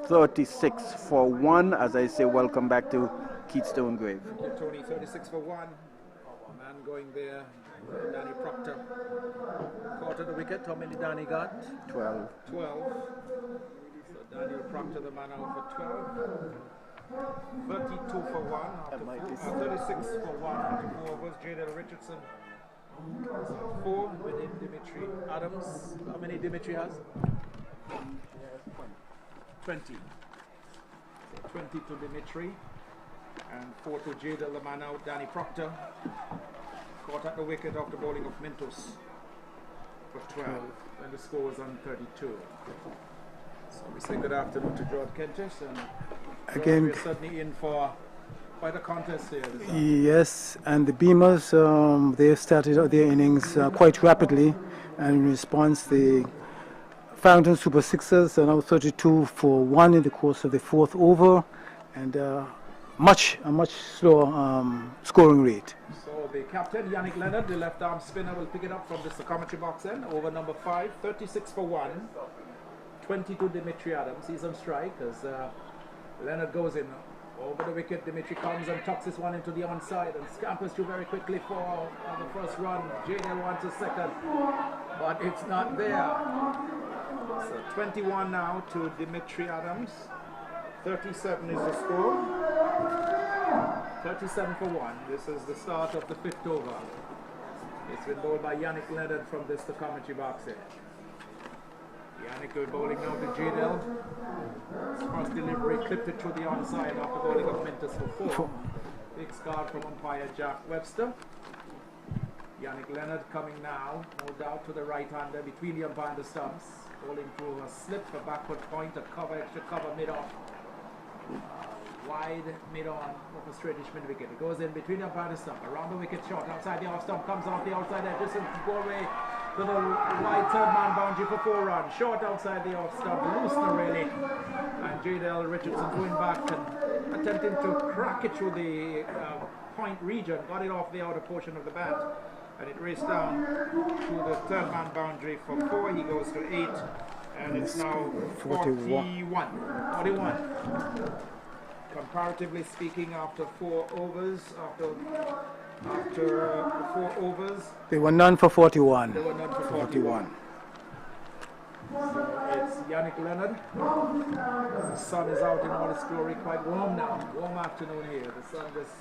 36-1. As I say, welcome back to Keith Stonegrave. Tony, 36-1. Man going there, Danny Proctor. Caught at the wicket. How many Danny got? 12. 12. So Daniel Proctor, the man out for 12. 32 for 1 after 36 for 1 after 4 overs. Jadel Richardson is on 4 within Dimitri Adams. How many Dimitri has? 20. So 20 to Dimitri and 4 to Jadel, the man out. Danny Proctor caught at the wicket after bowling of Mintos for 12, and the score was on 32. So we say good afternoon to George Kentish, and Again, we're certainly in for quite a contest here. yes, and the Beamers, they started out their innings quite rapidly, and in response, the Farrington Super Sixers are now 32 for 1 in the course of the 4th over, and a much slower scoring rate. So the captain, Yannick Leonard, the left-arm spinner, will pick it up from the commentary box end. Over number 5, 36 for 1. 22 Dimitri Adams. He's on strike as Leonard goes in. Over the wicket, Dimitri comes and tucks this one into the onside and scampers through very quickly for the first run. Jadel wants a second, but it's not there. So 21 now to Dimitri Adams. 37 is the score. 37 for 1. This is the start of the 5th over. It's been bowled by Yannick Leonard from this the commentary box here. Yannick good bowling now to Jadel. First delivery clipped it through the onside after bowling of Mintus for 4. Big scar from umpire Jack Webster. Yannick Leonard coming now, no doubt to the right-hander between the umpire and the stumps. Bowling through a slip, a backward point, a cover, extra cover mid-off. Wide mid-on of a straightish mid-wicket. It goes in between the umpire and the stump. Around the wicket shot, outside the off-stump, comes off the outside edge. This is Gorway to the wide third-man boundary for 4 runs. Short outside the off-stump, loosener really. And Jadel Richardson going back and attempting to crack it through the point region. Got it off the outer portion of the bat. And it raced down to the third-man boundary for 4. He goes to 8. And it's now 41. Comparatively speaking, after 4 overs, after 4 overs, They were none for 41. they were none for 41. So it's Yannick Leonard. The sun is out in all its glory, quite warm now. Warm afternoon here. The sun just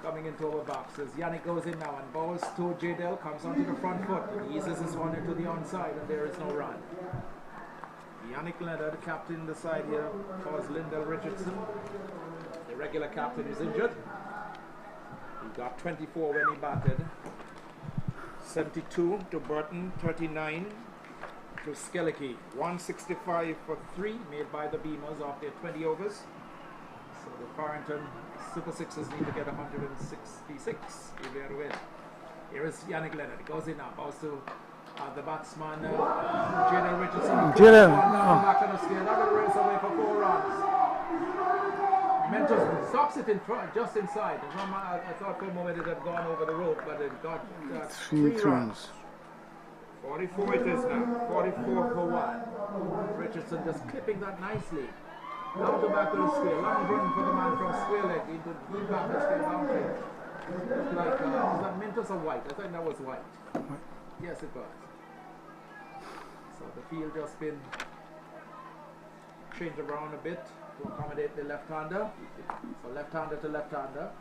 coming into our boxes. Yannick goes in now and bowls to Jadel, comes onto the front foot, eases this one into the onside, and there is no run. Yannick Leonard, captain the side here, calls Lyndall Richardson. The regular captain is injured. He got 24 when he batted. 72 to Burton, 39 to Skellicky. 165 for 3 made by the Beamers after 20 overs. So the Farrington Super Sixers need to get 166 if they are to win. Here is Yannick Leonard. He goes in now, bows to the batsman, Jadel Richardson. Back on the scale. Another race away for 4 runs. Mentos stops it in front, just inside. I thought for a moment it had gone over the rope, but it got 3 runs. 44 it is now. 44 for 1. Richardson just clipping that nicely. Down the back of the square. Long run for the man from square leg into the back of the square boundary. It's like, was that Mentos or White? I thought that was White. Yes, it was. So the field just been changed around a bit to accommodate the left-hander. So left-hander to left-hander.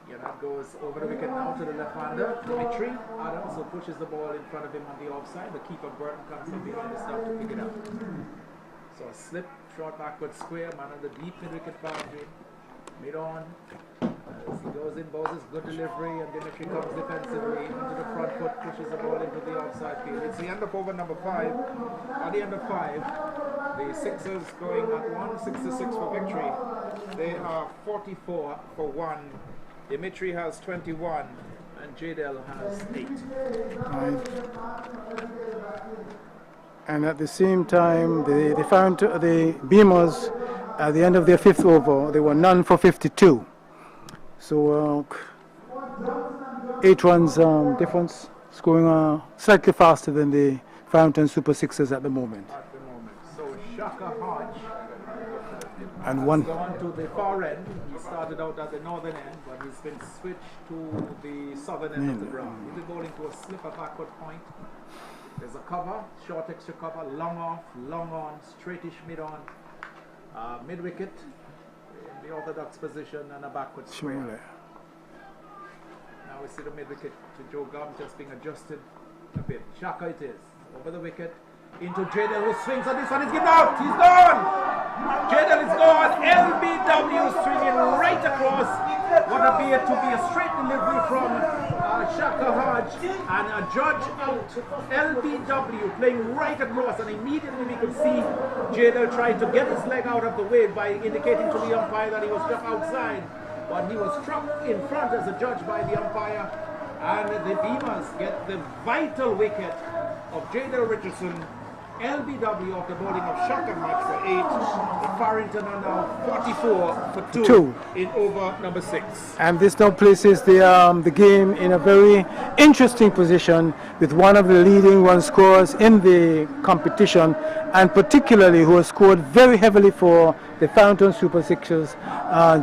Yannick goes over the wicket now to the left-hander. Dimitri Adams, who pushes the ball in front of him on the offside. The keeper Burton comes from behind the stump to pick it up. So a slip, short backward square, man on the deep mid-wicket boundary. Mid-on. As he goes in, bowls his good delivery, and Dimitri comes defensively into the front foot, pushes the ball into the outside field. It's the end of over number 5. At the end of 5, the Sixers going at 166 for victory. They are 44 for 1. Dimitri has 21, and Jadel has 8. Right. And at the same time, the Beamers, at the end of their 5th over, they were none for 52. So 8 runs difference, scoring slightly faster than the Farrington Super Sixers at the moment. So Shaka Hodge And one. Gone to the far end. He started out at the northern end, but he's been switched to the southern end of the ground. He's been bowling to a slipper backward point. There's a cover, short extra cover, long off, long on, straightish mid on, mid wicket in the orthodox position, and a backward square. Surely. Now we see the mid wicket to Joe Gum just being adjusted a bit. Shaka it is. Over the wicket. Into Jadel, who swings, and this one is given out. He's gone. Jadel is gone. LBW swinging right across what appeared to be a straight delivery from Shaka Hodge, and a judge out. LBW playing right across, and immediately we could see Jadel trying to get his leg out of the way by indicating to the umpire that he was struck outside, but he was struck in front as a judge by the umpire, and the Beamers get the vital wicket of Jadel Richardson. LBW of the bowling of Shaka Hodge for 8. The Farrington are now 44 for 2 in over number 6. And this now places the game in a very interesting position with one of the leading run scorers in the competition, and particularly who has scored very heavily for the Farrington Super Sixers,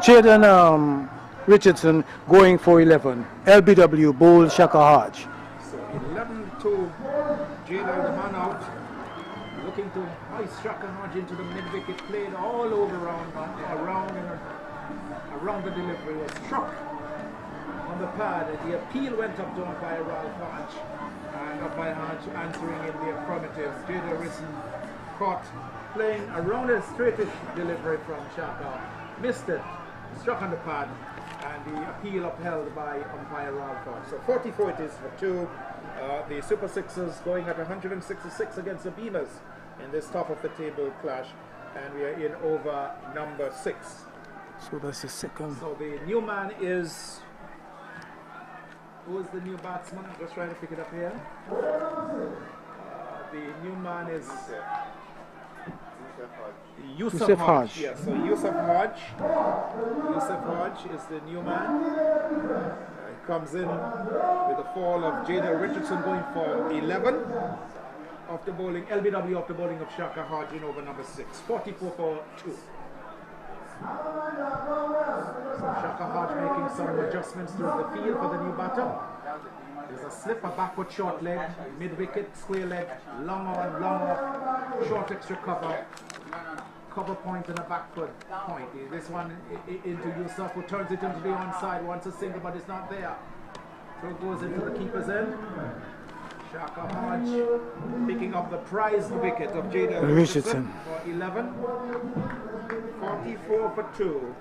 Jaden Richardson, going for 11. LBW bowls Shaka Hodge. So 11-2, Jaden the man out. Looking to hoist Shaka Hodge into the mid-wicket, played all over around the delivery, was struck on the pad. The appeal went up to umpire Ralph Hodge, and umpire Hodge answering in the affirmative. Jada Risson caught playing around a straightish delivery from Shaka, missed it, struck on the pad, and the appeal upheld by umpire Ralph Hodge. So 44 it is for 2. The Super Sixers going at 166 against the Beamers in this top of the table clash, and we are in over number 6. So that's the second. So the new man is, who is the new batsman? I'm just trying to pick it up here. The new man is Yusuf Hodge. Yeah, so Yusuf Hodge. Yusuf Hodge is the new man. Comes in with a fall of Jada Richardson going for 11 of the bowling, LBW of the bowling of Shaka Hodge in over number 6, 44 for 2. So Shaka Hodge making some adjustments to the field for the new batter. There's a slip, a backward short leg, mid wicket, square leg, long on, long off, short extra cover. Cover point and a backward point. This one into Yusuf, who turns it into the onside, wants a single, but it's not there. Throw goes into the keeper's end. Shaka Hodge picking up the prized wicket of Jada Richardson for 11. 44 for 2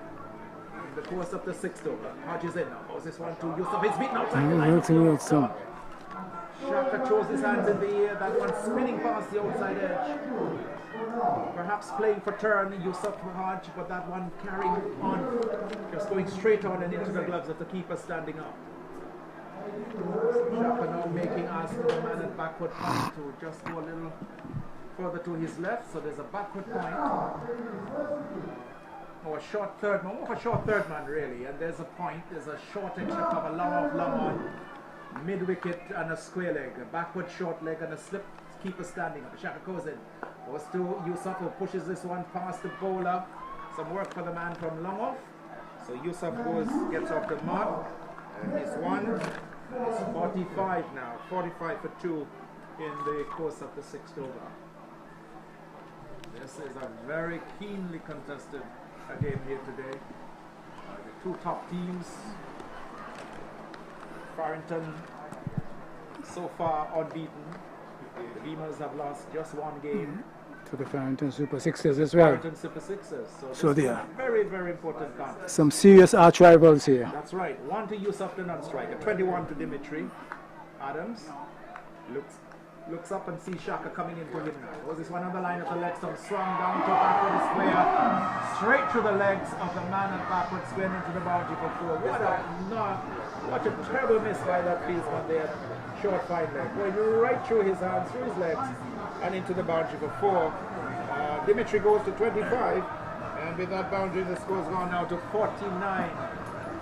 in the course of the 6th over. Hodge is in now. How's this one to Yusuf? It's beaten outside the line. Shaka throws his hands in the air. That one spinning past the outside edge. Perhaps playing for turn, Yusuf Hodge, but that one carrying on, just going straight on and into the gloves of the keeper standing up. Shaka now making us the man at backward point to just go a little further to his left, so there's a backward point. Or a short third man, more of a short third man really, and there's a point, there's a short extra cover, long off, long on, mid wicket and a square leg, a backward short leg and a slip, keeper standing up. Shaka goes in. Goes to Yusuf, who pushes this one past the bowler. Some work for the man from long off. So Yusuf gets off the mark. And he's won. It's 45 now. 45 for 2 in the course of the 6th over. This is a very keenly contested game here today. The two top teams. Farrington so far unbeaten. The Beamers have lost just one game. To the Farrington Super Sixers as well. Farrington Super Sixers. So this they is are a very, very important contest. some serious arch rivals here. That's right. 1 to Yusuf, the non-striker. 21 to Dimitri. Adams looks up and sees Shaka coming into him now. Was this one on the line of the leg stump? Swung down to backward square. Straight through the legs of the man at backward square into the boundary for 4. What a terrible miss by that fieldsman there. Short fine leg. Going right through his hands, through his legs, and into the boundary for 4. Dimitri goes to 25, and with that boundary, the score's gone now to 49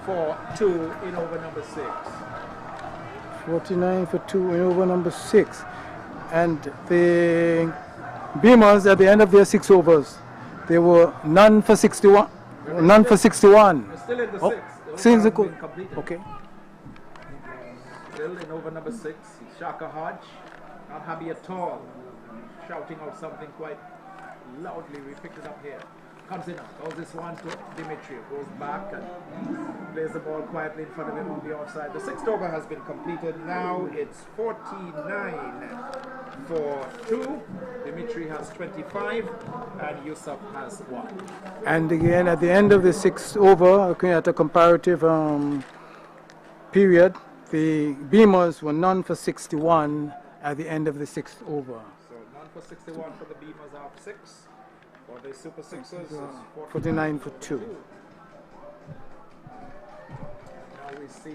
for 2 in over number 6. 49 for 2 in over number 6. And the Beamers, at the end of their 6 overs, There were none for 61. None for 61. We're still in the Oh, sixth. The seems over it could. has been completed. Okay. Still in over number 6. Shaka Hodge. Not happy at all. Shouting out something quite loudly. We picked it up here. Comes in now. Goes this one to Dimitri. Goes back and plays the ball quietly in front of him on the offside. The sixth over has been completed. Now it's 49 for 2. Dimitri has 25 and Yusuf has 1. And again, at the end of the sixth over, looking at a comparative period, the Beamers were none for 61 at the end of the sixth over. So none for 61 for the Beamers out 6. For the Super Sixers, is 49 for 2. Now we see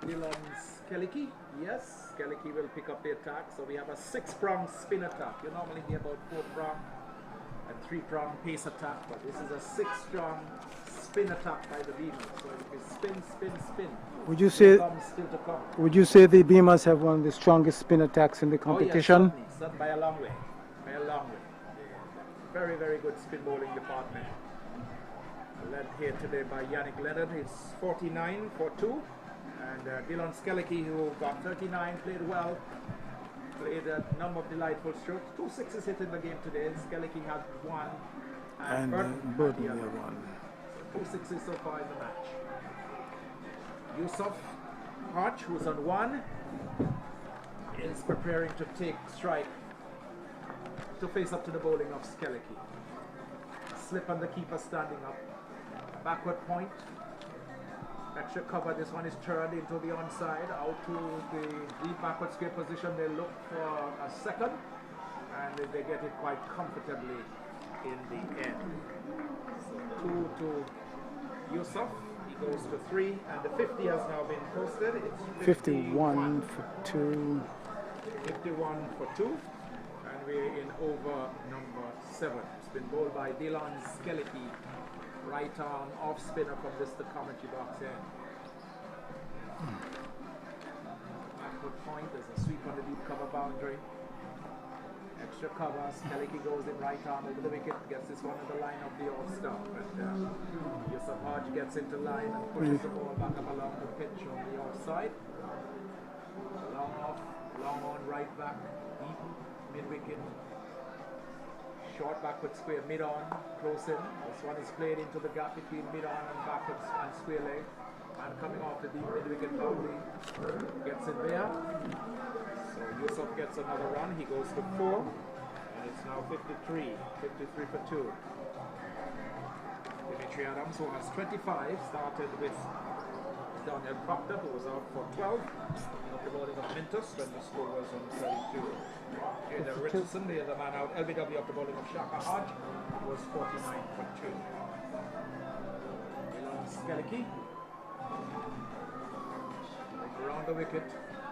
Dylan Skellicky. Yes, Skellicky will pick up the attack. So we have a 6-prong spin attack. You normally hear about 4-prong and 3-prong pace attack, but this is a 6-strong spin attack by the Beamers. So it is spin, spin, spin. Would you say? Still to come. Would you say the Beamers have one of the strongest spin attacks in the competition? Oh, yes, certainly by a long way. By a long way. Very, very good spin bowling department. Led here today by Yannick Leonard. It's 49 for 2. And Dylan Skellicky, who got 39, played well. Played a number of delightful strokes. 2 sixes hit in the game today. Skellicky had 1. And Burton had the other. 2 sixes so far in the match. Yusuf Hodge, who's on 1, is preparing to take strike to face up to the bowling of Skellicky. Slip on the keeper standing up. Backward point. Extra cover. This one is turned into the onside. Out to the deep backward square position. They look for a second. And they get it quite comfortably in the end. So 2 to Yusuf. He goes to 3. And the 50 has now been posted. It's 51 for 2. 51 for 2. And we're in over number 7. It's been bowled by Dylan Skellicky, right arm off spinner from this the commentary box end. Backward point, there's a sweep on the deep cover boundary. Extra cover, Skellicky goes in right arm over the wicket, gets this one on the line of the off stump. And Yusuf Hodge gets into line and pushes the ball back up along the pitch on the offside. Long off, long on, right back, deep. Mid-wicket, short backward square, mid-on, close in. This one is played into the gap between mid-on and backwards and square leg. And coming off the deep mid-wicket boundary, gets in there. So Yusuf gets another run, he goes to 4. And it's now 53 for 2. Dimitri Adams, who has 25, started with Daniel Proctor, who was out for 12. Up the bowling of Mintus when the score was on 32. Richardson, the other man out. LBW up the bowling of Shaka Hodge was 49 for 2. Dylan Skellicky. Around the wicket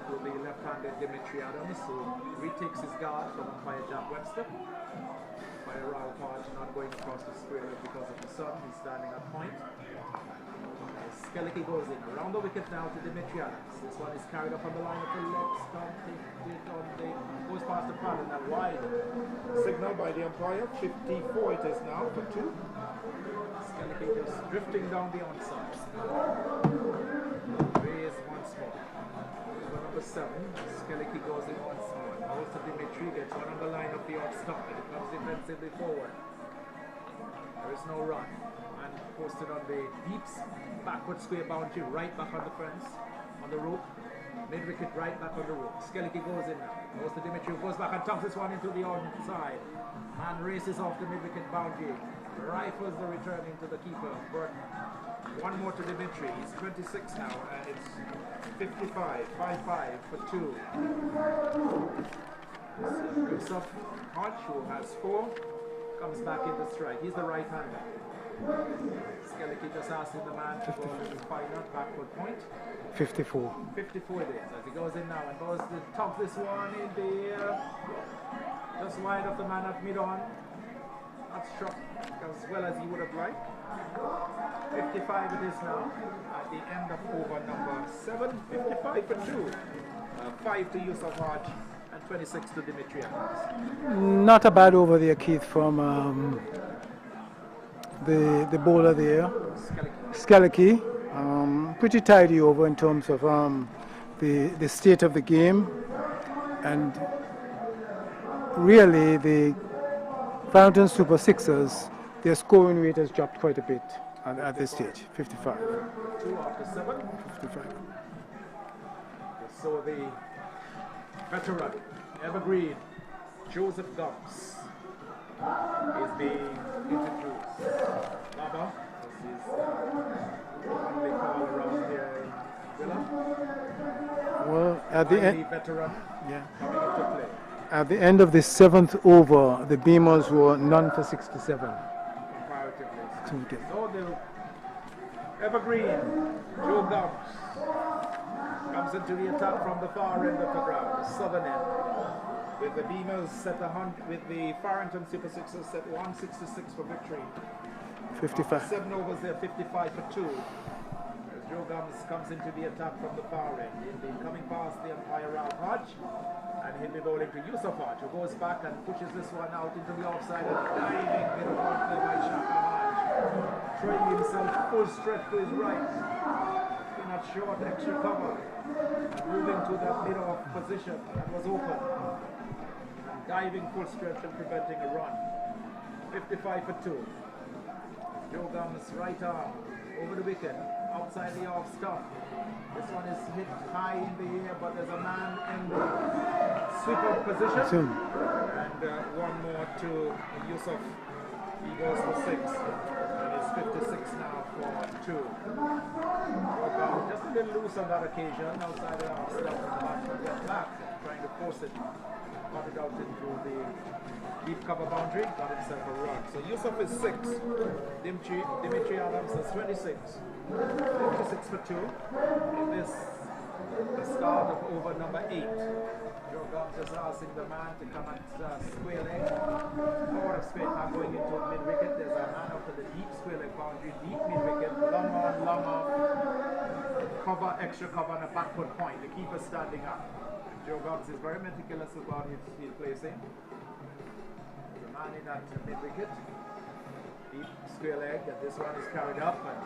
will be left-handed Dimitri Adams, who retakes his guard from umpire Jack Webster. Umpire Ralph Hodge not going across the square because of the sun. He's standing at point. Skellicky goes in around the wicket now to Dimitri Adams. This one is carried up on the line of the leg stump. Goes past the pad and a wide signal by the umpire. 54 it is now for 2. Skellicky just drifting down the onside. Raise once more. Over number 7. Skellicky goes in once more. Goes to Dimitri, gets one on the line of the off stump. And it comes defensively forward. There is no run. And posted on the deep backward square boundary, right back on the fence, on the rope. Mid-wicket right back on the rope. Skellicky goes in now. Goes to Dimitri, goes back and tucks this one into the onside. Man races off the mid-wicket boundary. Rifles the return into the keeper. But one more to Dimitri. He's 26 now, and it's 55 for 2. Yusuf Hodge, who has 4, comes back into strike. He's the right-hander. Skellicky just asking the man to go to the final backward point. 54. 54 it is as he goes in now and goes to top this one in the air. Just wide of the man at mid-on. Not struck as well as he would have liked. 55 it is now at the end of over number 7. 55 for 2. 5 to Yusuf Hodge and 26 to Dimitri Adams. Not a bad over there, Keith, from the bowler there, Skellicky. Pretty tidy over in terms of the state of the game, and really the Farrington Super Sixers, their scoring rate has dropped quite a bit at this stage, 55. 2 after 7. 55. So the veteran, evergreen, Joseph Gums is being introduced. Baba, this is what they call around here in Villa. Well, at the end, Veteran coming into play. at the end of the 7th over, the Beamers were none for 67. Comparatively. So the evergreen, Joe Gums, comes into the attack from the far end of the ground, southern end. With the Beamers set with the Farrington Super Sixers set 166 for victory. 55. 7 overs there, 55 for 2. As Joe Gums comes into the attack from the far end. He'll be coming past the umpire Ralph Hodge, and he'll be bowling to Yusuf Hodge, who goes back and pushes this one out into the offside and diving with a ball play by Shaka Hodge. Throwing himself full stretch to his right. In a short extra cover. Moving to that mid-off position that was open. Diving full stretch and preventing a run. 55 for 2. Joe Gums' right arm over the wicket, outside the off stump. This one is hit high in the air, but there's a man in the sweep-up position. And one more to Yusuf. He goes for 6. And it's 56 now for 2. Just a little loose on that occasion, outside the off stump, and the batsman went back, trying to force it. Got it out into the deep cover boundary, got himself a run. So Yusuf is 6. Dimitri Adams is 26. 56 for 2. In this, the start of over number 8. Joe Gums is asking the man to come at square leg. Forward of square leg going into mid-wicket. There's a man up to the deep square leg boundary, deep mid-wicket, long on, cover, extra cover, and a backward point. The keeper standing up. Joe Gums is very meticulous about his field placing. The man in that mid-wicket, deep square leg, and this one is carried up, and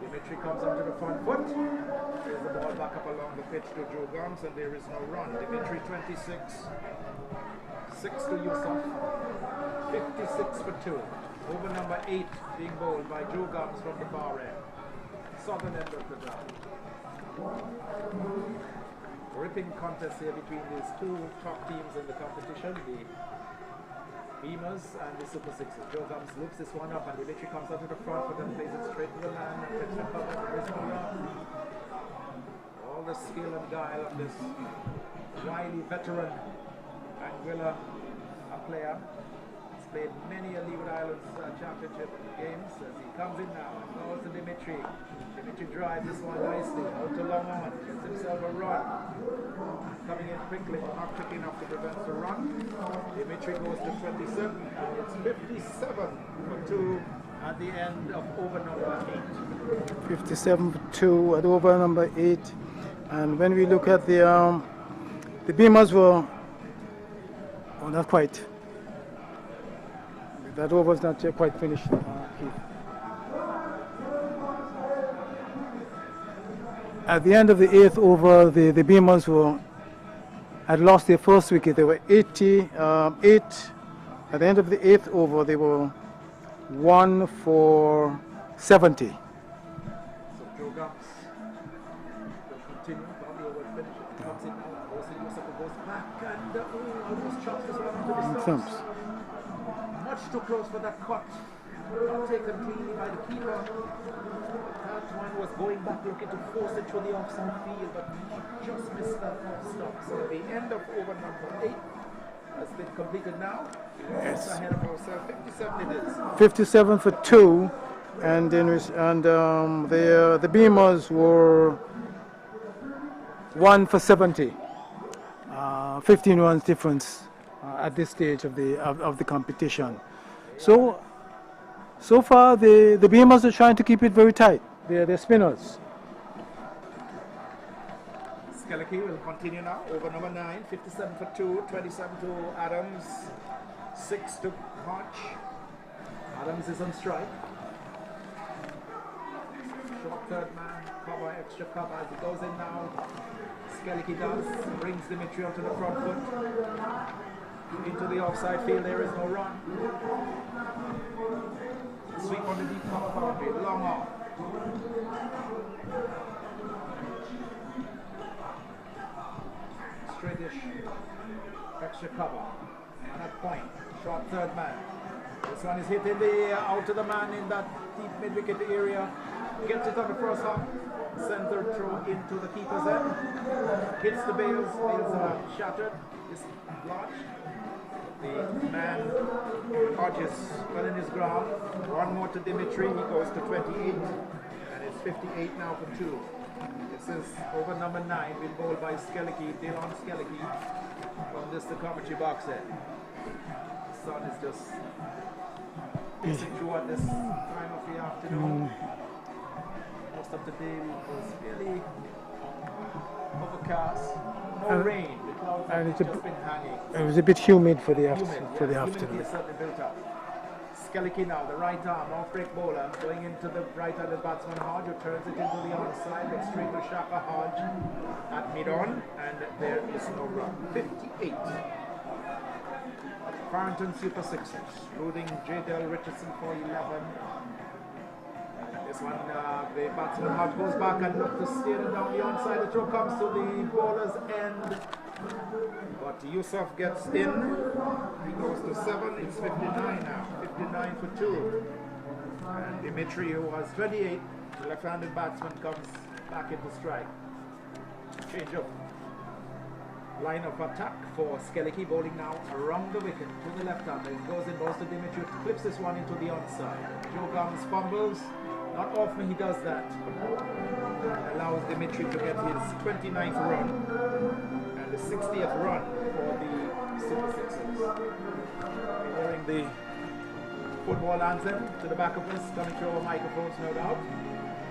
Dimitri comes onto the front foot. There's the ball back up along the pitch to Joe Gums, and there is no run. Dimitri 26, 6 to Yusuf, 56 for 2. Over number 8 being bowled by Joe Gums from the far end. Southern end of the ground. Ripping contest here between these two top teams in the competition, the Beamers and the Super Sixers. Joe Gums loops this one up, and Dimitri comes out to the front, but then plays it straight to the man and gets the cover. There is no run. All the skill and guile of this wily veteran Anguilla, a player. He's played many a Leeward Islands championship games. As he comes in now and goes to Dimitri. Dimitri drives this one nicely, out to long on, gets himself a run. Coming in quickly, not quick enough to prevent the run. Dimitri goes to 27, and it's 57 for 2 at the end of over number 8. 57 for 2 at over number 8. And when we look at the Beamers were, oh, not quite. That over is not yet quite finished, Keith. At the end of the 8th over, the Beamers had lost their first wicket. They were 88. At the end of the 8th over, they were 1 for 70. So Joe Gums will continue. Bobby will finish it. Comes in now. Goes to Yusuf, goes back, and almost chops this one into the stumps. Much too close for that cut. Not taken cleanly by the keeper. That one was going back looking to force it through the offside field, but he just missed that off stop. So the end of over number 8 has been completed now. Yes. Ahead of ourselves. 57 it is. 57 for 2, and then the Beamers were 1 for 70. 15 runs difference at this stage of the competition. So far, the Beamers are trying to keep it very tight. They're spinners. Skellicky will continue now. Over number 9, 57 for 2, 27 to Adams, 6 to Hodge. Adams is on strike. third man, cover, extra cover as he goes in now. Skellicky does, brings Dimitri onto the front foot. Into the offside field, there is no run. Sweep on the deep cover boundary, long off. Straightish, extra cover. And at point, short third man. This one is hitting the out of the man in that deep mid-wicket area. Gets it on the first hop. Centered throw into the keeper's end. Hits the bails. Bails are shattered. Is lodged. The man Hodges well in his ground. One more to Dimitri. He goes to 28. And it's 58 now for 2. This is over number 9. Been bowled by Skellicky, Dylan Skellicky. From this the commentary box end. The sun is just pacing through at this time of the afternoon. Most of the day was fairly overcast. No rain. The clouds have just been hanging. It was a bit humid for the Humidity afternoon. is certainly built up. Skellicky now, the right arm, off-break bowler, going into the right-handed batsman Hodge, who turns it into the onside, but straight to Shaka Hodge at mid-on, and there is no run. 58. Farrington Super Sixers, rooting J. Del Richardson for 11. This one, the batsman Hodge goes back and looks to steer it down the onside. The throw comes to the bowler's end. But Yusuf gets in. He goes to 7. It's 59 now. 59 for 2. And Dimitri, who was 28, the left-handed batsman, comes back into strike. Change of line of attack for Skellicky, bowling now around the wicket to the left-hander. It goes in, goes to Dimitri, clips this one into the onside. Joe Gums fumbles. Not often he does that. Allows Dimitri to get his 29th run. The 60th run for the Super Sixers. We're hearing the football anthem to the back of us, coming through our microphones, no doubt.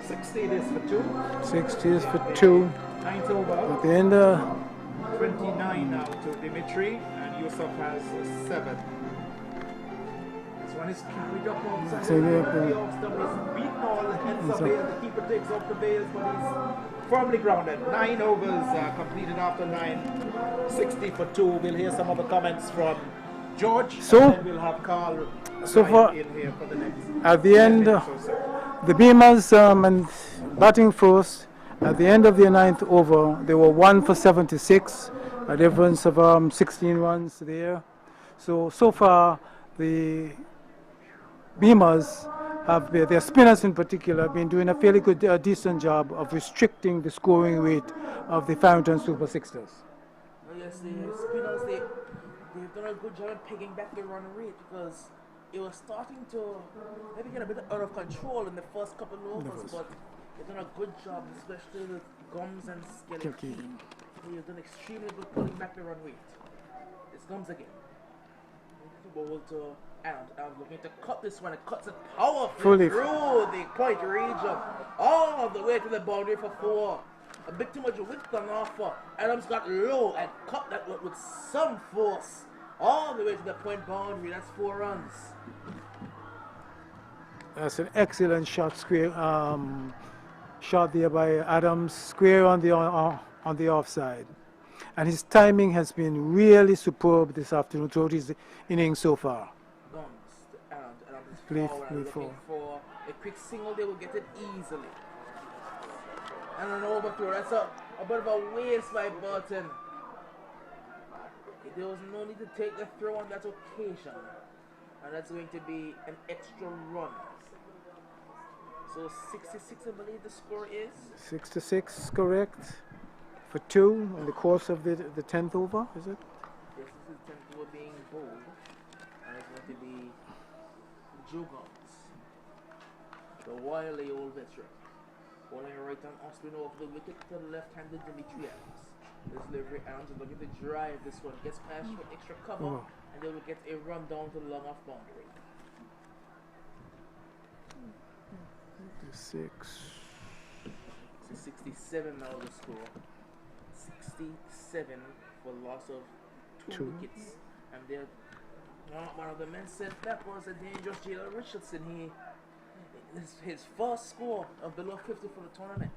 60 it is for 2. 60 is for 2. 9th over. At the end, 29 now to Dimitri, and Yusuf has 7. This one is carried up outside. The off-stump is beaten all, hence the bail. The keeper takes off the bails, but he's firmly grounded. 9 overs completed after 9. 60 for 2. We'll hear some of the comments from George. So, and then we'll have Carl so far in here for the next. At the end, the Beamers and batting first. At the end of the 9th over, they were 1 for 76, a difference of 16 runs there. So far, the Beamers have, their spinners in particular, been doing a fairly good, decent job of restricting the scoring rate of the Farrington Super Sixers. Yes, the spinners, they've done a good job of pegging back the run rate, because it was starting to maybe get a bit out of control in the first couple of overs, but they've done a good job, especially with Gums and Skellicky. They've done extremely good pulling back the run rate. It's Gums again. Ball to Ant. I'm looking to cut this one. It cuts it powerfully through the point region, all the way to the boundary for 4. A bit too much width on offer. Adams got low and cut that with some force all the way to the point boundary. That's 4 runs. That's an excellent shot, square shot there by Adams, square on the offside, and his timing has been really superb this afternoon throughout his innings so far. Gums to Adams looking for a quick single. They will get it easily. And an overthrow. That's a bit of a waste by Burton. There was no need to take the throw on that occasion. And that's going to be an extra run. So 66, I believe the score is? 66, correct. For 2 in the course of the 10th over, is it? Yes, this is the 10th over being bowled. And it's going to be Joe Gums, the wily old veteran. Bowling a right arm off spin off the wicket to the left-handed Dimitri Adams. This delivery Adams is looking to drive this one. Gets past for extra cover, and they will get a run down to the long off boundary. 67 now the score. 67 for loss of 2 wickets. And they're one of the men said that was a dangerous J.L. Richardson. his first score of below 50 for the tournament.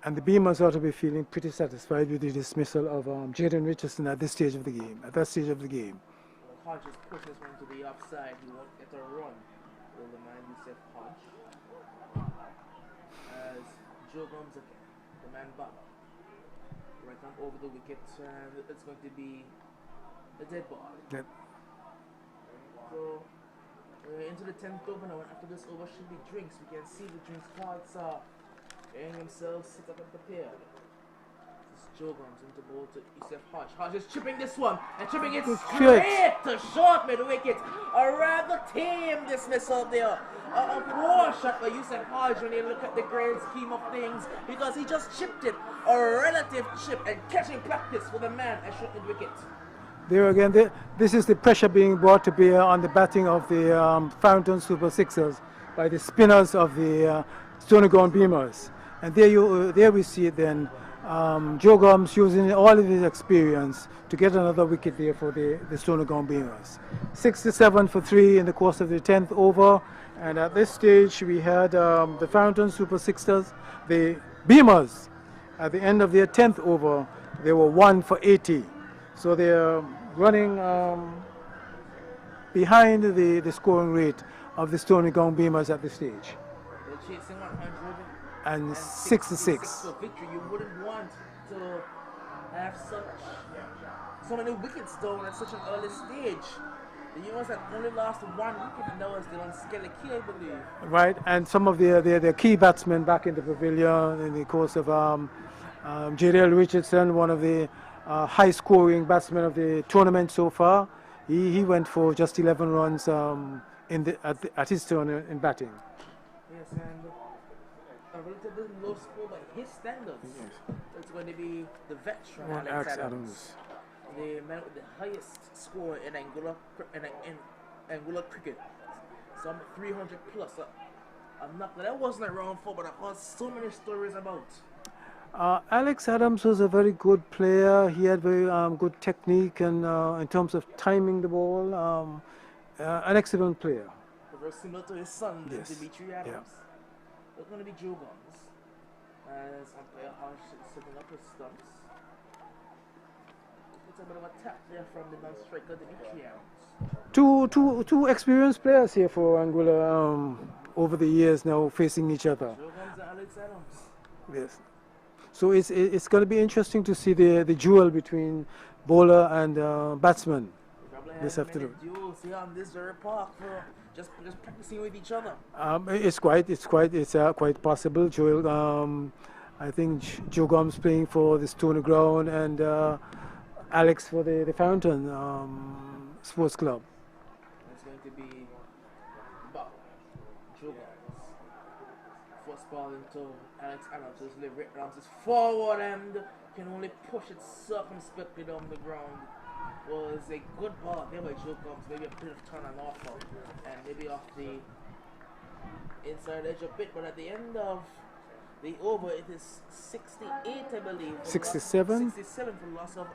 And the Beamers ought to be feeling pretty satisfied with the dismissal of Jaden Richardson at this stage of the game. At that stage of the game. Well, Hodges pushes one to the offside. He won't get a run. Will the man Yusuf Hodge. As Joe Gums again, the man batter. Right on over the wicket, and it's going to be a dead ball. Yep. So we're into the 10th over now, and after this over should be drinks. We can see the drinks cards are getting themselves sit up and prepared. This is Joe Gums into ball to Yusuf Hodge. Hodge is chipping this one and chipping it straight to short mid wicket. A rather tame dismissal there. A poor shot by Yusuf Hodge when you look at the grand scheme of things, because he just chipped it. A relative chip and catching practice for the man at short mid wicket. There again, this is the pressure being brought to bear on the batting of the Farrington Super Sixers by the spinners of the Stoney Beamers. And there we see it then, Joe Gums using all of his experience to get another wicket there for the Stoney Beamers. 67 for 3 in the course of the 10th over, and at this stage we had the Farrington Super Sixers, the Beamers, at the end of their 10th over, they were 1 for 80. So they're running behind the scoring rate of the Stoney Beamers at this stage. They're chasing 100 and 66 for victory. You wouldn't want to have so many wickets down at such an early stage. The US had only lost 1 wicket, and that was the on Skelly Key, I believe. Right, and some of their key batsmen back in the pavilion in the course of J.L. Richardson, one of the high-scoring batsmen of the tournament so far. He went for just 11 runs at his turn in batting. Yes, and a relatively low score by his standards. Yes. It's going to be the veteran Alex Adams, the man with the highest score in Anguilla cricket. Some 300 plus. That wasn't around for, but I've heard so many stories about. Alex Adams was a very good player. He had very good technique and in terms of timing the ball, an excellent player. Very similar to his son, yes. Dimitri Adams. Yeah. It's going to be Joe Gums as umpire Hodge setting up his stumps. It's a bit of a tap there from the non-striker Dimitri Adams. Two experienced players here for Anguilla over the years now facing each other. Joe Gums and Alex Adams. Yes. So it's going to be interesting to see the duel between bowler and batsman this afternoon. Duels here on this very park for just practicing with each other. It's quite possible. I think Joe Gums playing for the Stoney Ground and Alex for the Fountain Sports Club. It's going to be Joe Gums. First ball into Alex Adams, who's delivered around his forward end, can only push it circumspectly down the ground. Was a good ball there by Joe Gums, maybe a bit of turn and offer, and maybe off the inside edge a bit, but at the end of the over it is 68, I believe. 67? 67 for the loss of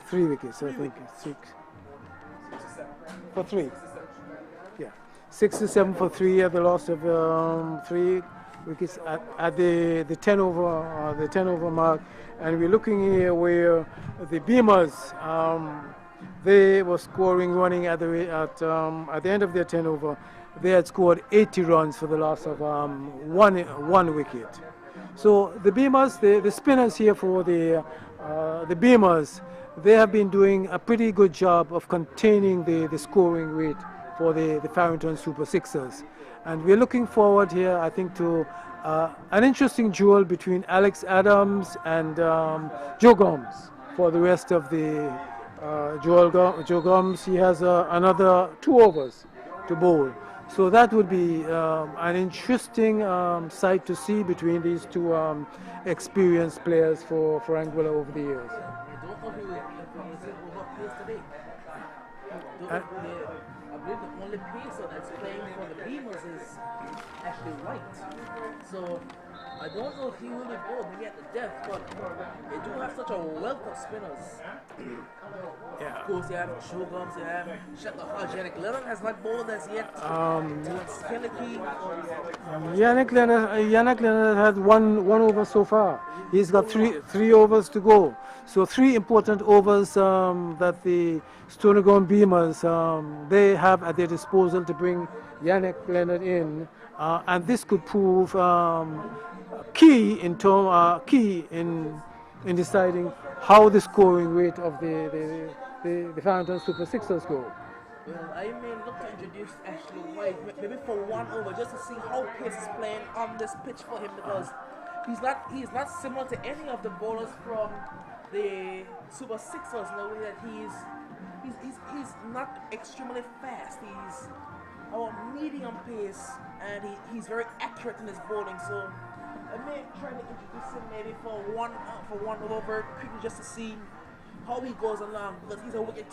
3 wickets, I think. 6 for 3. Yeah. 67 for 3 at the loss of 3 wickets at the 10 over mark, and we're looking here where the Beamers they were scoring running at the end of their 10 over. They had scored 80 runs for the loss of one wicket. So the Beamers, the spinners here for the Beamers, they have been doing a pretty good job of containing the scoring rate for the Farrington Super Sixers. And we're looking forward here, I think, to an interesting duel between Alex Adams and Joe Gums for the rest of the Joe Gums. He has another 2 overs to bowl. So that would be an interesting sight to see between these two experienced players for Anguilla over the years. I don't know who is overpaced today. A believe the only pacer that's playing for the Beamers is actually White. So I don't know if he will be bored maybe at the death, but they do have such a wealth of spinners. Of course, you have Shogums, you have Yannick Leonard has not bowled as yet. Yannick Leonard has one over so far. He's got three overs to go. So 3 important overs that the Stoney Beamers they have at their disposal to bring Yannick Leonard in, and this could prove key in deciding how the scoring rate of the Farrington Super Sixers go. Well, I may look to introduce Ashley White maybe for 1 over just to see how pace is playing on this pitch for him, because he's not similar to any of the bowlers from the Super Sixers in the way that he's not extremely fast. He's our medium pace and he's very accurate in his bowling. So I may try to introduce him maybe for one over very quickly just to see how he goes along, because he's a wicket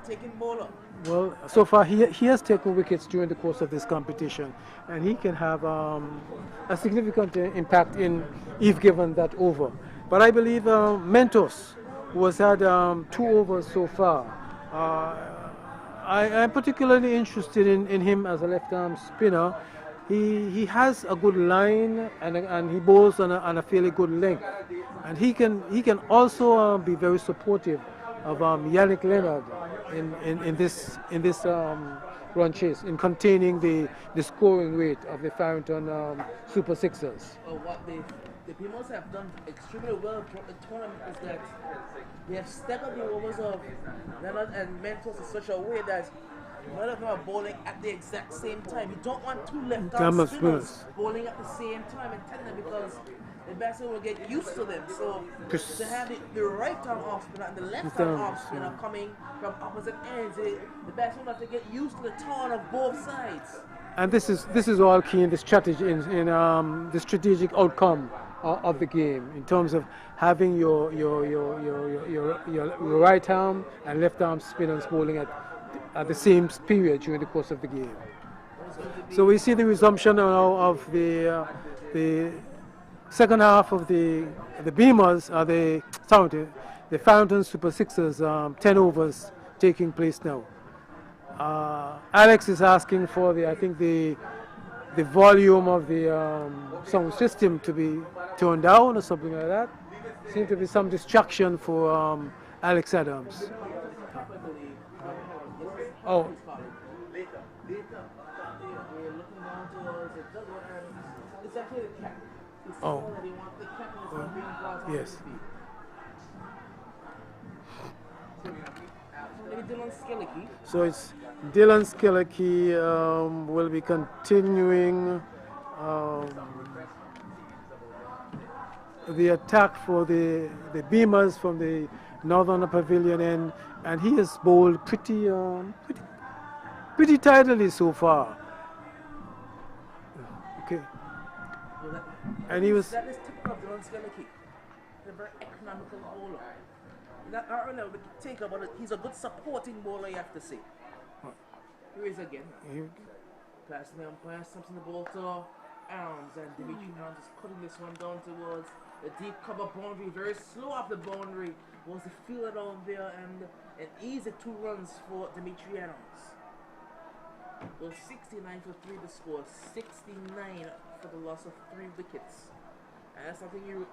taking bowler. Well, so far he has taken wickets during the course of this competition, and he can have a significant impact if given that over. But I believe Mentos, who has had 2 overs so far, I'm particularly interested in him as a left-arm spinner. He has a good line and he bowls on a fairly good length, and he can also be very supportive of Yannick Leonard in this run chase, in containing the scoring rate of the Farrington Super Sixers. What the Beamers have done extremely well throughout the tournament is that they have staggered the overs of Leonard and Mentos in such a way that none of them are bowling at the exact same time. You don't want 2 left-arm spinners bowling at the same time in tandem, because the batsman will get used to them. So to have the right-arm off spinner and the left-arm off spinner coming from opposite ends, the batsman will have to get used to the tone of both sides. And this is all key in the strategy in the strategic outcome of the game, in terms of having your right arm and left arm spinners bowling at the same period during the course of the game. So we see the resumption now of the second half of the Beamers, the Farrington Super Sixers 10 overs taking place now. Alex is asking for the volume of the sound system to be turned down or something like that. Seems to be some distraction for Alex Adams. Oh. Oh. Yes. So it's Dylan Skillicky will be continuing the attack for the Beamers from the northern pavilion end, and he has bowled pretty tidily so far. Okay. And he was. That is typical of Dylan Skillicky. He's a very economical bowler. Not really a wicket taker, but he's a good supporting bowler, you have to say. Here he is again. Passing the umpire, something the ball to Arms, and Dimitri Arms is cutting this one down towards the deep cover boundary. Very slow off the boundary was the fielder down there, and an easy 2 runs for Dimitri Adams. Well, 69 for 3 to score, 69 for the loss of 3 wickets. And that's something you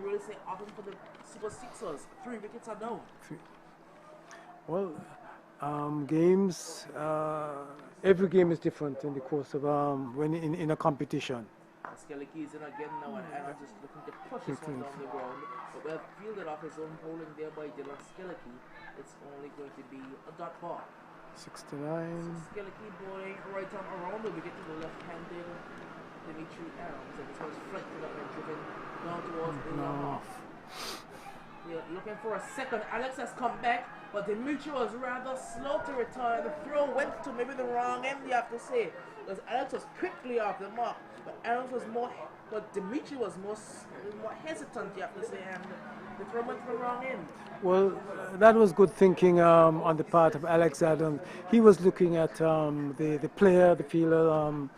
really say often for the Super Sixers. 3 wickets are down. Well, games. Every game is different in the course of when in a competition. Skillicky is in again now, and Adams is looking to push this one down the ground. But well fielded off his own bowling there by Dylan Skillicky. It's only going to be a dot ball. 69. So Skillicky bowling right arm around the wicket to the left-handed Dimitri Adams, and this one's flicked up and driven down towards the long off. Yeah, looking for a second. Alex has come back, but Dimitri was rather slow to return. The throw went to maybe the wrong end, you have to say, because Alex was quickly off the mark, but Dimitri was more hesitant, you have to say, and the throw went to the wrong end. Well, that was good thinking on the part of Alex Adams. He was looking at the player, the fielder,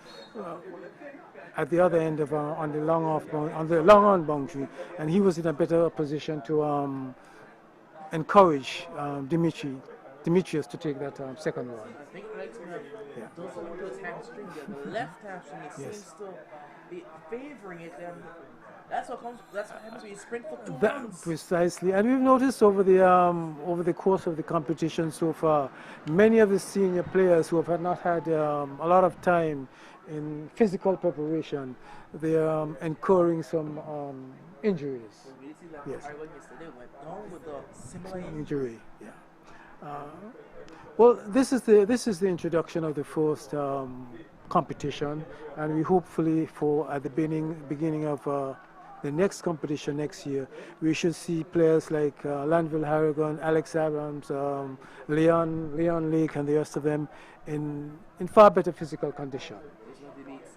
at the other end of on the long on boundary, and he was in a better position to encourage Demetrius to take that second one. I think Alex does something to his hamstring there. The left hamstring seems to be favoring it, and that's what happens when you sprint for 2 runs. Precisely, and we've noticed over the course of the competition so far, many of the senior players who have not had a lot of time in physical preparation, they are incurring some injuries. Yes. Yesterday went down with a similar injury. Yeah. Well, this is the introduction of the first competition, and we hopefully at the beginning of the next competition next year, we should see players like Lanville Harrigan, Alex Adams, Leon Lake, and the rest of them in far better physical condition.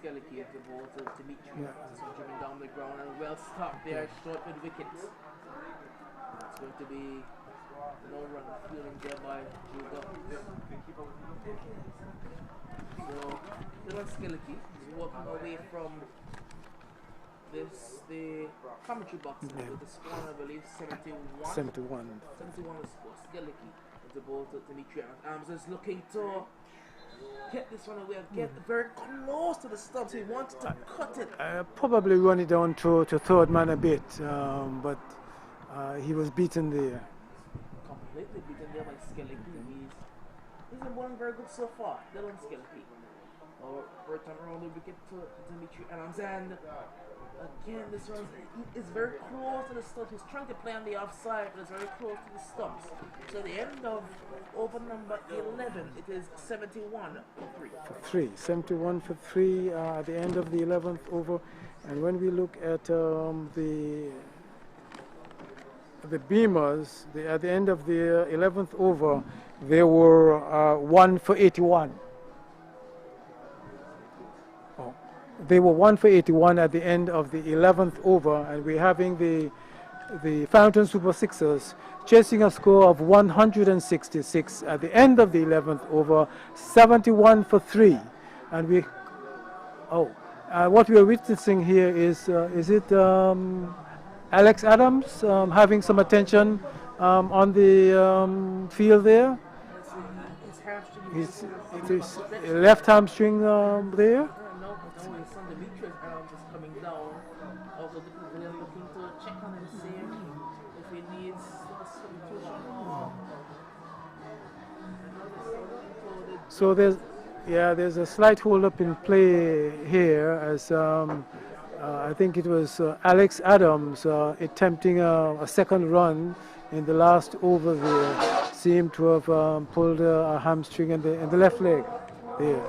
Skellicky of the ball to Dimitri, driven down the ground and well stopped there, short with wickets. It's going to be no run fielding there by Juga. So, Dylan Skellicky is walking away from the commentary box with the score, I believe, 71. 71 the score. Skellicky with the ball to Dimitri. Adams is looking to get this one away, get very close to the stumps. He wants to cut it. Probably run it down to third man a bit, but he was beaten there. Completely beaten there by Skellicky. He's been one very good so far, Dylan Skellicky. Return around the wicket to Dimitri Adams, and again this one is very close to the stumps. He's trying to play on the offside, but it's very close to the stumps. So at the end of over number 11, it is 71 for 3. 71 for 3 at the end of the 11th over. And when we look at the Beamers, at the end of the 11th over, they were 1 for 81. They were 1 for 81 at the end of the 11th over, and we're having the Farrington Super Sixers chasing a score of 166 at the end of the 11th over, 71 for 3. And what we are witnessing here is it Alex Adams having some attention on the field there? His left hamstring there? Dimitri Adams is coming down. Also, they're looking to check on him, see if he needs substitution or. So there's a slight hold up in play here, as I think it was Alex Adams attempting a second run in the last over there, seemed to have pulled a hamstring in the left leg there.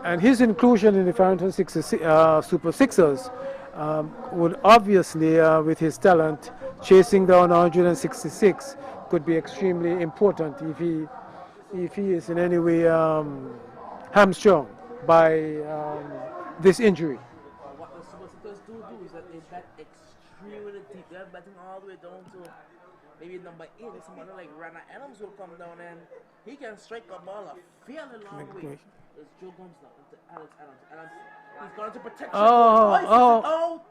And his inclusion in the Farrington Super Sixers would obviously, with his talent, chasing down 166, could be extremely important if he is in any way hamstrung by this injury. What the Super Sixers do is that they bat extremely deep. They're batting all the way down to maybe number 8. Somebody like Rana Adams will come down and he can strike a ball a fairly long way. There's Joe Gomes now into Alex Adams. He's gone into protection.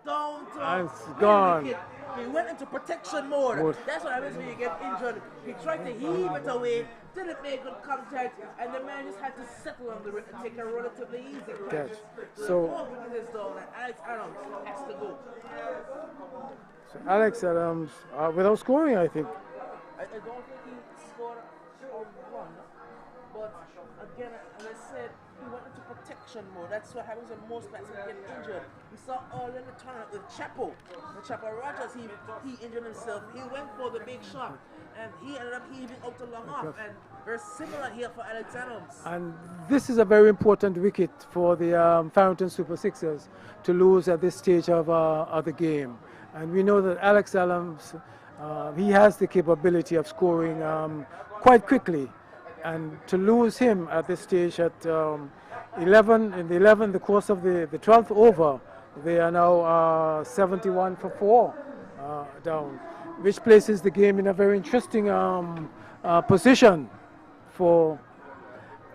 Down to it's gone. He went into protection mode. That's what happens when you get injured. He tried to heave it away, didn't make good contact, and the man just had to settle on the rim and take a relatively easy catch. So Alex Adams has to go. So Alex Adams, without scoring, I think. I don't think he scored a run, but again, as I said, he went into protection mode. That's what happens when most batsmen get injured. We saw earlier in the tournament with Chapo. When Chapo Rogers, he injured himself. He went for the big shot, and he ended up heaving out the long off. And Very similar here for Alex Adams. And this is a very important wicket for the Farrington Super Sixers to lose at this stage of the game. And we know that Alex Adams, he has the capability of scoring quite quickly. And to lose him at this stage at 11, in the course of the 12th over, they are now 71 for 4 down, which places the game in a very interesting position for,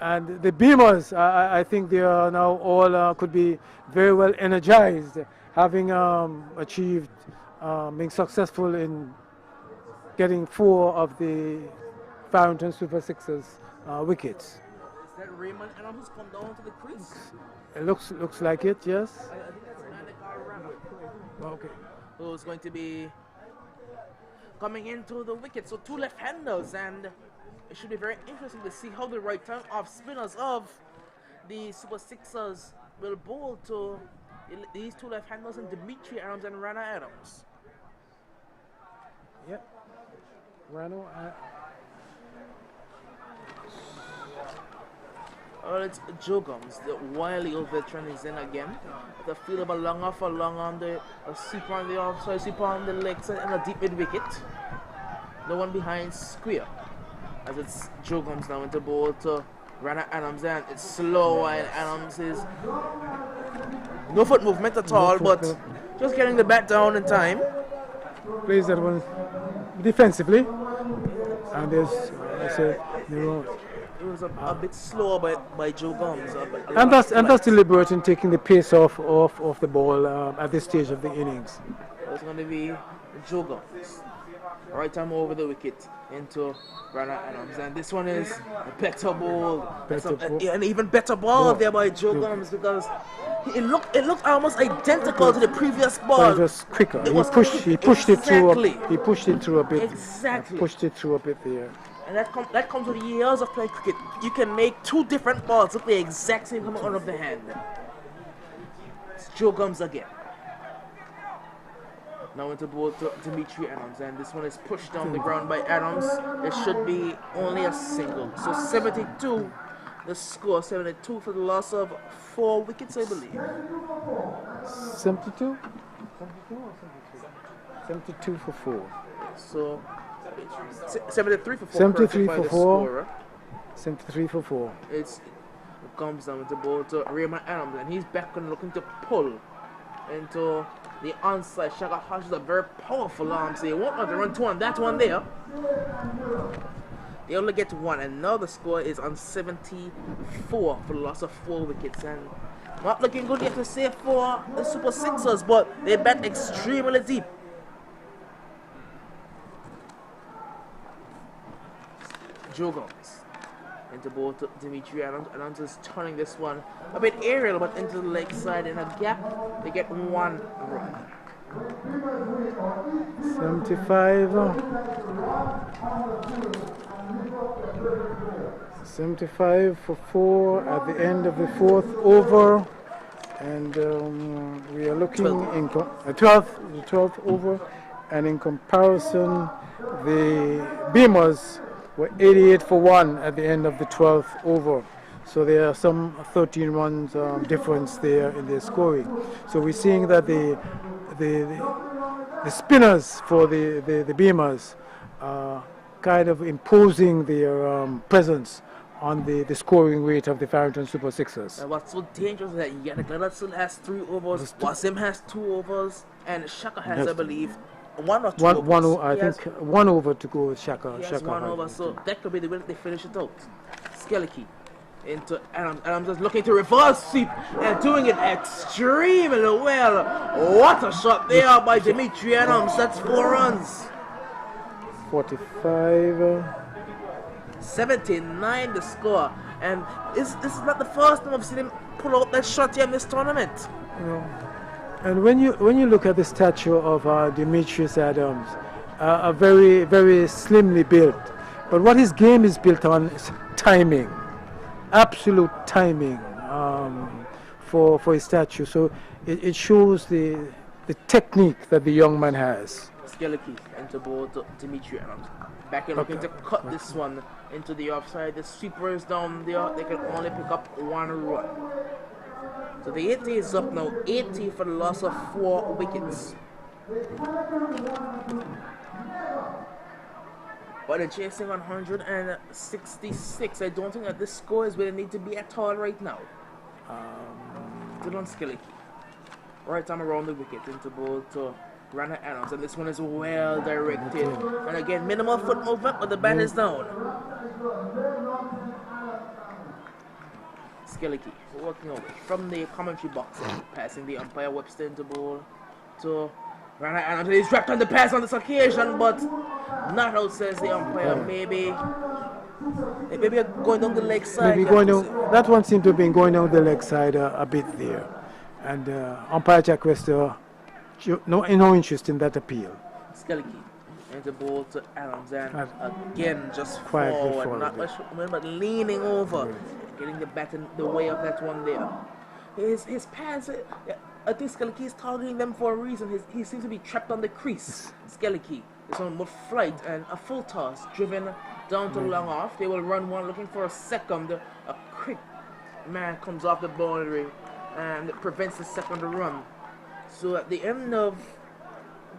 and the Beamers, I think they are now all could be very well energized, having achieved being successful in getting 4 of the Farrington Super Sixers wickets. Is that Raymond Adams who's come down to the crease? It looks like it, yes. I think that's the man that got around. Okay. Who's going to be coming into the wicket. So 2 left-handers, and it should be very interesting to see how the right-hand off spinners of the Super Sixers will bowl to these 2 left-handers and Dimitri Adams and Rana Adams. Yep. Rano. Well, it's Joe Gums, the wily old veteran, is in again. The field of a long off, a long on the sweeper on the offside, sweeper on the leg side, and a deep mid wicket. The one behind square. As it's Joe Gums now into bowl to Rana Adams, and it's slow, and Adams is no foot movement at all, but just getting the bat down in time. Plays that one defensively, and there's it was a bit slower by Joe Gums. And that's deliberate in taking the pace off the ball at this stage of the innings. It's going to be Joe Gums. Right time over the wicket into Rana Adams, and this one is a better ball. An even better ball there by Joe Gums, because it looked almost identical to the previous ball. But it was quicker. He pushed it through a bit. Exactly. Pushed it through a bit there. And that comes with years of playing cricket. You can make 2 different balls look the exact same coming out of the hand. It's Joe Gums again. Now into ball to Dimitri Adams, and this one is pushed down the ground by Adams. It should be only a single. So 72, the score, 72 for the loss of 4 wickets, I believe. 72? 72 for 4. So 73 for 4. 73 for 4. 73 for 4. It comes down with the ball to Raymond Adams, and he's back and looking to pull into the onside. Shaka Hash is a very powerful arm, so he won't have to run 2 on that one there. They only get 1, and now the score is on 74 for the loss of 4 wickets. And not looking good yet to say for the Super Sixers, but they bat extremely deep. Joe Gums into ball to Dimitri Adams. Adams is turning this one a bit aerial, but into the leg side in a gap. They get 1 run. 75 for 4 at the end of the 4th over, and we are looking in 12th over, and in comparison, the Beamers were 88 for 1 at the end of the 12th over. So there are some 13 runs difference there in their scoring. So we're seeing that the spinners for the Beamers are kind of imposing their presence on the scoring rate of the Farrington Super Sixers. And what's so dangerous is that Yannick still has 3 overs, Wasim has 2 overs, and Shaka has, I believe, 1 or 2 overs. I think 1 over to go with Shaka. He has 1 over, so that could be the way that they finish it out. Skellicky into Adams. Adams is looking to reverse sweep and doing it extremely well. What a shot there by Dimitri Adams. That's 4 runs. 45. 79 the score. And this is not the first time I've seen him pull out that shot here in this tournament. And when you look at the stature of Demetrius Adams, a very, very slimly built, but what his game is built on is timing, absolute timing for his stature. So it shows the technique that the young man has. Skellicky into ball to Dimitri Adams. Back in looking to cut this one into the offside. The sweeper is down there. They can only pick up 1 run. So the 80 is up now. 80 for the loss of 4 wickets. But they're chasing 166. I don't think that this score is where they need to be at all right now. Still on Skillicky. Right arm around the wicket into ball to Rana Adams. And this one is well directed. And again, minimal foot movement, but the bat is down. Skillicky working away from the commentary box, passing the umpire Webster into ball to Rana Adams. He's trapped on the pass on this occasion, but not out, says the umpire. Maybe going down the leg side. Maybe going down, that one seemed to have been going down the leg side a bit there. And umpire Jack Wester, no interest in that appeal. Skillicky into ball to Adams, and again just Quietly forward, not much, but leaning over, getting the bat in the way of that one there. His pads, I think Skillicky is targeting them for a reason. He seems to be trapped on the crease. Skillicky is on with flight and a full toss driven down to long off. They will run one looking for a second. A quick man comes off the boundary and prevents the second run. So at the end of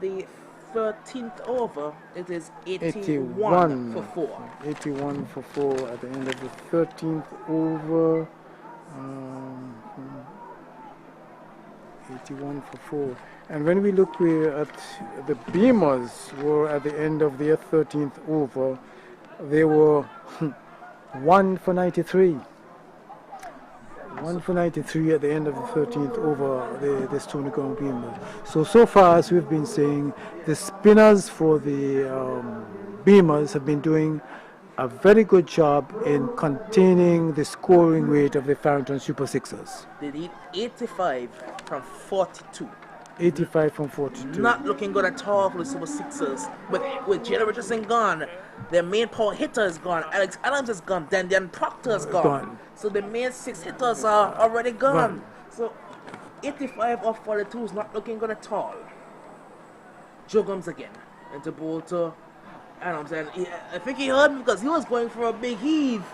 the 13th over, it is 81 for 4. 81 for 4 at the end of the 13th over. 81 for 4. And when we look at the Beamers were at the end of their 13th over, they were 1 for 93. 1 for 93 at the end of the 13th over the Stoney Ground Beamers. So far as we've been saying, the spinners for the Beamers have been doing a very good job in containing the scoring rate of the Farrington Super Sixers. They did 85 from 42. 85 from 42. Not looking good at all for the Super Sixers. With Jalen Richardson gone, their main power hitter is gone. Alex Adams is gone. Dan Proctor is gone. So the main 6 hitters are already gone. So 85 off 42 is not looking good at all. Jogums again into ball to Adams, and I think he heard me because he was going for a big heave.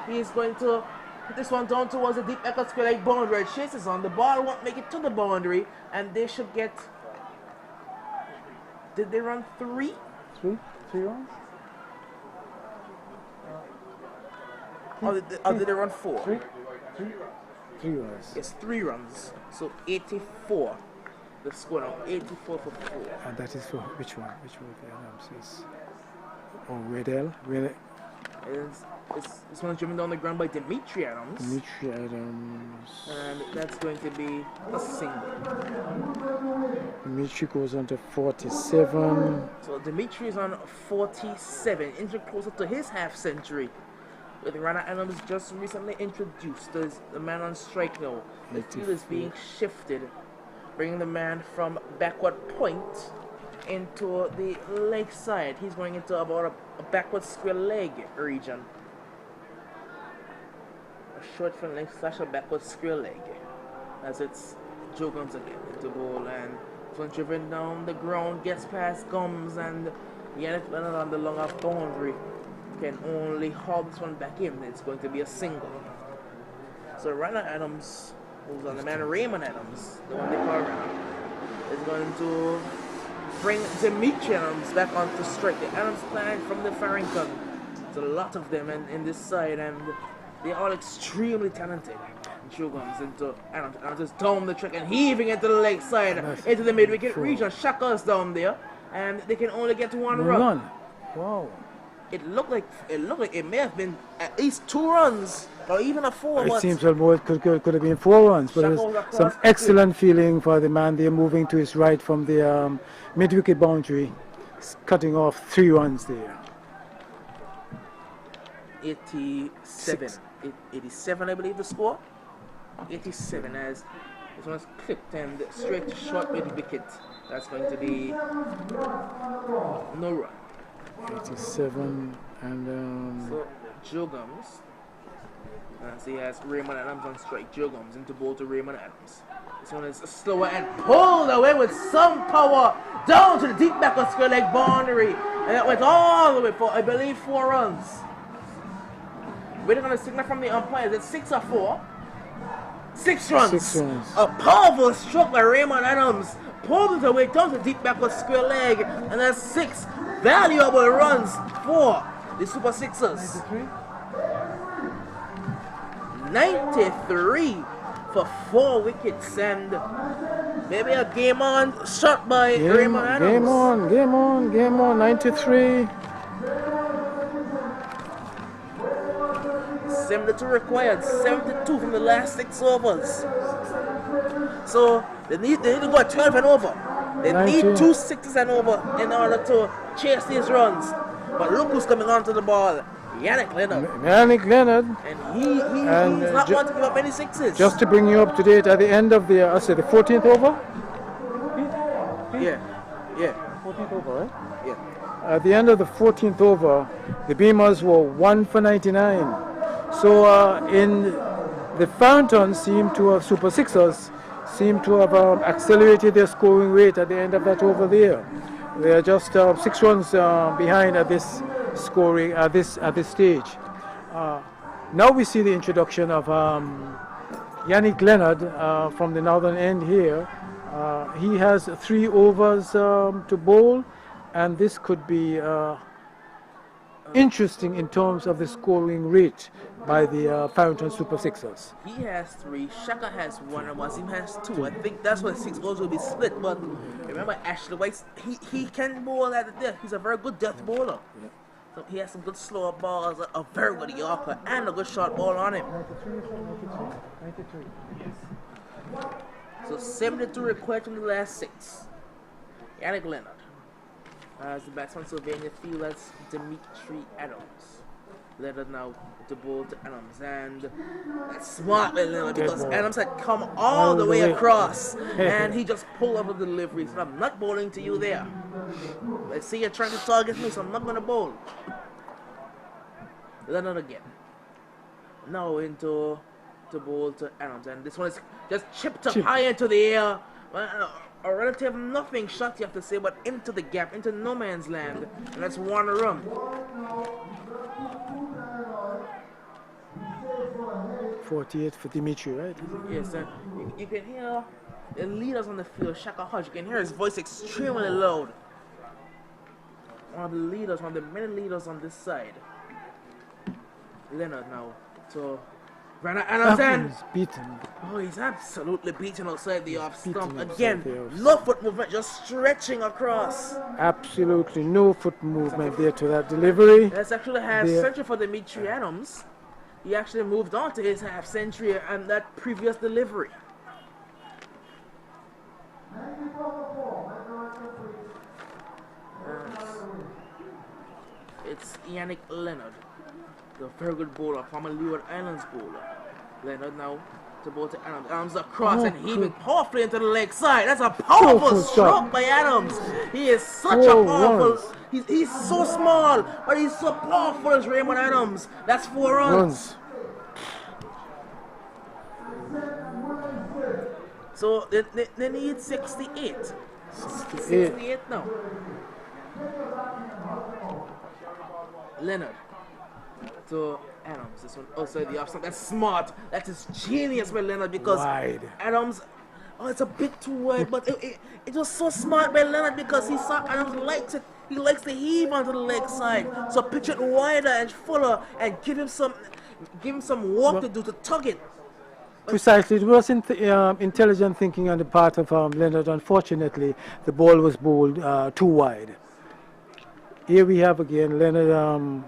He's going to hit this one down towards the deep Echo Square Lake boundary. It chases on. The ball won't make it to the boundary, and they should get. Did they run 3? 3 runs? Or did they run 4? 3 runs. Yes, 3 runs. So 84. The score now 84 for 4. And that is for which one? Which one of the Adams is? Oh, Redell. This one's driven down the ground by Dimitri Adams. Dimitri Adams. And that's going to be a single. Dimitri goes on to 47. So Dimitri is on 47, inching closer to his half century. With Rana Adams just recently introduced as the man on strike now. The field is being shifted, bringing the man from backward point into the leg side. He's going into about a backward square leg region. A short front leg slash a backward square leg. As it's Joe Gums again into ball, and one driven down the ground, gets past Gums, and Yannick Leonard on the long off boundary can only haul this one back in. It's going to be a single. So Rana Adams, who's on the man Raymond Adams, the one they call around, is going to bring Dimitri Adams back onto strike. The Adams clan from the Farrington. There's a lot of them in this side, and they're all extremely talented. Joe comes into Adams. Adams just down the track and heaving into the leg side, into the mid-wicket region. Shaka's down there, and they can only get 1 run. Wow. It looked like it may have been at least 2 runs, or even a 4. It seems like more could have been 4 runs, but there's some excellent feeling for the man there moving to his right from the mid-wicket boundary, cutting off 3 runs there. 87, 87, I believe the score. 87 as this one's clipped and straight to short mid-wicket. That's going to be no run. 87 and so Joe Gums, as he has Raymond Adams on strike. Joe Gums into ball to Raymond Adams. This one is slower and pulled away with some power down to the deep back of square leg boundary, and it went all the way for, I believe, 4 runs. waiting on a signal from the umpire. Is it 6 or 4? 6 runs. 6 runs. A powerful stroke by Raymond Adams. Pulled it away, down to deep backward square leg, and that's 6 valuable runs for the Super Sixers. 93 for 4 wickets, and maybe a game on shot by Raymond Adams. Game on, 93. 72 required, 72 from the last 6 overs. So they need to go 12 and over. They 90. need 2 sixes and over in order to chase these runs. But look who's coming onto the ball. Yannick Leonard. And he's not want to give up any sixes. Just to bring you up to date, at the end of the 14th over? Yeah. 14th over, right? Yeah. At the end of the 14th over, the Beamers were 1 for 99. So in the Farrington Super Sixers seem to have accelerated their scoring rate at the end of that over there. They are just 6 runs behind at this scoring at this stage. Now we see the introduction of Yannick Leonard from the northern end here. He has 3 overs to bowl, and this could be interesting in terms of the scoring rate by the Farrington Super Sixers. He has 3, Shaka has 1, and Wasim has 2. I think that's why 6 goals will be split. But remember, Ashley White, he can bowl at the death. He's a very good death bowler. Yeah. So he has some good slower balls, a very good Yorker, and a good short ball on him. 93. Yes. So 72 required from the last 6. Yannick Leonard. As the batsman Sylvania field as Dimitri Adams. Leonard now to bowl to Adams, and that's smart by Leonard because Adams had come all the way across and he just pulled up the delivery. So I'm not bowling to you there. I see you're trying to target me, so I'm not going to bowl. Leonard again. Now into to bowl to Adams, and this one is just chipped up high into the air. A relative nothing shot, you have to say, but into the gap, into no man's land, and that's 1 run. 48 for Dimitri, right? Yes, and you can hear the leaders on the field, Shaka Hodge. You can hear his voice extremely loud. One of the leaders, one of the many leaders on this side. Leonard now to Brandon Adams. He's beaten. Oh, he's absolutely beaten outside the off stump. Again, no foot movement, just stretching across. Absolutely no foot movement there to that delivery. That's actually half century for Dimitri Adams. He actually moved on to his half century and that previous delivery. It's Yannick Leonard, the very good bowler, former Leeward Islands bowler. Leonard now to bowl to Adams. Adams across and heaving powerfully into the leg side. That's a powerful stroke by Adams. He is such a powerful. He's so small, but he's so powerful as Raymond Adams. That's 4 runs. So they need 68. 68 now. Leonard to Adams. This one outside the off stump. That's smart. That is genius by Leonard because Adams. Oh, it's a bit too wide, but it was so smart by Leonard because he saw Adams likes it. He likes to heave onto the leg side. So pitch it wider and fuller and give him some work to do to tug it. Precisely, it was intelligent thinking on the part of Leonard. Unfortunately, the ball was bowled too wide. Here we have again Leonard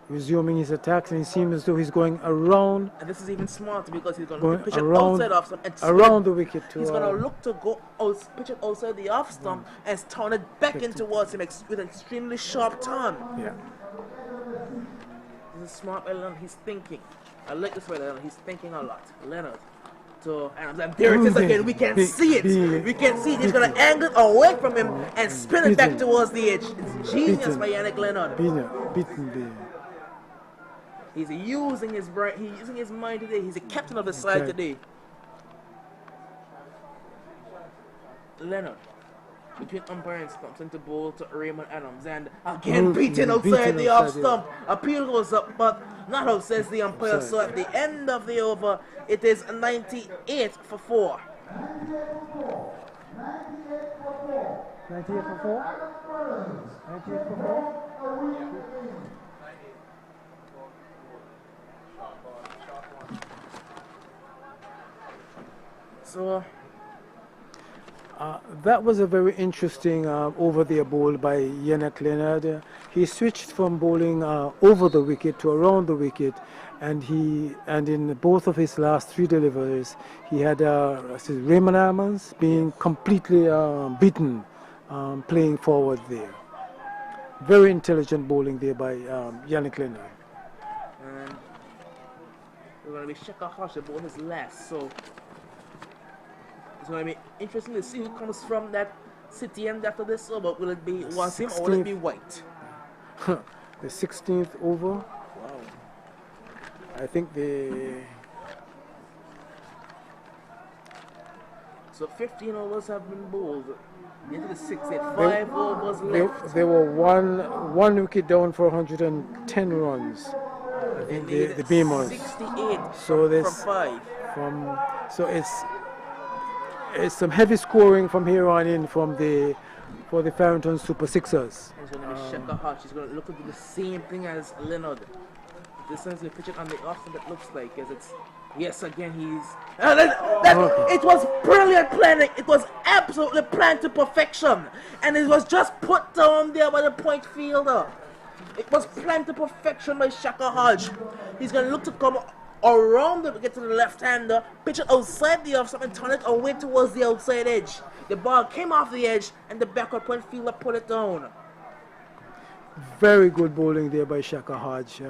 resuming his attacks, and it seems as though he's going around. And this is even smarter because he's going to pitch it outside off stump and around the wicket. He's going to look to go pitch it outside the off stump and turn it back in towards him with an extremely sharp turn. Yeah. This is smart by Leonard. He's thinking. I like this way, Leonard. He's thinking a lot. Leonard to Adams. And there it is again. We can see it. We can see it. He's going to angle it away from him and spin it back towards the edge. It's genius by Yannick Leonard. Beaten. He's using his brain. He's using his mind today. He's the captain of the side today. Leonard between umpire and stumps into bowl to Raymond Adams, and again beaten outside the off stump. Appeal goes up, but Not out, says the umpire. So at the end of the over, it is 98 for 4. 98 for 4? 98 for 4? So that was a very interesting over there bowl by Yannick Leonard. He switched from bowling over the wicket to around the wicket, and in both of his last 3 deliveries, he had Raymond Almonds being completely beaten playing forward there. Very intelligent bowling there by Yannick Leonard. And we're going to be Shaka Harsh about his last, so it's going to be interesting to see who comes from that city end after this over. Will it be Wasim or will it be White? The 16th over. Wow. I think So 15 overs have been bowled. Into the 6th, 5 overs left. They were one wicket down for 110 runs. The Beamers. 68 So from 5. So it's some heavy scoring from here on in for the Farrington Super Sixers. He's going to be Shaka Hutch. He's going to look into the same thing as Leonard. This one's going to pitch it on the off, and it looks like as it's. Yes, again he's. It was brilliant planning. It was absolutely planned to perfection, and it was just put down there by the point fielder. It was planned to perfection by Shaka Hodge. He's going to look to come around the wicket to the left-hander, pitch it outside the off, and turn it away towards the outside edge. The ball came off the edge, and the backward point fielder put it down. Very good bowling there by Shaka Hodge.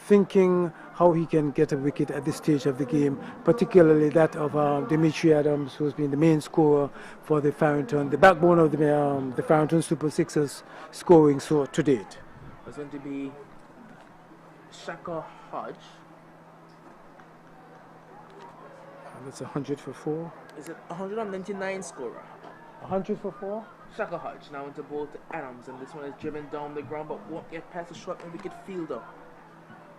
Thinking how he can get a wicket at this stage of the game, particularly that of Dimitri Adams, who's been the main scorer for the Farrington, the backbone of the Farrington Super Sixers scoring so to date. It's going to be Shaka Hodge. And that's 100 for 4. Is it 199 scorer? 100 for 4? Shaka Hodge now into both Adams, and this one is driven down the ground but won't get past the short and wicket fielder.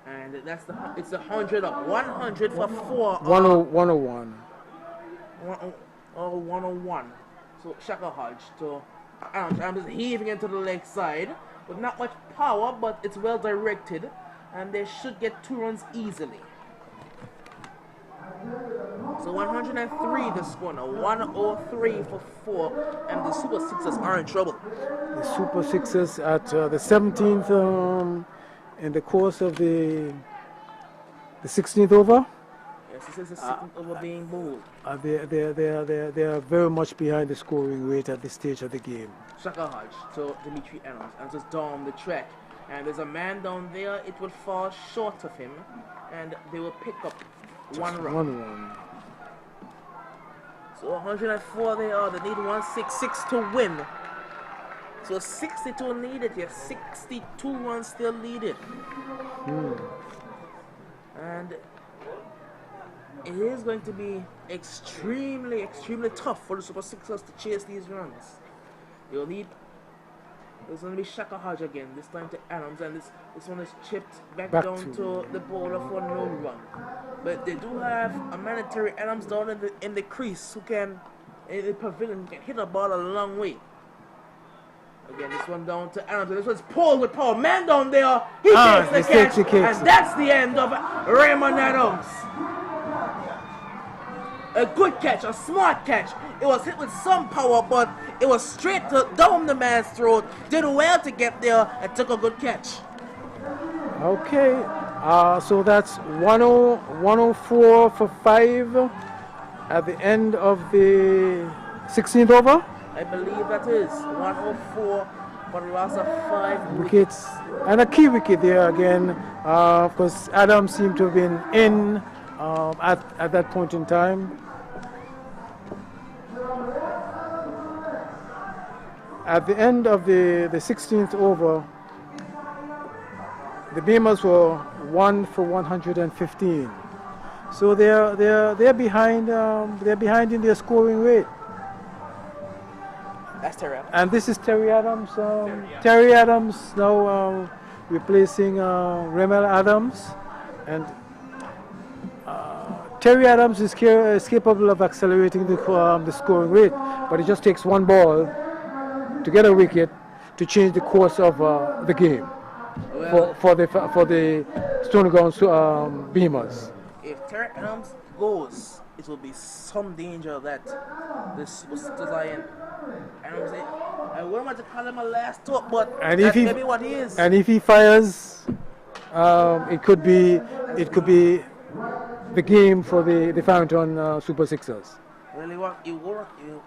And it's the 100 up. 100 for 4. 101. 101. So Shaka Hodge to Adams is heaving into the leg side with not much power, but it's well directed, and they should get 2 runs easily. So 103 the score now. 103 for 4, and the Super Sixers are in trouble. The Super Sixers at the 17th. In the course of the 16th over? Yes, this is the 16th over being bowled. They are very much behind the scoring rate at this stage of the game. Shaka Hodge to Dimitri Adams, and just down the track. And there's a man down there, it will fall short of him, and they will pick up Just 1 run. 1 run. So 104 they are, they need 166 to win. So 62 needed here, 62 runs still needed. And it is going to be extremely, extremely tough for the Super Sixers to chase these runs. You'll need, there's going to be Shaka Hodge again, this time to Adams, and this one is chipped back down to the bowler for no run. But they do have a mandatory Adams down in the crease who can, in the pavilion, can hit a ball a long way. Again, this one down to Adams. This one's pulled with power. Man down there, he takes the catch, and that's the end of Raymond Adams. A good catch, a smart catch. It was hit with some power, but it was straight down the man's throat. Did well to get there and took a good catch. Okay, so that's 104 for 5 at the end of the 16th over. I believe that is 104 for the loss of 5 wickets. And a key wicket there again, because Adams seemed to have been in at that point in time. At the end of the 16th over, the Beamers were 1 for 115. So they're behind. They're behind in their scoring rate. That's Terry Adams. And this is Terry Adams. Terry Adams now replacing Remel Adams, and Terry Adams is capable of accelerating the scoring rate, but it just takes one ball to get a wicket to change the course of the game for the Stony Ground Beamers. If Terry Adams goes, it will be some danger that this was Zion. Adams, I wouldn't want to call him a last talk, but that's maybe what he is. And if he fires, it could be the game for the Farrington Super Sixers. Really, you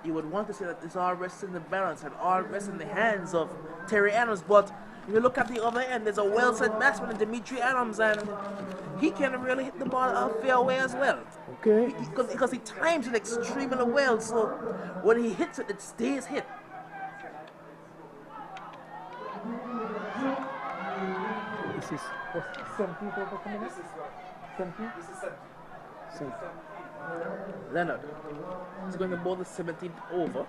would want to say that this all rests in the balance and all rests in the hands of Terry Adams, but if you look at the other end, there's a well-set batsman in Dimitri Adams, and he can really hit the ball out fairway as well. Okay. Because he times it extremely well, so when he hits it, it stays hit. This is 17 over coming in? 17? This is 17. Leonard is going to bowl the 17th over.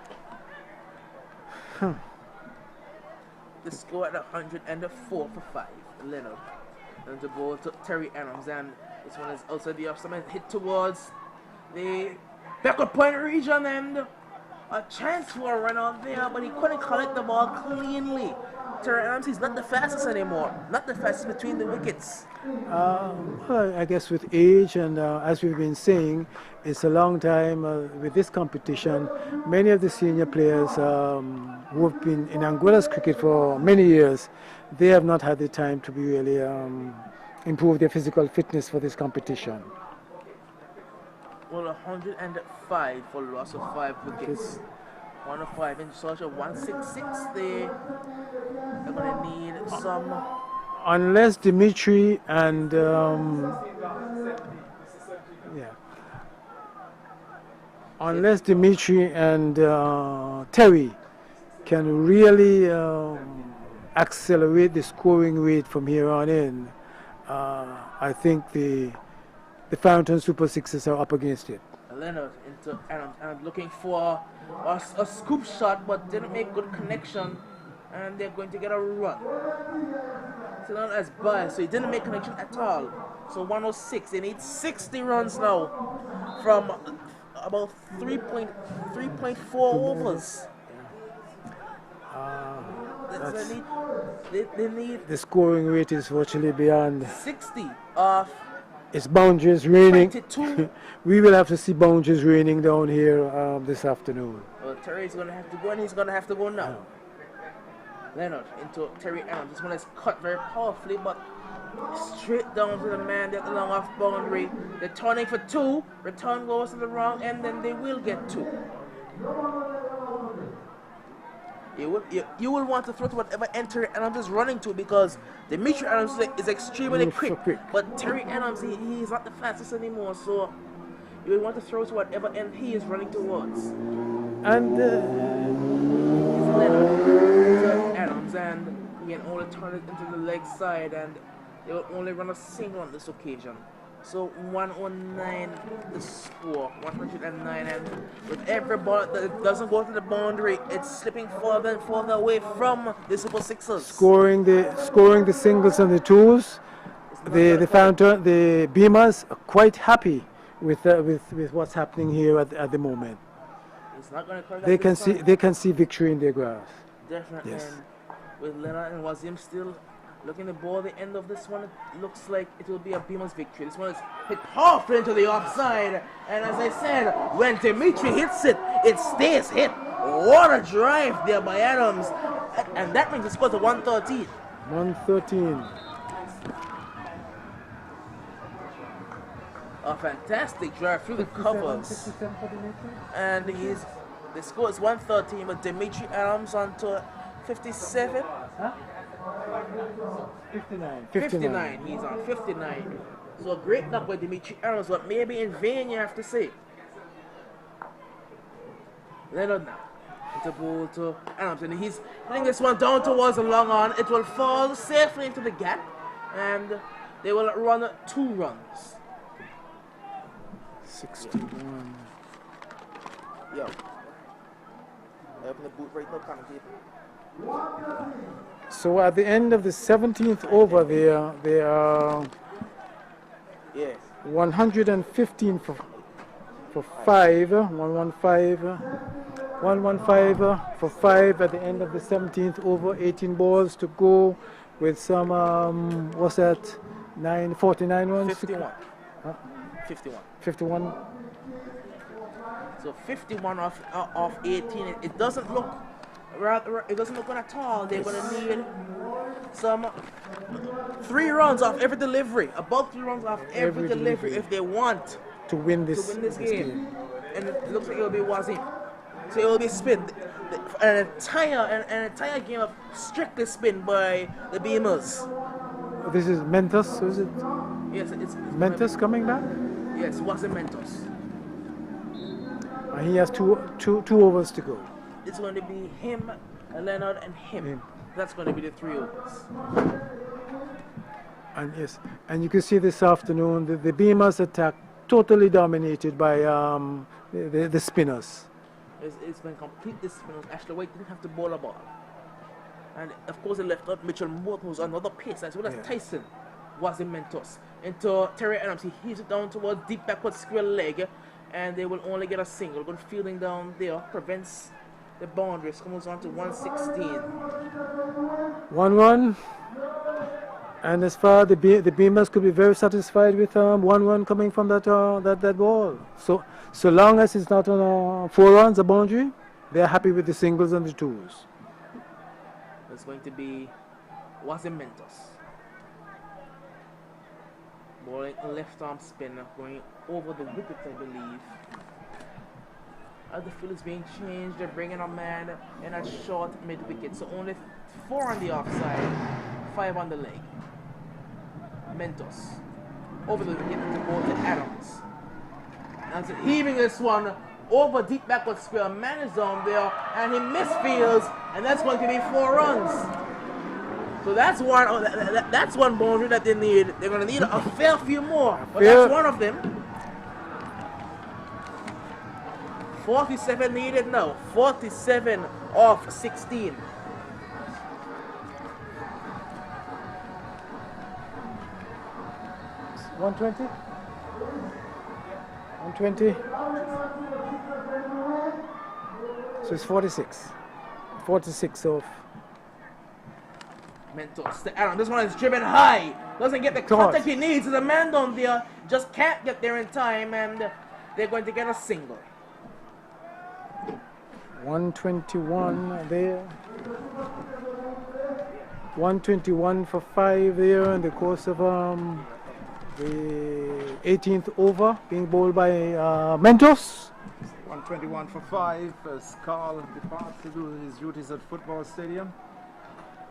The score at 104 for 5. Leonard and the ball to Terry Adams, and this one is outside the off. Someone hit towards the backward point region, and a chance for a run out there, but he couldn't collect the ball cleanly. Terry Adams, he's not the fastest anymore, not the fastest between the wickets. Well, I guess with age and as we've been saying, it's a long time with this competition. Many of the senior players who have been in Anguilla's cricket for many years, they have not had the time to be really improve their physical fitness for this competition. Well, 105 for loss of 5 wickets. 105 in search of 166. They're going to need some. Unless Dimitri and unless Dimitri and Terry can really accelerate the scoring rate from here on in, I think the Farrington Super Sixers are up against it. Leonard into Adams, and looking for a scoop shot, but didn't make good connection, and they're going to get a run. It's not as bad, so he didn't make connection at all. So 106, they need 60 runs now from about 3.4 overs. They need the scoring rate is virtually beyond 60 off. It's boundaries raining. 22. We will have to see boundaries raining down here this afternoon. Well, Terry's going to have to go, and he's going to have to go now. Leonard into Terry Adams. This one is cut very powerfully, but straight down to the man at the long off boundary. They're turning for 2. Return goes to the wrong end, then they will get 2. You will want to throw to whatever end Terry Adams is running to, because Dimitri Adams is extremely quick. But Terry Adams, he's not the fastest anymore, so you will want to throw to whatever end he is running towards. And Leonard, Adams, and he can only turn it into the leg side, and they will only run a single on this occasion. So 109 the score, 109, and with every ball that doesn't go to the boundary, it's slipping further and further away from the Super Sixers. Scoring the singles and the twos, the Beamers are quite happy with what's happening here at the moment. It's not going to they can see victory in their grasp. Definitely. Yes. And with Leonard and Wazim still looking to ball the end of this one, it looks like it will be a Beamer's victory. This one is hit powerfully into the offside, and as I said, when Dimitri hits it, it stays hit. What a drive there by Adams, and that means the score to 113. 113. A fantastic drive through the covers, and the score is 113, but Dimitri Adams on to 57. Huh? 59. 59. He's on 59. So a great knock by Dimitri Adams, but maybe in vain, you have to say. Leonard now. It's a ball to Adams, and he's hitting this one down towards the long on. It will fall safely into the gap, and they will run 2 runs. 61. Yo. I open the boot right now, commentator. So at the end of the 17th over, they are Yeah. 115 for 5, 115, 115 for 5 at the end of the 17th over, 18 balls to go with some, what's that, 49 runs? 51. 51. 51. So 51 off 18. It doesn't look it doesn't look good at all. They're gonna need some 3 runs off every delivery. About 3 runs off every delivery if they want to win this game. And it looks like it'll be Wazim. So it'll be spin. An entire game of strictly spin by the Beamers. This is Mentos, is it? Yes, it's Mentos coming back? Yes, Wazim Mentos. And he has two overs to go. It's going to be him, Leonard, and him. That's going to be the 3 overs. And yes, and you can see this afternoon the Beamers attack totally dominated by the spinners. It's been completely spinners. Ashley White didn't have to bowl a ball. And of course, they left out Mitchell Moore, who's another pace, as well as Tyson was in Mentos. Into Terry Adams, he heaves it down towards deep backward square leg, and they will only get a single. Good fielding down there prevents the boundaries. Comes on to 116. 1-1. And as far the Beamers could be very satisfied with 1-1 coming from that ball. So long as it's not on 4 runs, a boundary, they're happy with the singles and the 2s. It's going to be Wazim Mentos. Bowling left arm spinner going over the wicket, I believe. As the field is being changed, they're bringing a man in a short mid wicket. So only 4 on the offside, 5 on the leg. Mentos over the wicket to go to Adams. And so heaving this one over deep backward square. Man is down there and he misfields, and that's going to be 4 runs. So that's one boundary that they need. They're going to need a fair few more, but that's one of them. 47 needed now. 47 off 16. $120. 120. So it's 46. 46 off. Mentos. The Aaron. This one is driven high. Doesn't get the contact he needs. There's a man down there. Just can't get there in time, and they're going to get a single. 121 there. 121 for 5 there in the course of the 18th over, being bowled by Mentos. 121 for 5 as Carl departs to do his duties at Football Stadium.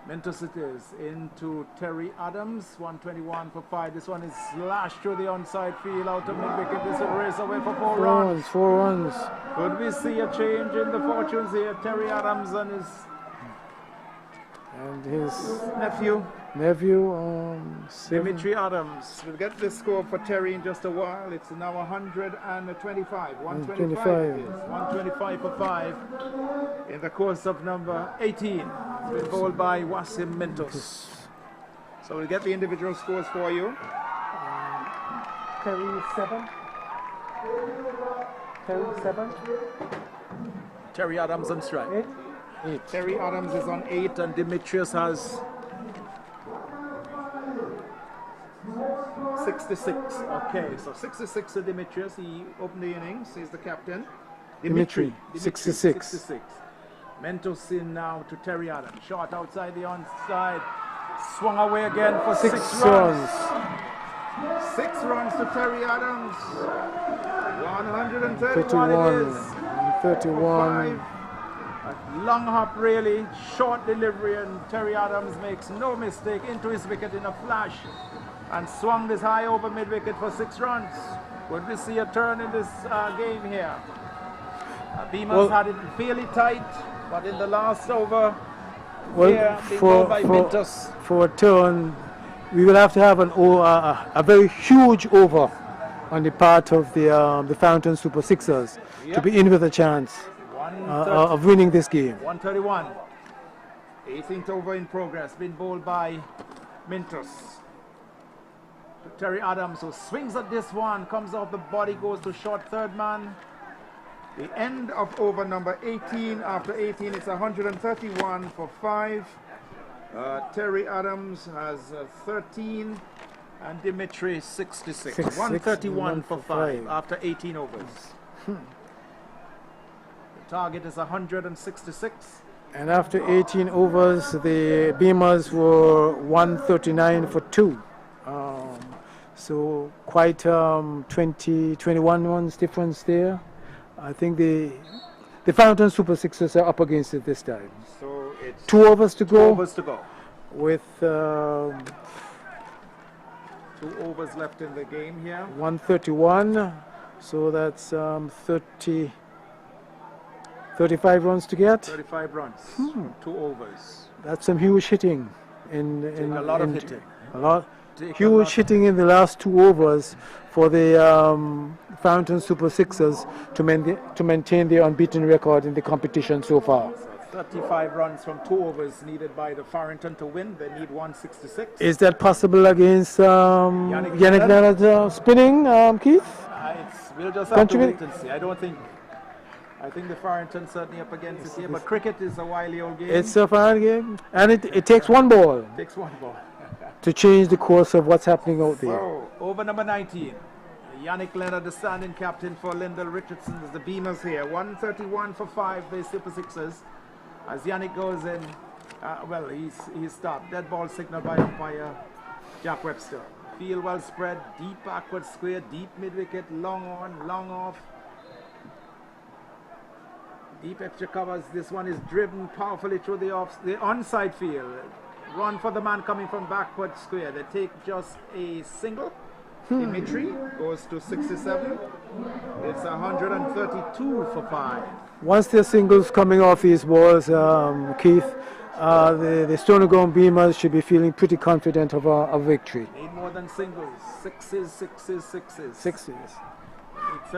Mentos it is into Terry Adams. 121 for 5. This one is slashed through the onside field out of mid-wicket. This will race away for 4 runs. 4 runs. Could we see a change in the fortunes here? Terry Adams and his nephew Dimitri Adams. We'll get the score for Terry in just a while. It's now 125. 125 is 125 for 5 in the course of number 18. It's been bowled by Wasim Mentos. So we'll get the individual scores for you. Terry 7. Terry 7. Terry Adams on strike. 8. Terry Adams is on 8 and Demetrius has 66. Okay, so 66 to Demetrius. He opened the innings. He's the captain. Dimitri 66. Mentos in now to Terry Adams. Short outside the onside. Swung away again for 6 runs. 6 runs to Terry Adams. 131 it is. 31. A long hop really. Short delivery, and Terry Adams makes no mistake into his wicket in a flash. And swung this high over mid-wicket for 6 runs. Could we see a turn in this game here? Beamers had it fairly tight, but in the last over, for a turn, we will have to have a very huge over on the part of the Farrington Super Sixers to be in with a chance of winning this game. 131. 18th over in progress, been bowled by Mintus. Terry Adams, who swings at this one, comes off the body, goes to short third man. The end of over number 18. After 18, it's 131 for 5. Terry Adams has 13, and Dimitri 66. 131 for 5 after 18 overs. The target is 166. And after 18 overs, the Beamers were 139 for 2. So quite 21 runs difference there. I think the Farrington Super Sixers are up against it this time. So it's 2 overs to go. 2 overs to go. With 2 overs left in the game here. 131. So that's 35 runs to get. 35 runs. 2 overs. That's some huge hitting. A lot of hitting. A lot. Huge hitting in the last 2 overs for the Farrington Super Sixers to maintain their unbeaten record in the competition so far. So 35 runs from 2 overs needed by the Farrington to win. They need 166. Is that possible against Yannick Leonard spinning, Keith? We'll just have to wait and see. I think the Farrington certainly up against it here, but cricket is a wily old game. It's a fine game, and it takes one ball. It takes one ball. To change the course of what's happening out there. So, over number 19, Yannick Leonard, the standing captain for Lyndall Richardson, is the Beamers here. 131 for 5, the Super Sixers. As Yannick goes in, he's stopped. Dead ball signaled by umpire Jack Webster. Field well spread, deep backward square, deep mid-wicket, long on, long off. Deep extra covers. This one is driven powerfully through the onside field. Run for the man coming from backward square. They take just a single. Dimitri goes to 67. It's 132 for 5. Once there's singles coming off these balls, Keith, the Stoney Beamers should be feeling pretty confident of a victory. Need more than singles. Sixes.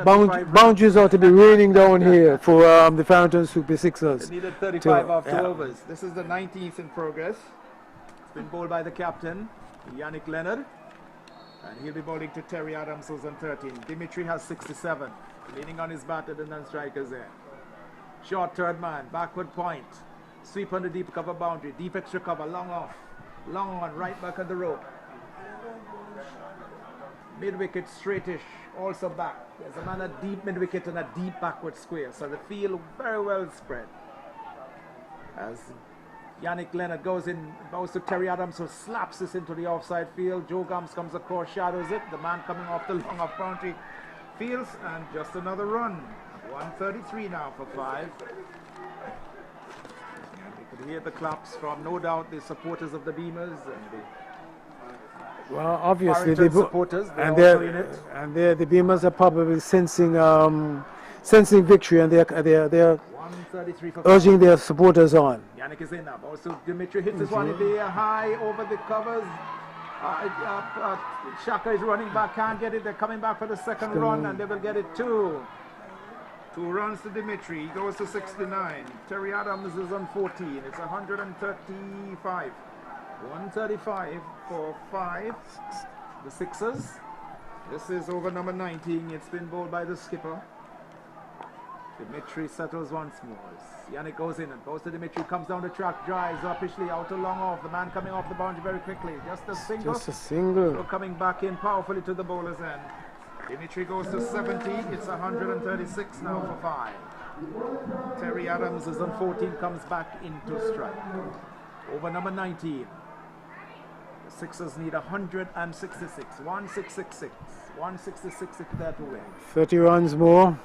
Boundaries ought to be raining down here for the Farrington Super Sixers. They needed 35 off 2 overs. This is the 19th in progress. Been bowled by the captain, Yannick Leonard, and he'll be bowling to Terry Adams, who's on 13. Dimitri has 67, leaning on his bat at the non-strikers end. Short third man, backward point, sweep on the deep cover boundary, deep extra cover, long off, long on, right back on the rope. Mid-wicket straightish, also back. There's a man at deep mid-wicket and a deep backward square, so the field very well spread. As Yannick Leonard goes in, bows to Terry Adams, who slaps this into the offside field. Joe Gums comes across, shadows it. The man coming off the long off boundary fields, and just another run. 133 now for 5. You could hear the claps from, no doubt, the supporters of the Beamers and the obviously the supporters. The Beamers are probably sensing victory, and they're urging their supporters on. Yannick is in now. Also, Dimitri hits this one in the air, high over the covers. Shaka is running back, can't get it. They're coming back for the second run, and they will get it 2. 2 runs to Dimitri. He goes to 69. Terry Adams is on 14. It's 135. 135 for 5. The Sixers. This is over number 19. It's been bowled by the skipper. Dimitri settles once more. Yannick goes in and goes to Dimitri, comes down the track, drives officially out to long off. The man coming off the boundary very quickly. Just a single. So coming back in powerfully to the bowler's end. Dimitri goes to 70. It's 136 now for 5. Terry Adams is on 14, comes back into strike. Over number 19. The Sixers need 166. 1666. 166 if they're to win. 30 runs more.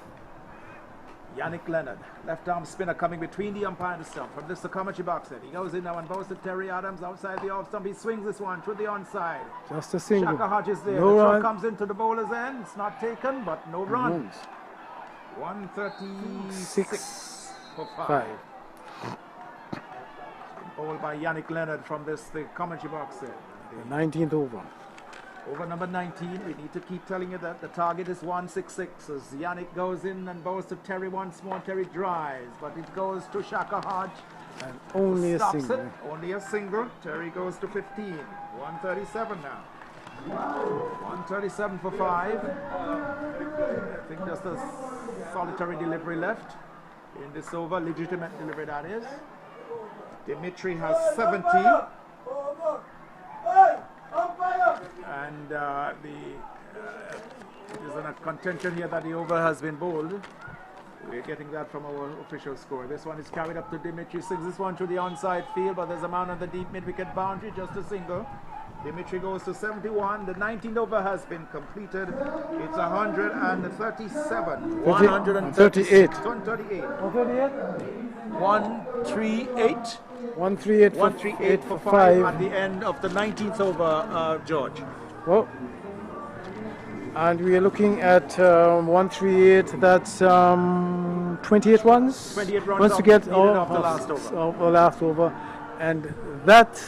Yannick Leonard, left arm spinner coming between the umpire and the stump. From this the commentary box end. He goes in now and bows to Terry Adams outside the off stump. He swings this one through the onside. Just a single. Shaka Hodges there. No the run. shot comes into the bowler's end. It's not taken, but no runs. 136 for 5. Bowled by Yannick Leonard from the commentary box end. The 19th over. Over number 19, we need to keep telling you that the target is 166 as Yannick goes in and bows to Terry once more. Terry drives, but it goes to Shaka Hodge. And only a Stops single. it. Only a single. Terry goes to 15. 137 now. 137 for 5. I think just a solitary delivery left in this over. Legitimate delivery, that is. Dimitri has 70. And there's a contention here that the over has been bowled. We're getting that from our official score. This one is carried up to Dimitri. Sings this one to the onside field, but there's a man on the deep mid-wicket boundary, just a single. Dimitri goes to 71. The 19th over has been completed. It's 137. 138. 138. 138. 138. 138 for 5 at the end of the 19th over, George. Well, and we are looking at 138. That's 28 runs. 28 runs once to get needed off the last over. The last over, and that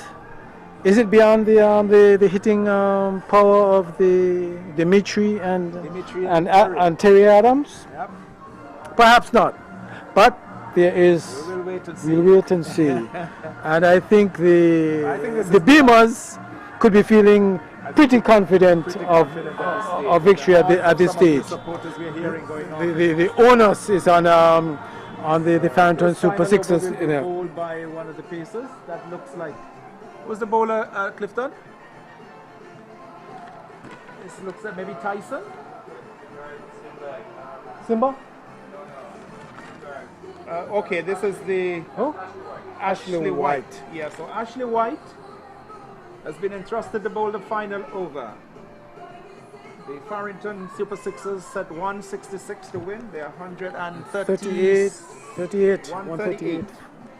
is it beyond the hitting power of the Dimitri and Terry Adams? Yep. Perhaps not, but there is. We will wait and see. We'll wait and see. And I think the Beamers could be feeling pretty confident of victory at this stage. The onus is on the Farrington Super Sixers. Bowled by one of the pacers. That looks like. Was the bowler Clifton? This looks like maybe Tyson. Simba? Okay, this is the Ashley White. Yeah, so Ashley White has been entrusted to bowl the final over. The Farrington Super Sixers set 166 to win. They're 138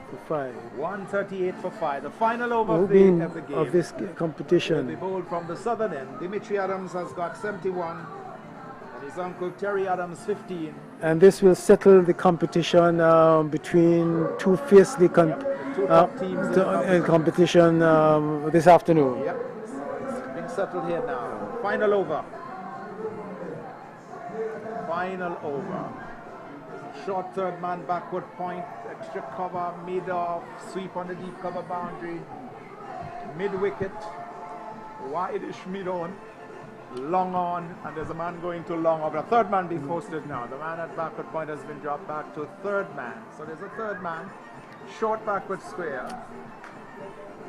for 5. 138 for 5. The final over of the game. Of this competition. Will be bowled from the southern end. Dimitri Adams has got 71. And his uncle Terry Adams 15. And this will settle the competition between two fiercely competition this afternoon. Yep, it's been settled here now. Final over. Final over. Short third man, backward point, extra cover, mid off, sweep on the deep cover boundary, mid wicket, wide-ish mid on, long on, and there's a man going to long over. A third man being posted now. The man at backward point has been dropped back to third man. So there's a third man, short backward square.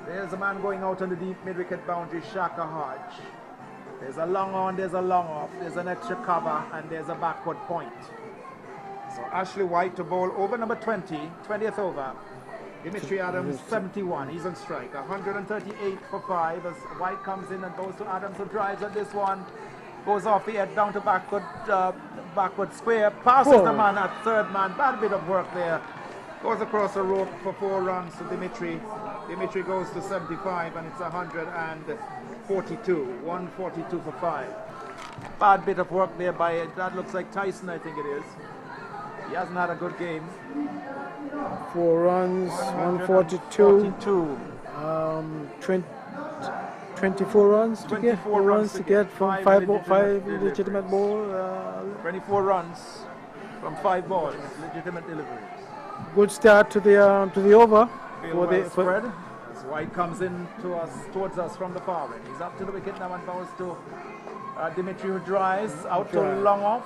There's a man going out on the deep mid wicket boundary, Shaka Hodge. There's a long on, there's a long off, there's an extra cover, and there's a backward point. So Ashley White to bowl over number 20, 20th over. Dimitri Adams 71, he's on strike. 138 for 5 as White comes in and goes to Adams, who drives at this one. Goes off the head down to backward square. Passes the man at third man. Bad bit of work there. Goes across the rope for 4 runs to Dimitri. Dimitri goes to 75 and it's 142. 142 for 5. Bad bit of work there by, that looks like Tyson, I think it is. He hasn't had a good game. 4 runs, 142. 24 runs to get. 4 runs to get from 5 legitimate balls. 24 runs from 5 balls, legitimate deliveries. Good start to the over. Spread. As White comes in towards us from the far end. He's up to the wicket now and bows to Dimitri, who drives out to long off.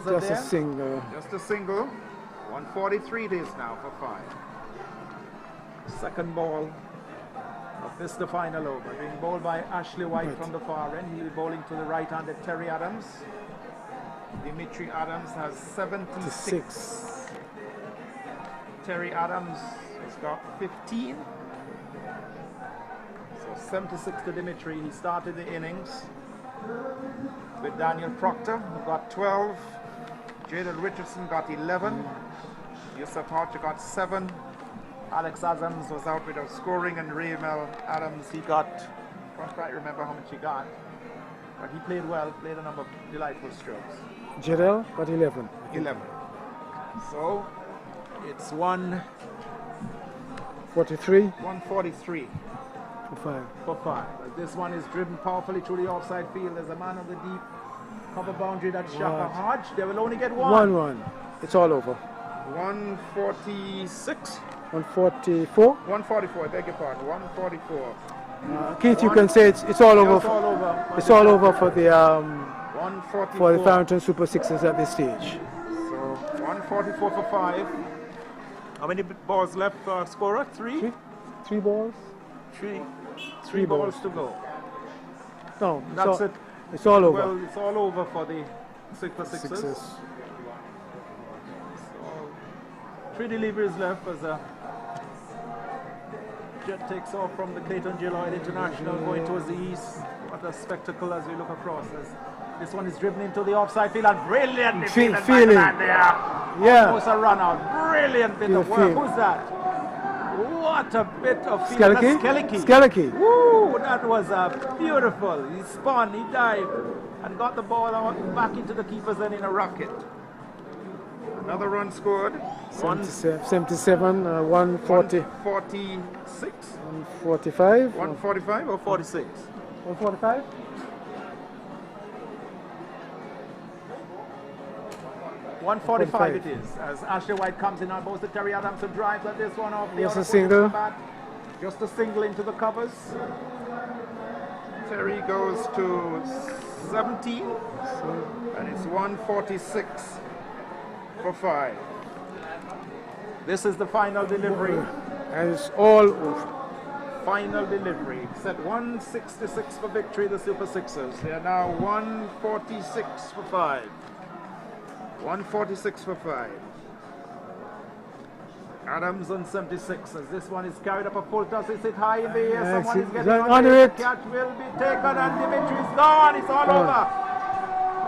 Just a single. Just a single. 143 it is now for 5. Second ball of this, the final over. Being bowled by Ashley White from the far end. He'll be bowling to the right-handed Terry Adams. Dimitri Adams has 76. Terry Adams has got 15. So 76 to Dimitri. He started the innings with Daniel Proctor, who got 12. Jadon Richardson got 11. Yusuf Hodge got 7. Alex Adams was out without scoring, and Raymel Adams, he got, I can't quite remember how much he got, but he played well, played a number of delightful strokes. Jadel got 11. 11. So it's 143. 143. For 5. This one is driven powerfully through the offside field. There's a man on the deep cover boundary. That's Shaka Hodge. They will only get 1. 1-1. It's all over. 146. 144. 144. I beg your pardon. 144. Keith, you can say it's all over. It's all over. It's all over for the 144. for the Farrington Super Sixers at this stage. So 144 for 5. How many balls left for scorer? 3? 3 balls. 3 balls to go. No, That's it. It's all over. Well, it's all over for the Super Sixers. So 3 deliveries left as a jet takes off from the Clayton J. Lloyd International going towards the east. What a spectacle as we look across. This one is driven into the offside field and brilliant defended by the man there. Yeah. Almost a run out. Brilliant bit of work. Who's that? What a bit of field. Skeleke. Woo, that was beautiful. He spun, he dived, and got the ball out back into the keeper's end in a rocket. Another run scored. 77, 140. 146. 145. 145 or 46? 145. 145 it is, as Ashley White comes in on both the Terry Adams and drives at this one off the Just other a single. bat. Just a single into the covers. Terry goes to 17, and it's 146 for 5. This is the final delivery. And it's all over. Final delivery. Set 166 for victory, the Super Sixers. They are now 146 for 5. 146 for 5. Adams on 76 as this one is carried up a full toss. It's hit high in the air. Someone is getting under it. The catch will be taken and Dimitri is gone. It's all over.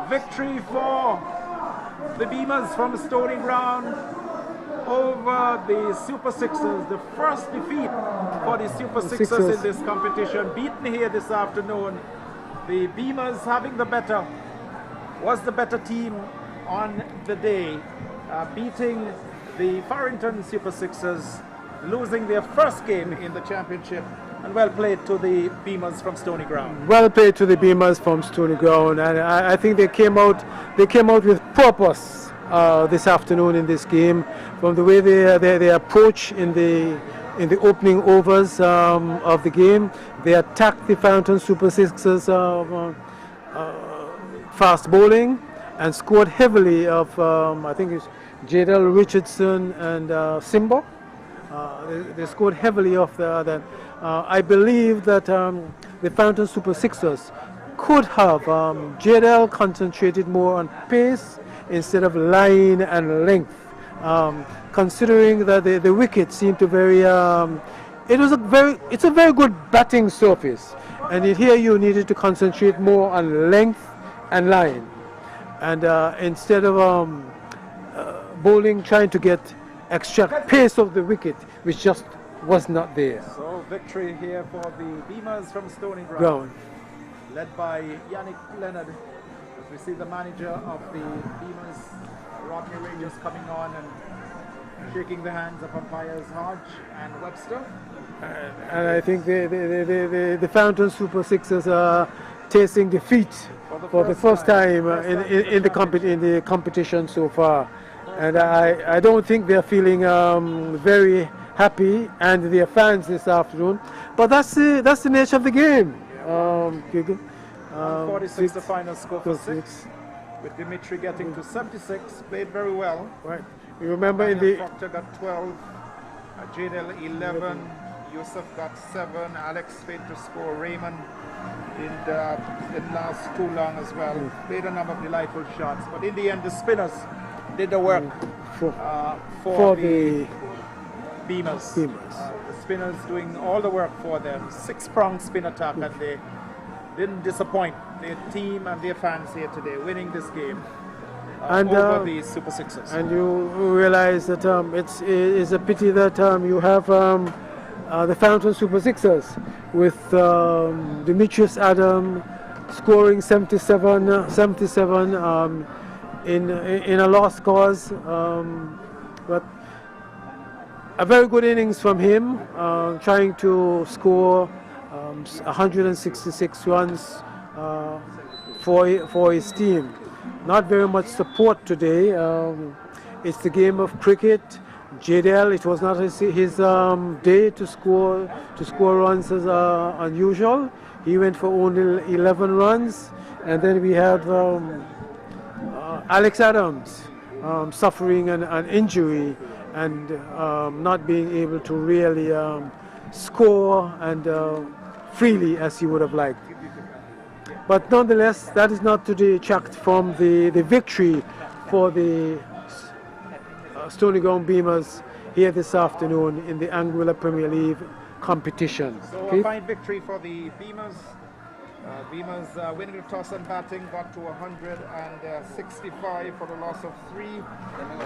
Victory for the Beamers from Stoney Ground over the Super Sixers. The first defeat for the Super Sixers in this competition. Beaten here this afternoon. The Beamers having the better, was the better team on the day, beating the Farrington Super Sixers, losing their first game in the championship, and well played to the Beamers from Stoney Ground. Well played to the Beamers from Stoney Ground, and I think they came out with purpose this afternoon in this game, from the way they approach in the opening overs of the game. They attacked the Farrington Super Sixers fast bowling, and scored heavily of, I think it's Jadel Richardson and Simba. They scored heavily off that. I believe that the Farrington Super Sixers could have Jadel concentrated more on pace instead of line and length. Considering that the wicket seemed to it's a very good batting surface, and here you needed to concentrate more on length and line. And instead of bowling, trying to extract pace of the wicket, which just was not there. So victory here for the Beamers from Stoney Ground, led by Yannick Leonard. As we see the manager of the Beamers, Rodney Rangers, coming on and shaking the hands of umpires Hodge and Webster. And I think the Farrington Super Sixers are tasting defeat for the first time in the competition so far, and I don't think they're feeling very happy, and their fans this afternoon. But that's the nature of the game. 146 the final score for 6, with Dimitri getting to 76. Played very well. Right. You remember Proctor got 12, Jadel 11, Yusuf got 7, Alex failed to score, Raymond didn't last too long as well. Played a number of delightful shots, but in the end the spinners did the work for the Beamers. The spinners doing all the work for them. 6-pronged spin attack, and they didn't disappoint their team and their fans here today, winning this game over the Super Sixers. And you realize that it's a pity that you have the Farrington Super Sixers with Demetrius Adam scoring 77 in a lost cause, but a very good innings from him, trying to score 166 runs for his team. Not very much support today. It's the game of cricket. JDL, it was not his day to score runs as unusual. He went for only 11 runs, and then we have Alex Adams suffering an injury and not being able to really score and freely as he would have liked. But nonetheless, that is not to detract from the victory for the Stoney Ground Beamers here this afternoon in the Anguilla Premier League competition. So okay? a fine victory for the Beamers. Beamers winning the toss and batting, got to 165 for the loss of 3,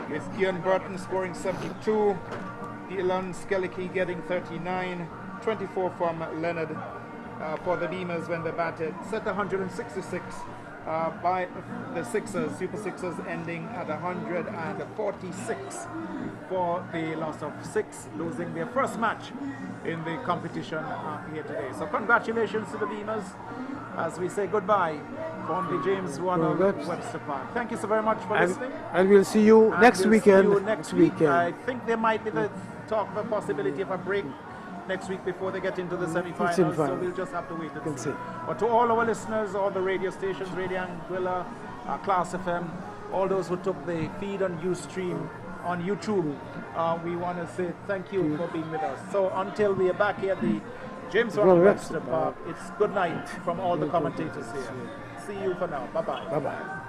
with Ian Burton scoring 72, Dylan Skellicky getting 39, 24 from Leonard for the Beamers when they batted, set 166 by the Sixers, Super Sixers ending at 146 for the loss of 6, losing their first match in the competition here today. So congratulations to the Beamers as we say goodbye from the James Warner Webster Park. Thank you so very much for listening. And we'll see you next weekend. See you next weekend. I think there might be the talk of a possibility of a break next week before they get into the semi-finals, so we'll just have to wait and see. But to all our listeners, all the radio stations, Radio Anguilla, Class FM, all those who took the feed on Ustream on YouTube, we want to say thank you for being with us. So until we are back here at the James Warner Webster Park, it's good night from all the commentators here. See you for now. Bye-bye. Bye-bye.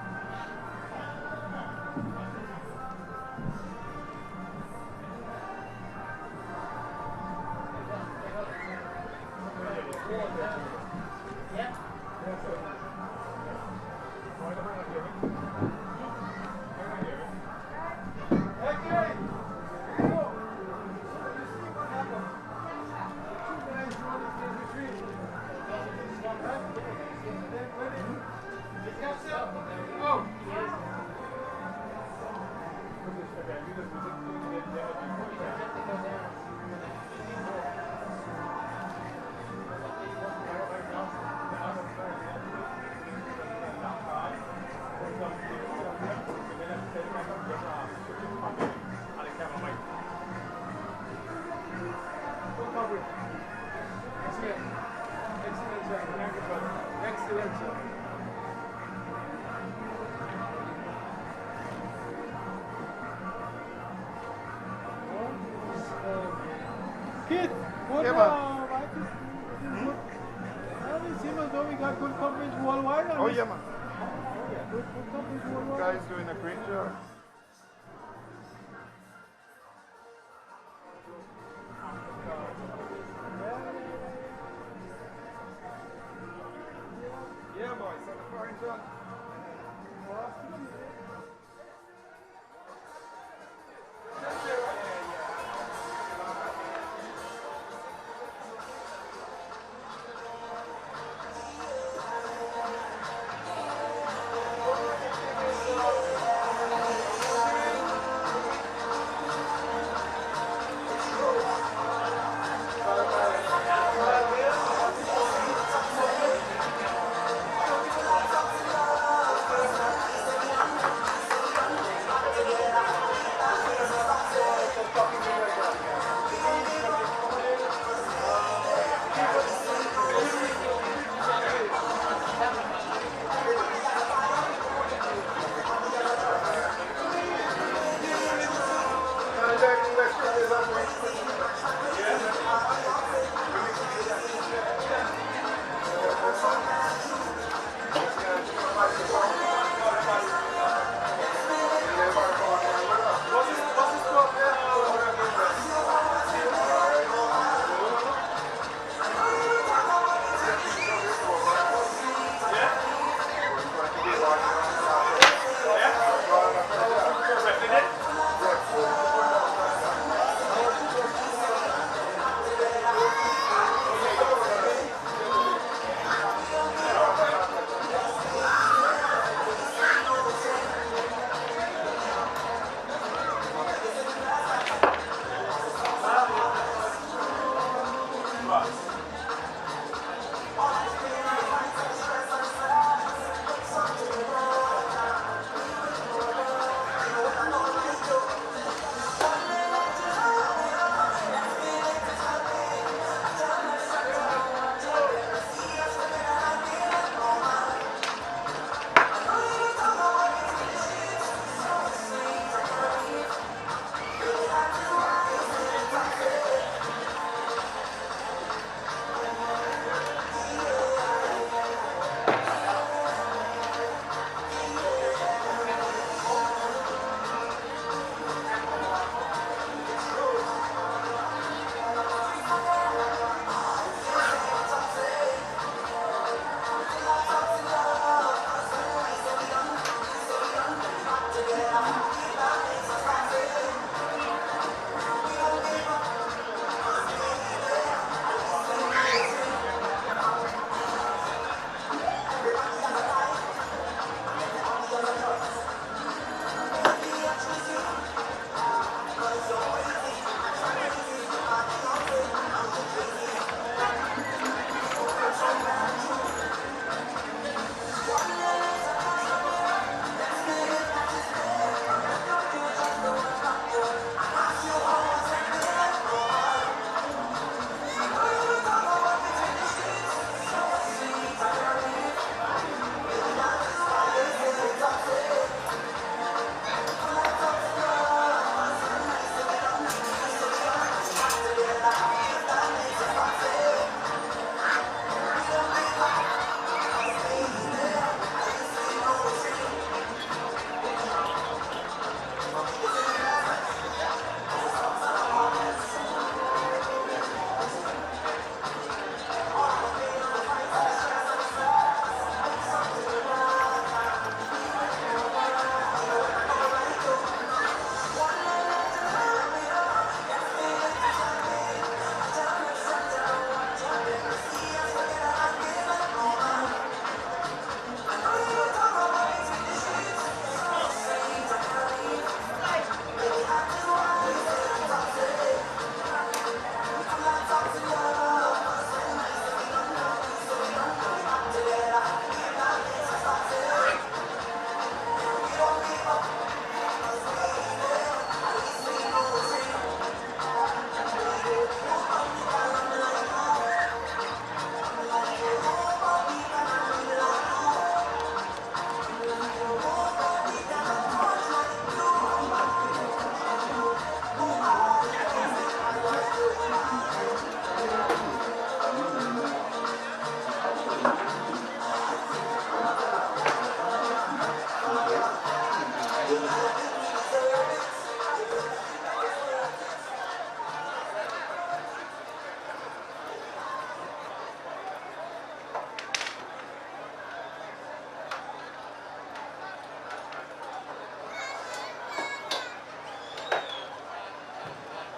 Kid, what yeah, we got good coverage worldwide. Oh yeah, man. Good coverage worldwide. Guys doing a great job. Yeah, boys, so the Farrington.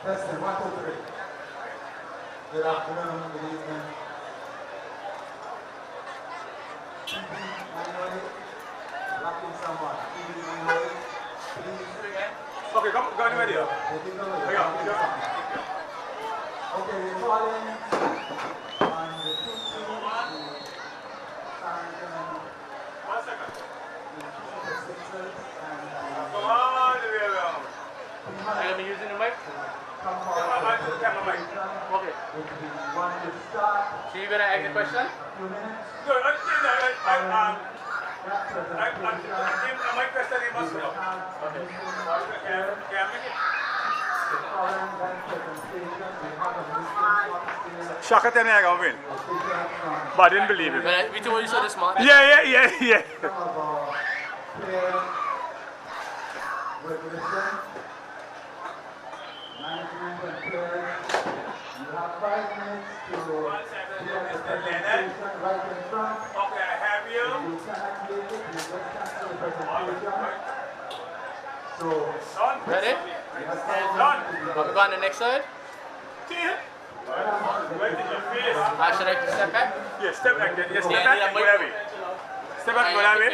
Testing, 1, 2, 3. Good afternoon, good evening. Manually, locking someone. Manually, please. Okay, come on, ready. Okay, we're calling on the 2 Farrington. 1 second. The Sixers and Come on, the way around. Are you using the mic? come Come on, to the camera mic. Okay. we want to start So you're gonna ask the question? a few minutes. No, That my question is must know. Okay. Can I make it? the following then presentation, we have a meeting upstairs. Shaka tell me I can win. But I didn't believe it. But we told you so this morning. Yeah. Some of our players will listen. Management and players, you have 5 minutes to hear the presentation right in front. Okay, I have you. If you cannot make it, you just cancel the presentation. So, Done. Ready? you have 5 Done. minutes to Are we going to the next side? Right in your face. Should I step back? Yeah, step back then. Yeah, step Yeah, back yeah, and go mic. that way. Step back and go that way.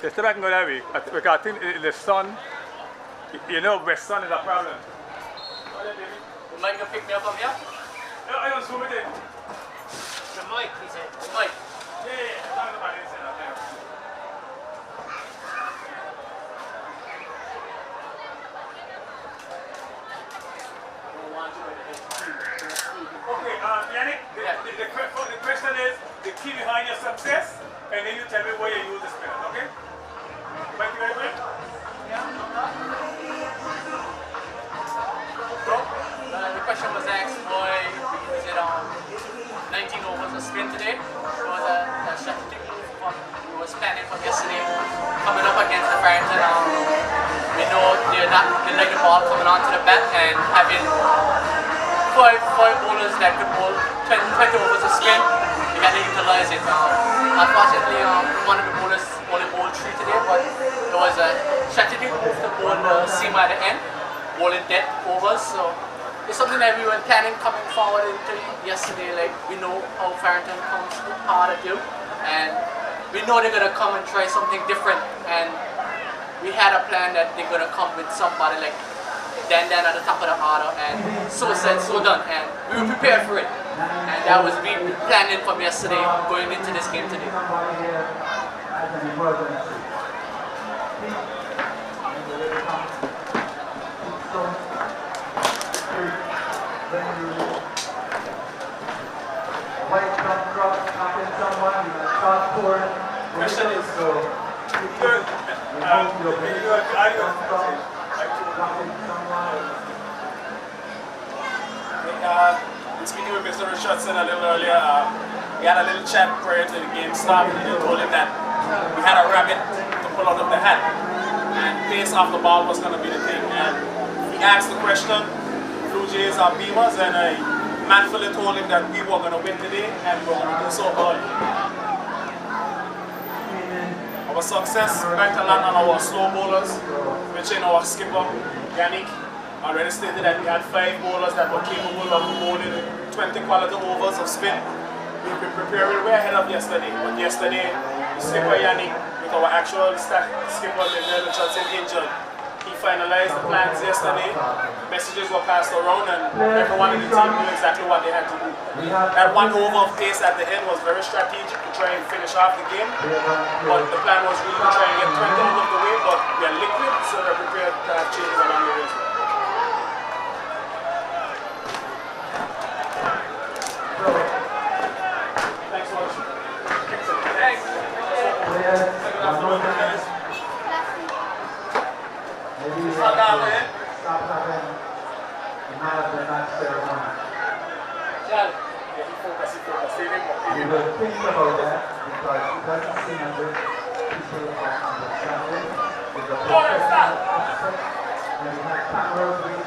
Yeah, step back and go that way. Because I think the sun, you know, where sun is a problem. The mic can pick me up from here? No, I don't zoom it in. The mic, he said. The mic. Yeah. Talk about it. Okay, Yannick, the question is the key behind your success, and then you tell me where you use the spinner, okay? Thank you very much. The question was asked why we used it on 19 overs of spin today. It was a strategic move from we was planning from yesterday, coming up against the Farrington. We know they like the ball coming onto the bat and having five bowlers that could bowl 20 overs of spin. We had to utilize it. Unfortunately, one of the bowlers only bowled 3 today, but it was a strategic move to bowl the seam at the end, bowling dead overs. So it's something that we were planning coming forward into yesterday. Like, we know how Farrington comes hard to do, and we know they're gonna come and try something different. And we had a plan that they're gonna come with somebody like Dan at the top of the order, and so said, so done, and we were prepared for it. And that was we planning from yesterday going into this game today. somebody here as an emergency. White come drop, tapping someone, you can start pouring. Question is, so good. Speaking with Mr. Richardson a little earlier, we had a little chat prior to the game starting, and he told him that we had a rabbit to pull out of the hat, and pace off the ball was going to be the thing. And he asked the question, Blue Jays are beamers, and manfully told him that we were going to win today, and we were going to do so early. Our success went to land on our slow bowlers, which in our skipper, Yannick, already stated that we had 5 bowlers that were capable of bowling 20 quality overs of spin. We've been preparing way ahead of yesterday, but yesterday, the skipper Yannick, with our actual skipper Richardson injured, he finalized the plans yesterday. Messages were passed around, and everyone in the team knew exactly what they had to do. That 1 over of pace at the end was very strategic to try and finish off the game, but the plan was really to try and get 20 out of the way, but we are liquid, so we're prepared to have changes along the way. Thanks so much. Thanks. Maybe stop having a man of the match ceremony. You will think about that because it doesn't seem as if people are understanding. There's a professional aspect and we have cameras waiting.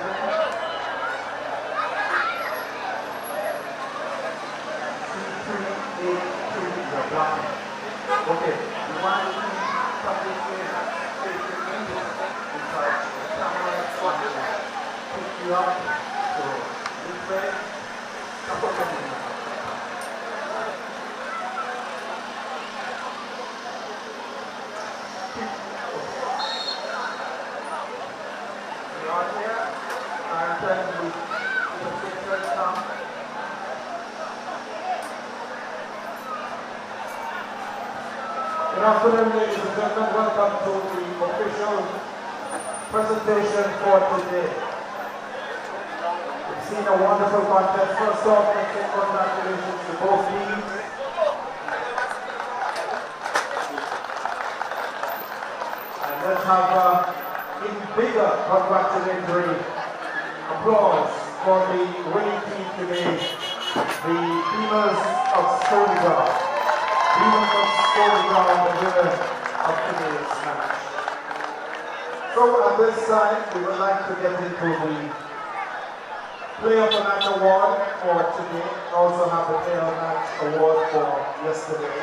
3-3-8-2, you're blocking. Okay, you want to publicly have because the camera up. So, this way. Good afternoon, ladies and gentlemen. Welcome to the official presentation for today. We've seen a wonderful contest. First off, let's say congratulations to both teams. And let's have even bigger congratulatory applause for the winning team today, the Beamers of Stoney. Even from Stoney the winner of today's match. So at this time, we would like to get into the Player of the Match award for today. We also have the Player of the Match award for yesterday.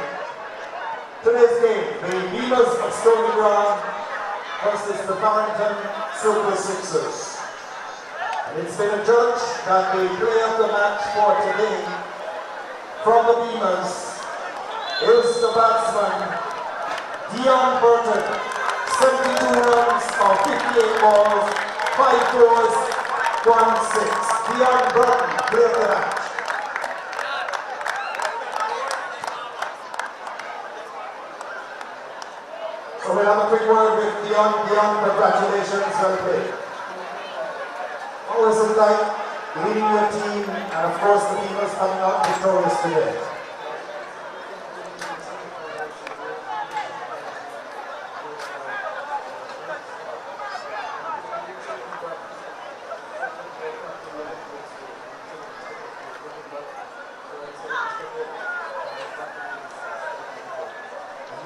Today's game, the Beamers of Stoney versus the Farrington Super Sixers. And it's been adjudged that the Player of the Match for today from the Beamers is the batsman, Dion Burton, 72 runs on 58 balls, 5 fours, 1 6. Dion Burton, player of the match. So we'll have a quick word with Dion. Dion, congratulations, well played. What was it like leading your team, and of course the Beamers coming out victorious today?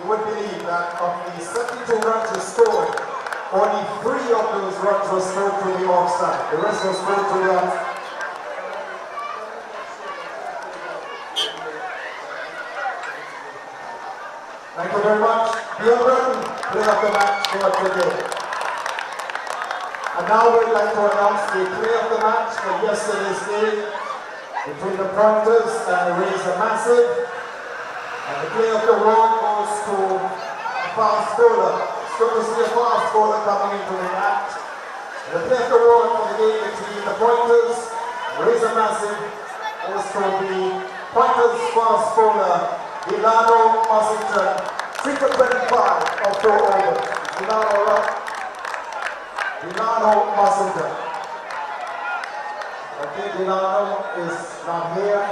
You would believe that of the 72 runs you scored, only 3 of those runs were scored through the offside. The rest was scored through the offside. Thank you very much. Dion Burton, player of the match for today. And now we'd like to announce the player of the match for yesterday's game between the Pointers and the Razor Massive. And the player of the award goes to a fast bowler. It's good to see a fast bowler coming into the act. And the player of the award for the game between the Pointers and Razor Massive goes to the Pointers fast bowler, Delano Mussington, 3 for 25 of 4 overs. Delano Mussington. Okay, Delano is not here.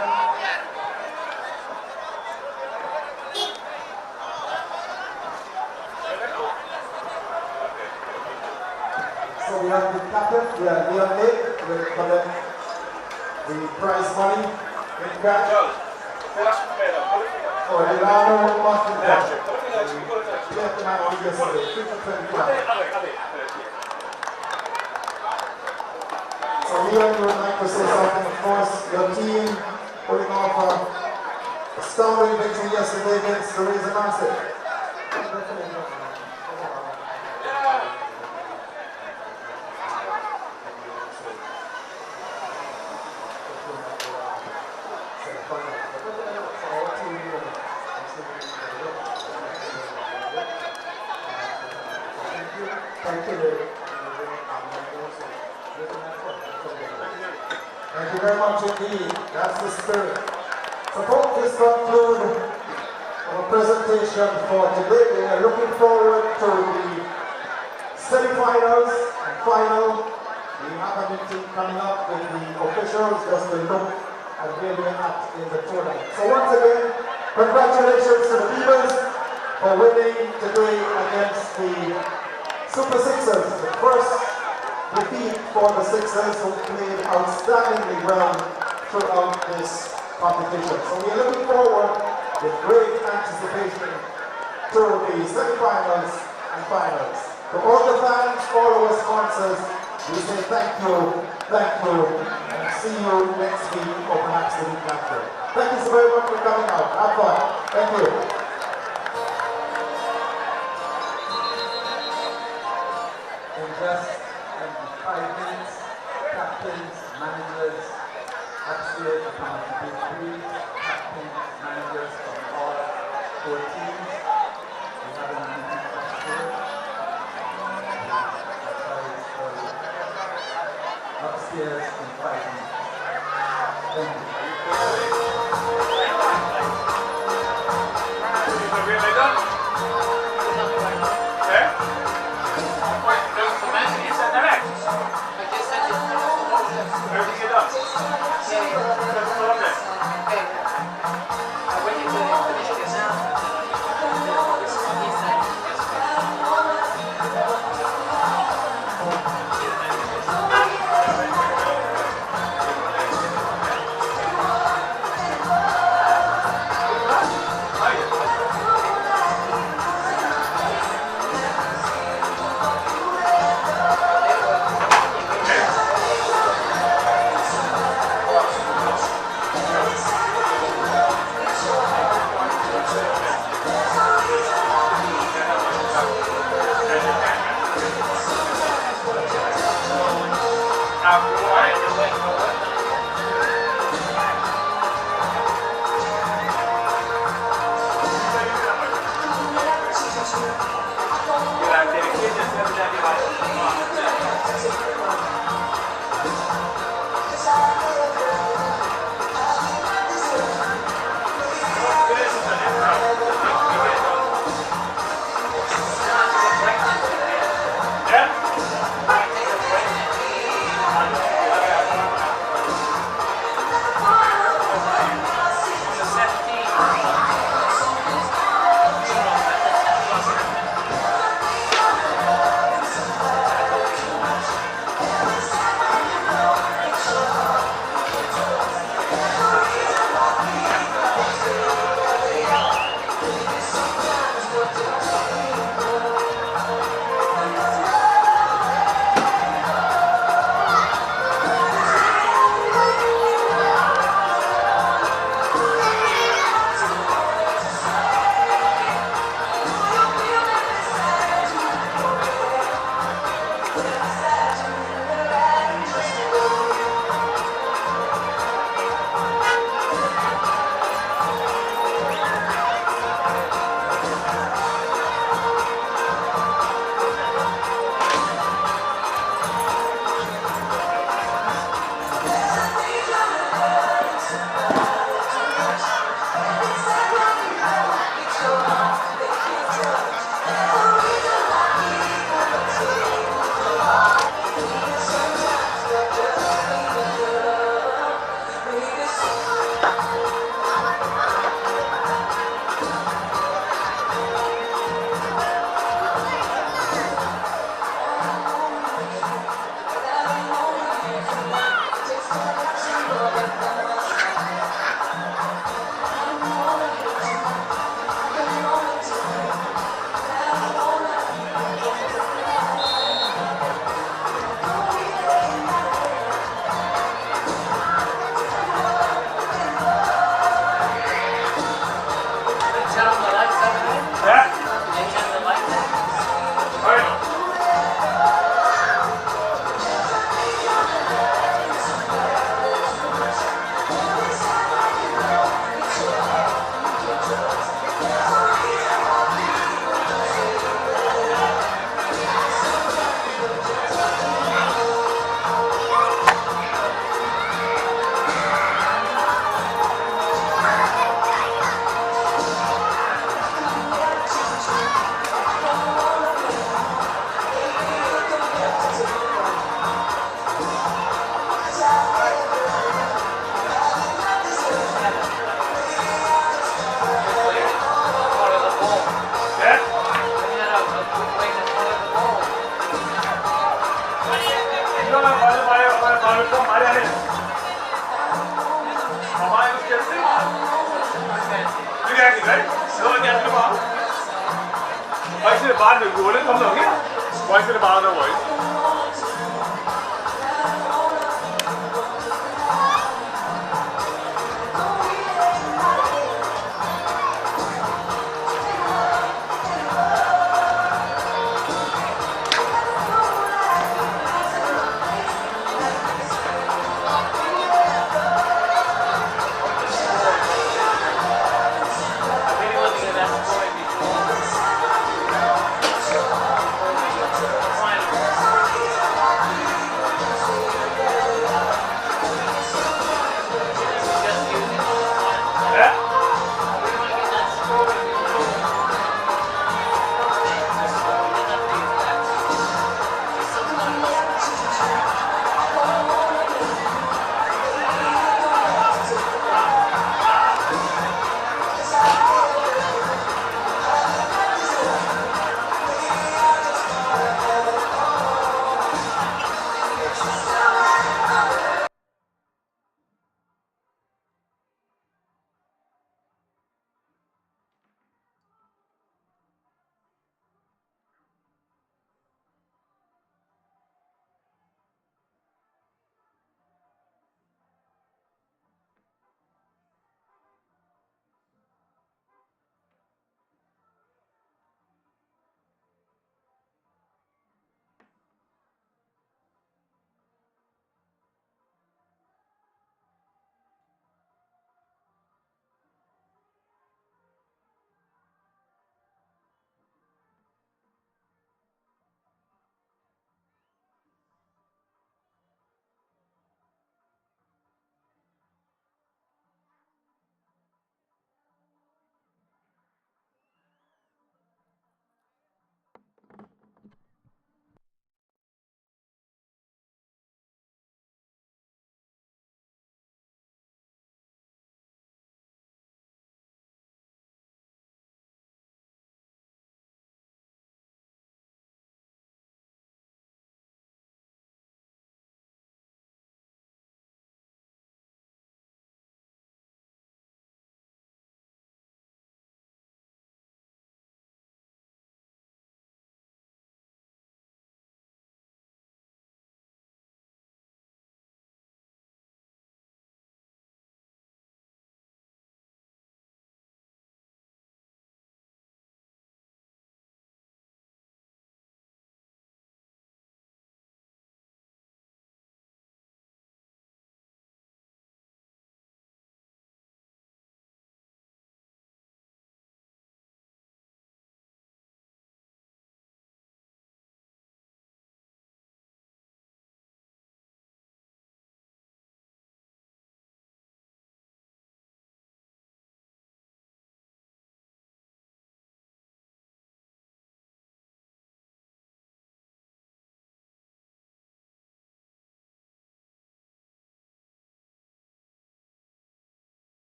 So we have the captain, we have Leon Lake, we will collect the prize money in cash. So Delano Mussington, the left man yesterday, 3 for 25. So Leon, you would like to say something, of course, your team pulling off a astounding victory yesterday against the Razor Massive. Thank you very much indeed. That's the spirit. So folks, this concludes our presentation for today. We are looking forward to the semi-finals and final. We have a meeting coming up with the officials just to look at where we are at in the tournament. So once again, congratulations to the Beamers for winning today against the Super Sixers. The first defeat for the Sixers, who played outstandingly well throughout this competition. So we are looking forward with great anticipation to the semi-finals and finals. To all the fans, all our sponsors, we say thank you, and see you next week or perhaps the week after. Thank you so very much for coming out. Have fun. Thank you. In just 5 minutes, captains, managers, upstairs, the committee, captains, managers from all 4 teams. We have a meeting upstairs. Upstairs in 5 minutes. Thank you. Why is it a bad? Rolling comes out here. Why is it a bad?